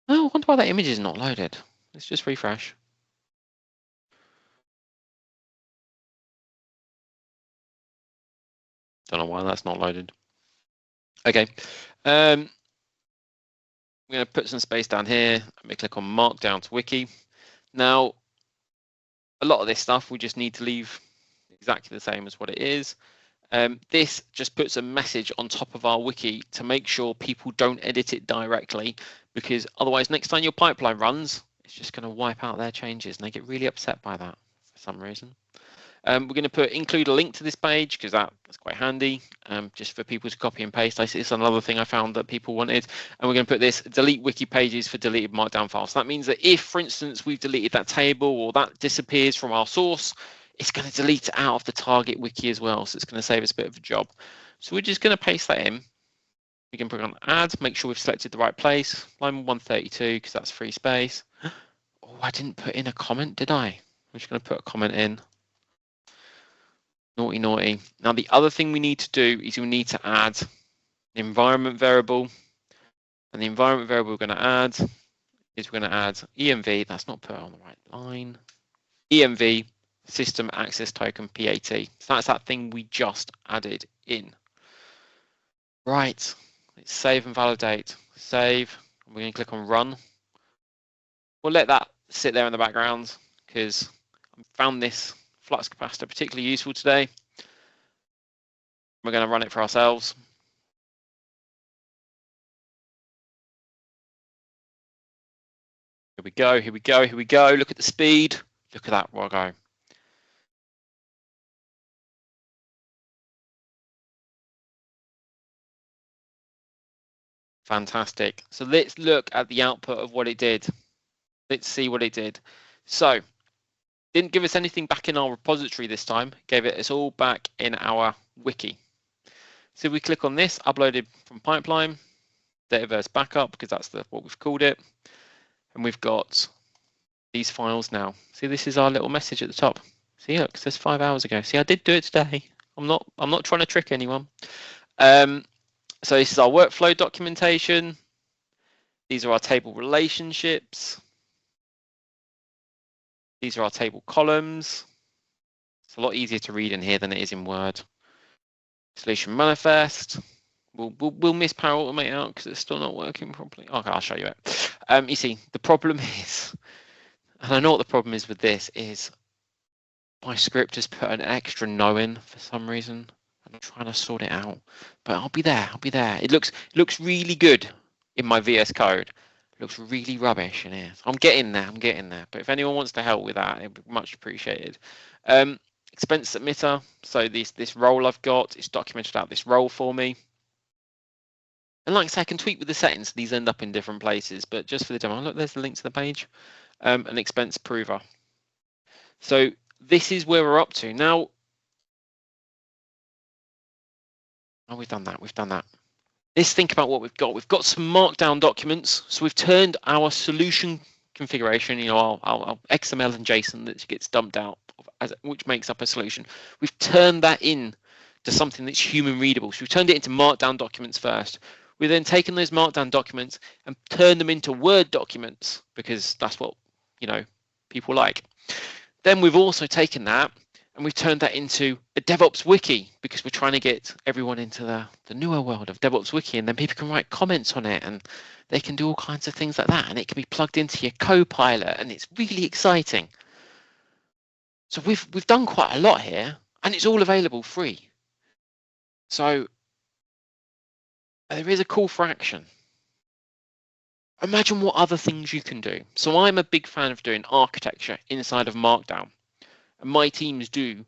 Oh, I wonder why that image is not loaded. Let's just refresh. Don't know why that's not loaded. Okay. I'm going to put some space down here. Let me click on Markdown to Wiki. Now, a lot of this stuff we just need to leave exactly the same as what it is. This just puts a message on top of our wiki to make sure people don't edit it directly, because otherwise next time your pipeline runs, it's just going to wipe out their changes and they get really upset by that for some reason. We're going to include a link to this page because that's quite handy, just for people to copy and paste. It's another thing I found that people wanted. And we're going to put this delete wiki pages for deleted Markdown files. So that means that if, for instance, we've deleted that table or that disappears from our source, it's going to delete it out of the target wiki as well. So it's going to save us a bit of a job. So we're just going to paste that in. We can put on add, make sure we've selected the right place. Line 132 because that's free space. Oh, I didn't put in a comment, did I? I'm just going to put a comment in. Naughty, naughty. Now, the other thing we need to do is we need to add the environment variable. And the environment variable we're going to add is we're going to add EMV. That's not put on the right line. EMV, system access token, PAT. So that's that thing we just added in. Right. Let's save and validate. Save. We're going to click on run. We'll let that sit there in the background because I found this flux capacitor particularly useful today. We're going to run it for ourselves. Here we go, here we go, here we go. Look at the speed. Look at that, we'll go. Fantastic. So let's look at the output of what it did. Let's see what it did. So didn't give us anything back in our repository this time, gave it us all back in our wiki. So if we click on this, uploaded from pipeline, Dataverse backup, because that's what we've called it. And we've got these files now. See, this is our little message at the top. See, look, it says 5 hours ago. See, I did do it today. I'm not trying to trick anyone. So this is our workflow documentation. These are our table relationships. These are our table columns. It's a lot easier to read in here than it is in Word. Solution manifest. We'll miss Power Automate out because it's still not working properly. Okay, I'll show you it. You see, the problem is, and I know what the problem is with this, is my script has put an extra no in for some reason. I'm trying to sort it out, but I'll be there. It looks really good in my VS Code. It looks really rubbish in here. I'm getting there. But if anyone wants to help with that, it'd be much appreciated. Expense submitter. So this role I've got, it's documented out this role for me. And like I say, I can tweak with the settings. These end up in different places, but just for the demo, look, there's the link to the page. An expense prover. So this is where we're up to now. Oh, we've done that. Let's think about what we've got. We've got some Markdown documents. So we've turned our solution configuration, our XML and JSON that gets dumped out, which makes up a solution. We've turned that in to something that's human readable. So we've turned it into Markdown documents first. We've then taken those Markdown documents and turned them into Word documents because that's what people like. Then we've also taken that and we've turned that into a DevOps wiki because we're trying to get everyone into the newer world of DevOps wiki, and then people can write comments on it and they can do all kinds of things like that, and it can be plugged into your Copilot, and it's really exciting. So we've done quite a lot here, and it's all available free. So there is a call for action. Imagine what other things you can do. So I'm a big fan of doing architecture inside of Markdown. And my teams do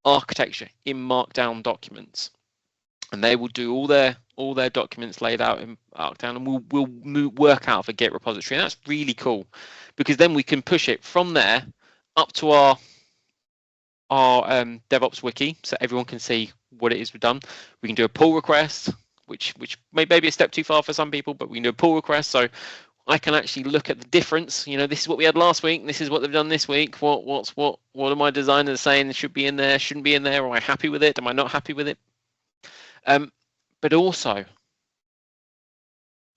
architecture in Markdown documents. And they will do all their documents laid out in Markdown, and we'll work out of a Git repository. And that's really cool because then we can push it from there up to our DevOps wiki, so everyone can see what it is we've done. We can do a pull request, which may be a step too far for some people, but we can do a pull request, so I can actually look at the difference. This is what we had last week, this is what they've done this week. What are my designers saying should be in there, shouldn't be in there? Am I happy with it? Am I not happy with it? But also,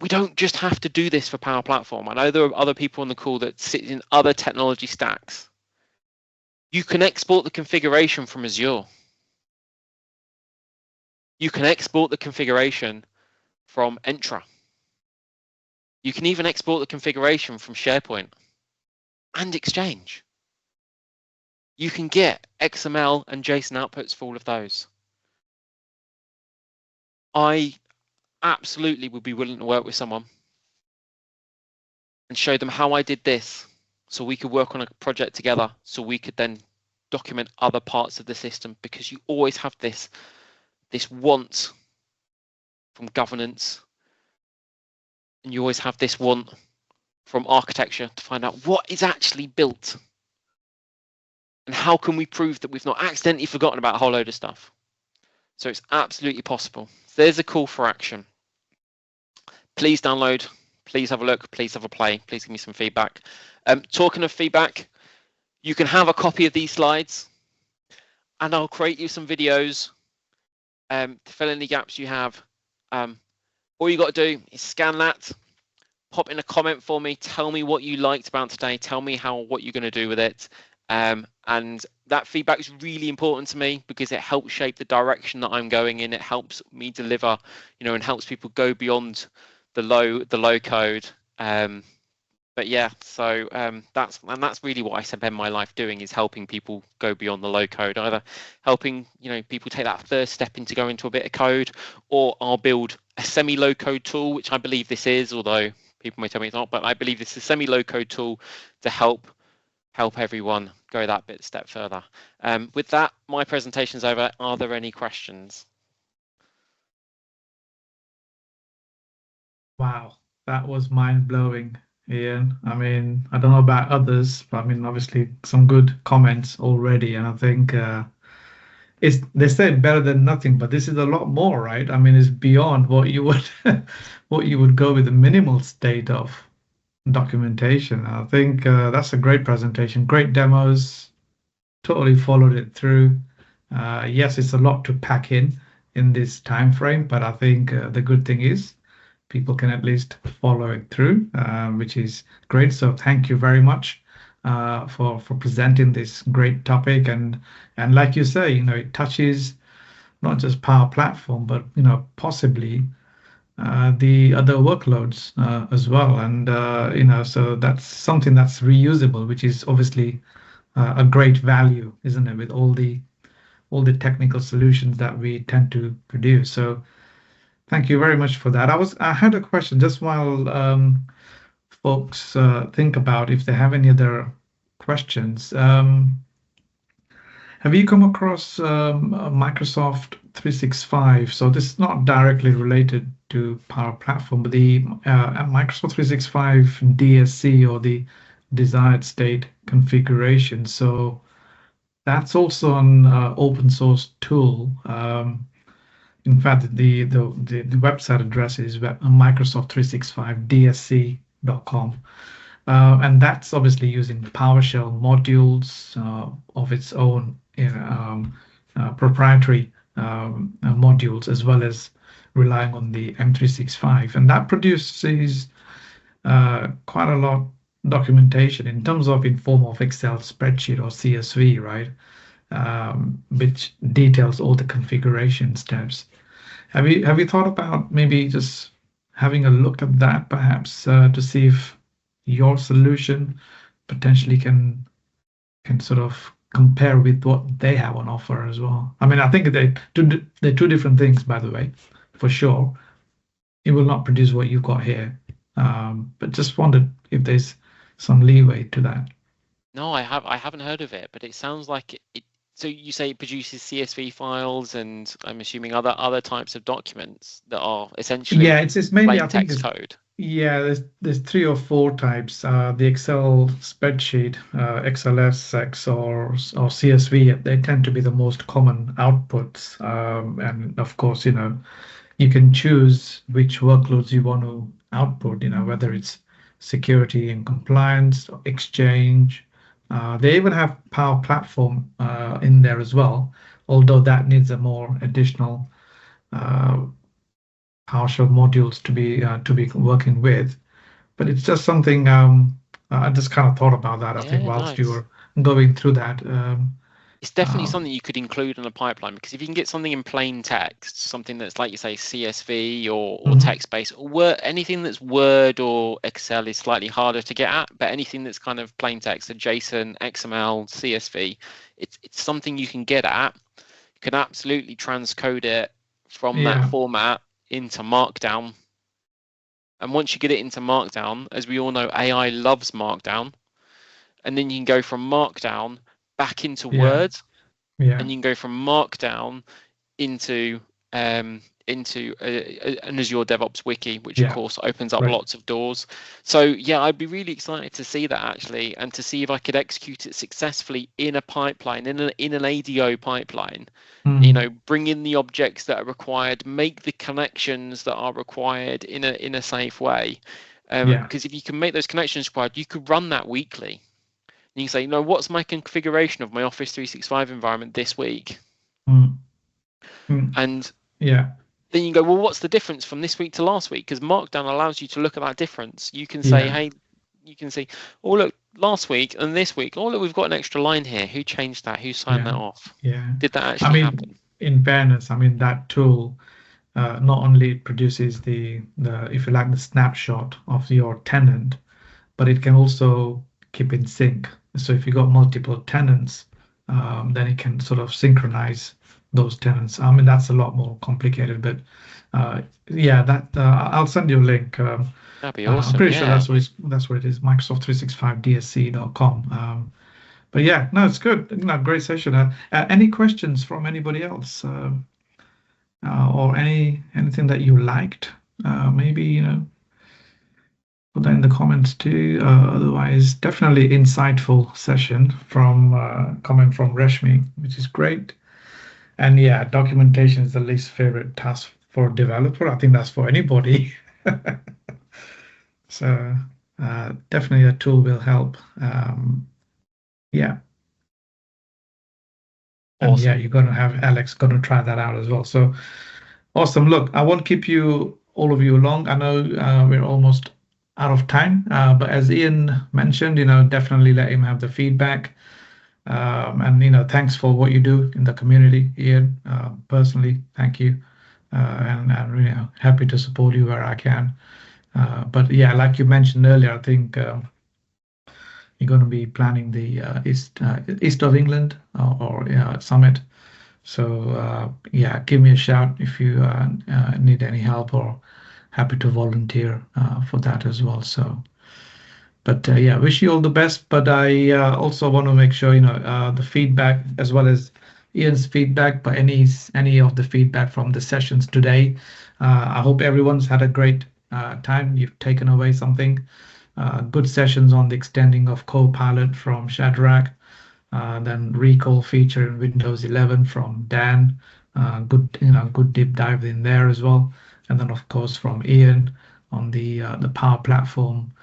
we don't just have to do this for Power Platform. I know there are other people on the call that sit in other technology stacks. You can export the configuration from Azure. You can export the configuration from Entra. You can even export the configuration from SharePoint and Exchange. You can get XML and JSON outputs for all of those. I absolutely would be willing to work with someone and show them how I did this so we could work on a project together, so we could then document other parts of the system, because you always have this want from governance, and you always have this want from architecture to find out what is actually built and how can we prove that we've not accidentally forgotten about a whole load of stuff. So it's absolutely possible. There's a call for action. Please download, please have a look, please have a play, please give me some feedback. Talking of feedback, you can have a copy of these slides and I'll create you some videos to fill in the gaps you have. All you got to do is scan that, pop in a comment for me, tell me what you liked about today, tell me what you're going to do with it. And that feedback is really important to me because it helps shape the direction that I'm going in. It helps me deliver, and helps people go beyond the low code. But yeah, so that's really what I spend my life doing, is helping people go beyond the low code, either helping people take that first step into going into a bit of code, or I'll build a semi-low code tool, which I believe this is, although people may tell me it's not, but I believe this is a semi-low code tool to help everyone go that step further. With that, my presentation's over. Are there any questions? Wow, that was mind-blowing, Ian. I mean, I don't know about others, but I mean, obviously some good comments already, and I think they said better than nothing, but this is a lot more, right? I mean, it's beyond what you would go with the minimal state of documentation. I think that's a great presentation, great demos, totally followed it through. Yes, it's a lot to pack in this time frame, but I think the good thing is people can at least follow it through, which is great. So thank you very much for presenting this great topic. And like you say, it touches not just Power Platform, but possibly the other workloads as well. And so that's something that's reusable, which is obviously a great value, isn't it, with all the technical solutions that we tend to produce. So thank you very much for that. I had a question just while folks think about if they have any other questions. Have you come across Microsoft 365? So this is not directly related to Power Platform, but the Microsoft 365 DSC, or the desired state configuration. So that's also an open source tool. In fact, the website address is Microsoft365DSC.com. And that's obviously using PowerShell modules of its own proprietary modules, as well as relying on the M365. And that produces quite a lot of documentation in form of Excel spreadsheet or CSV, right? Which details all the configuration steps. Have you thought about maybe just having a look at that, perhaps, to see if your solution potentially can sort of compare with what they have on offer as well? I mean, I think they're two different things, by the way, for sure. It will not produce what you've got here, but just wondered if there's some leeway to that. No, I haven't heard of it, but it sounds like it. So you say it produces CSV files, and I'm assuming other types of documents that are essentially it's mainly, I think, text code. Yeah, there's 3 or 4 types. The Excel spreadsheet, XLSX or CSV, they tend to be the most common outputs. And of course, you can choose which workloads you want to output, whether it's security and compliance, or Exchange. They even have Power Platform in there as well, although that needs a more additional PowerShell modules to be working with. But it's just something I just kind of thought about that. I think whilst you were going through that. It's definitely something you could include in a pipeline, because if you can get something in plain text, something that's like you say CSV or text-based, or anything that's Word or Excel is slightly harder to get at, but anything that's kind of plain text, a JSON, XML, CSV, it's something you can get at. You can absolutely transcode it from that format into Markdown. And once you get it into Markdown, as we all know, AI loves Markdown, and then you can go from Markdown back into Word, and you can go from Markdown into an Azure DevOps wiki, which of course opens up lots of doors. So yeah, I'd be really excited to see that actually, and to see if I could execute it successfully in a pipeline, in an ADO pipeline. Bring in the objects that are required, make the connections that are required in a safe way. Because if you can make those connections required, you could run that weekly. You can say, what's my configuration of my Office 365 environment this week? And then you can go, well, what's the difference from this week to last week? Because Markdown allows you to look at that difference. You can say, hey, you can see, oh, look, last week and this week, oh, look, we've got an extra line here. Who changed that? Who signed that off? Did that actually happen? In fairness, that tool not only produces the if you like, the snapshot of your tenant, but it can also keep in sync. So if you got multiple tenants, then it can sort of synchronize those tenants. That's a lot more complicated, but I'll send you a link. That'd be awesome. I'm pretty sure that's what it is. Microsoft365DSC.com. But yeah, no, it's good. Great session. Any questions from anybody else, or anything that you liked? Maybe put that in the comments too. Otherwise, definitely insightful session coming from Reshmi, which is great. And documentation is the least favorite task for a developer. I think that's for anybody. So definitely a tool will help. And you're going to have Alex going to try that out as well. So awesome. Look, I won't keep all of you long. I know we're almost out of time. But as Ian mentioned, definitely let him have the feedback. And thanks for what you do in the community, Ian. Personally, thank you, and I'm happy to support you where I can. But yeah, like you mentioned earlier, I think you're going to be planning the East of England or summit. So yeah, give me a shout if you need any help, or happy to volunteer for that as well. So. But yeah, wish you all the best. But I also want to make sure the feedback, as well as Ian's feedback, but any of the feedback from the sessions today. I hope everyone's had a great time. You've taken away something. Good sessions on the extending of Copilot from Shadrack. Then recall feature in Windows 11 from Dan. Good deep dive in there as well. And then of course from Ian on the Power Platform.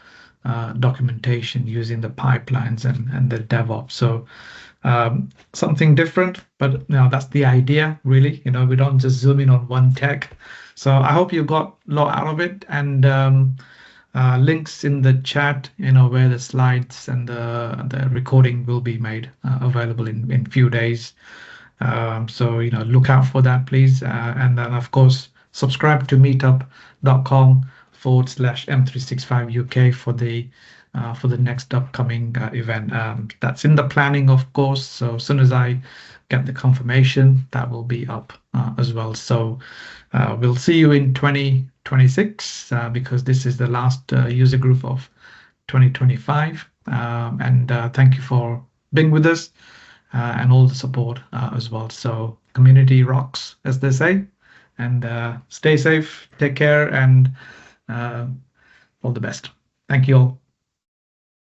Documentation using the pipelines and the DevOps. So something different, but that's the idea, really. We don't just zoom in on one tech. So I hope you got a lot out of it, and links in the chat, where the slides and the recording will be made available in few days. So look out for that, please, and then of course subscribe to meetup.com/M365UK for the next upcoming event. That's in the planning, of course. So as soon as I get the confirmation, that will be up as well. So we'll see you in 2026 because this is the last user group of 2025. And thank you for being with us and all the support as well. So community rocks, as they say. And stay safe, take care, and all the best. Thank you all.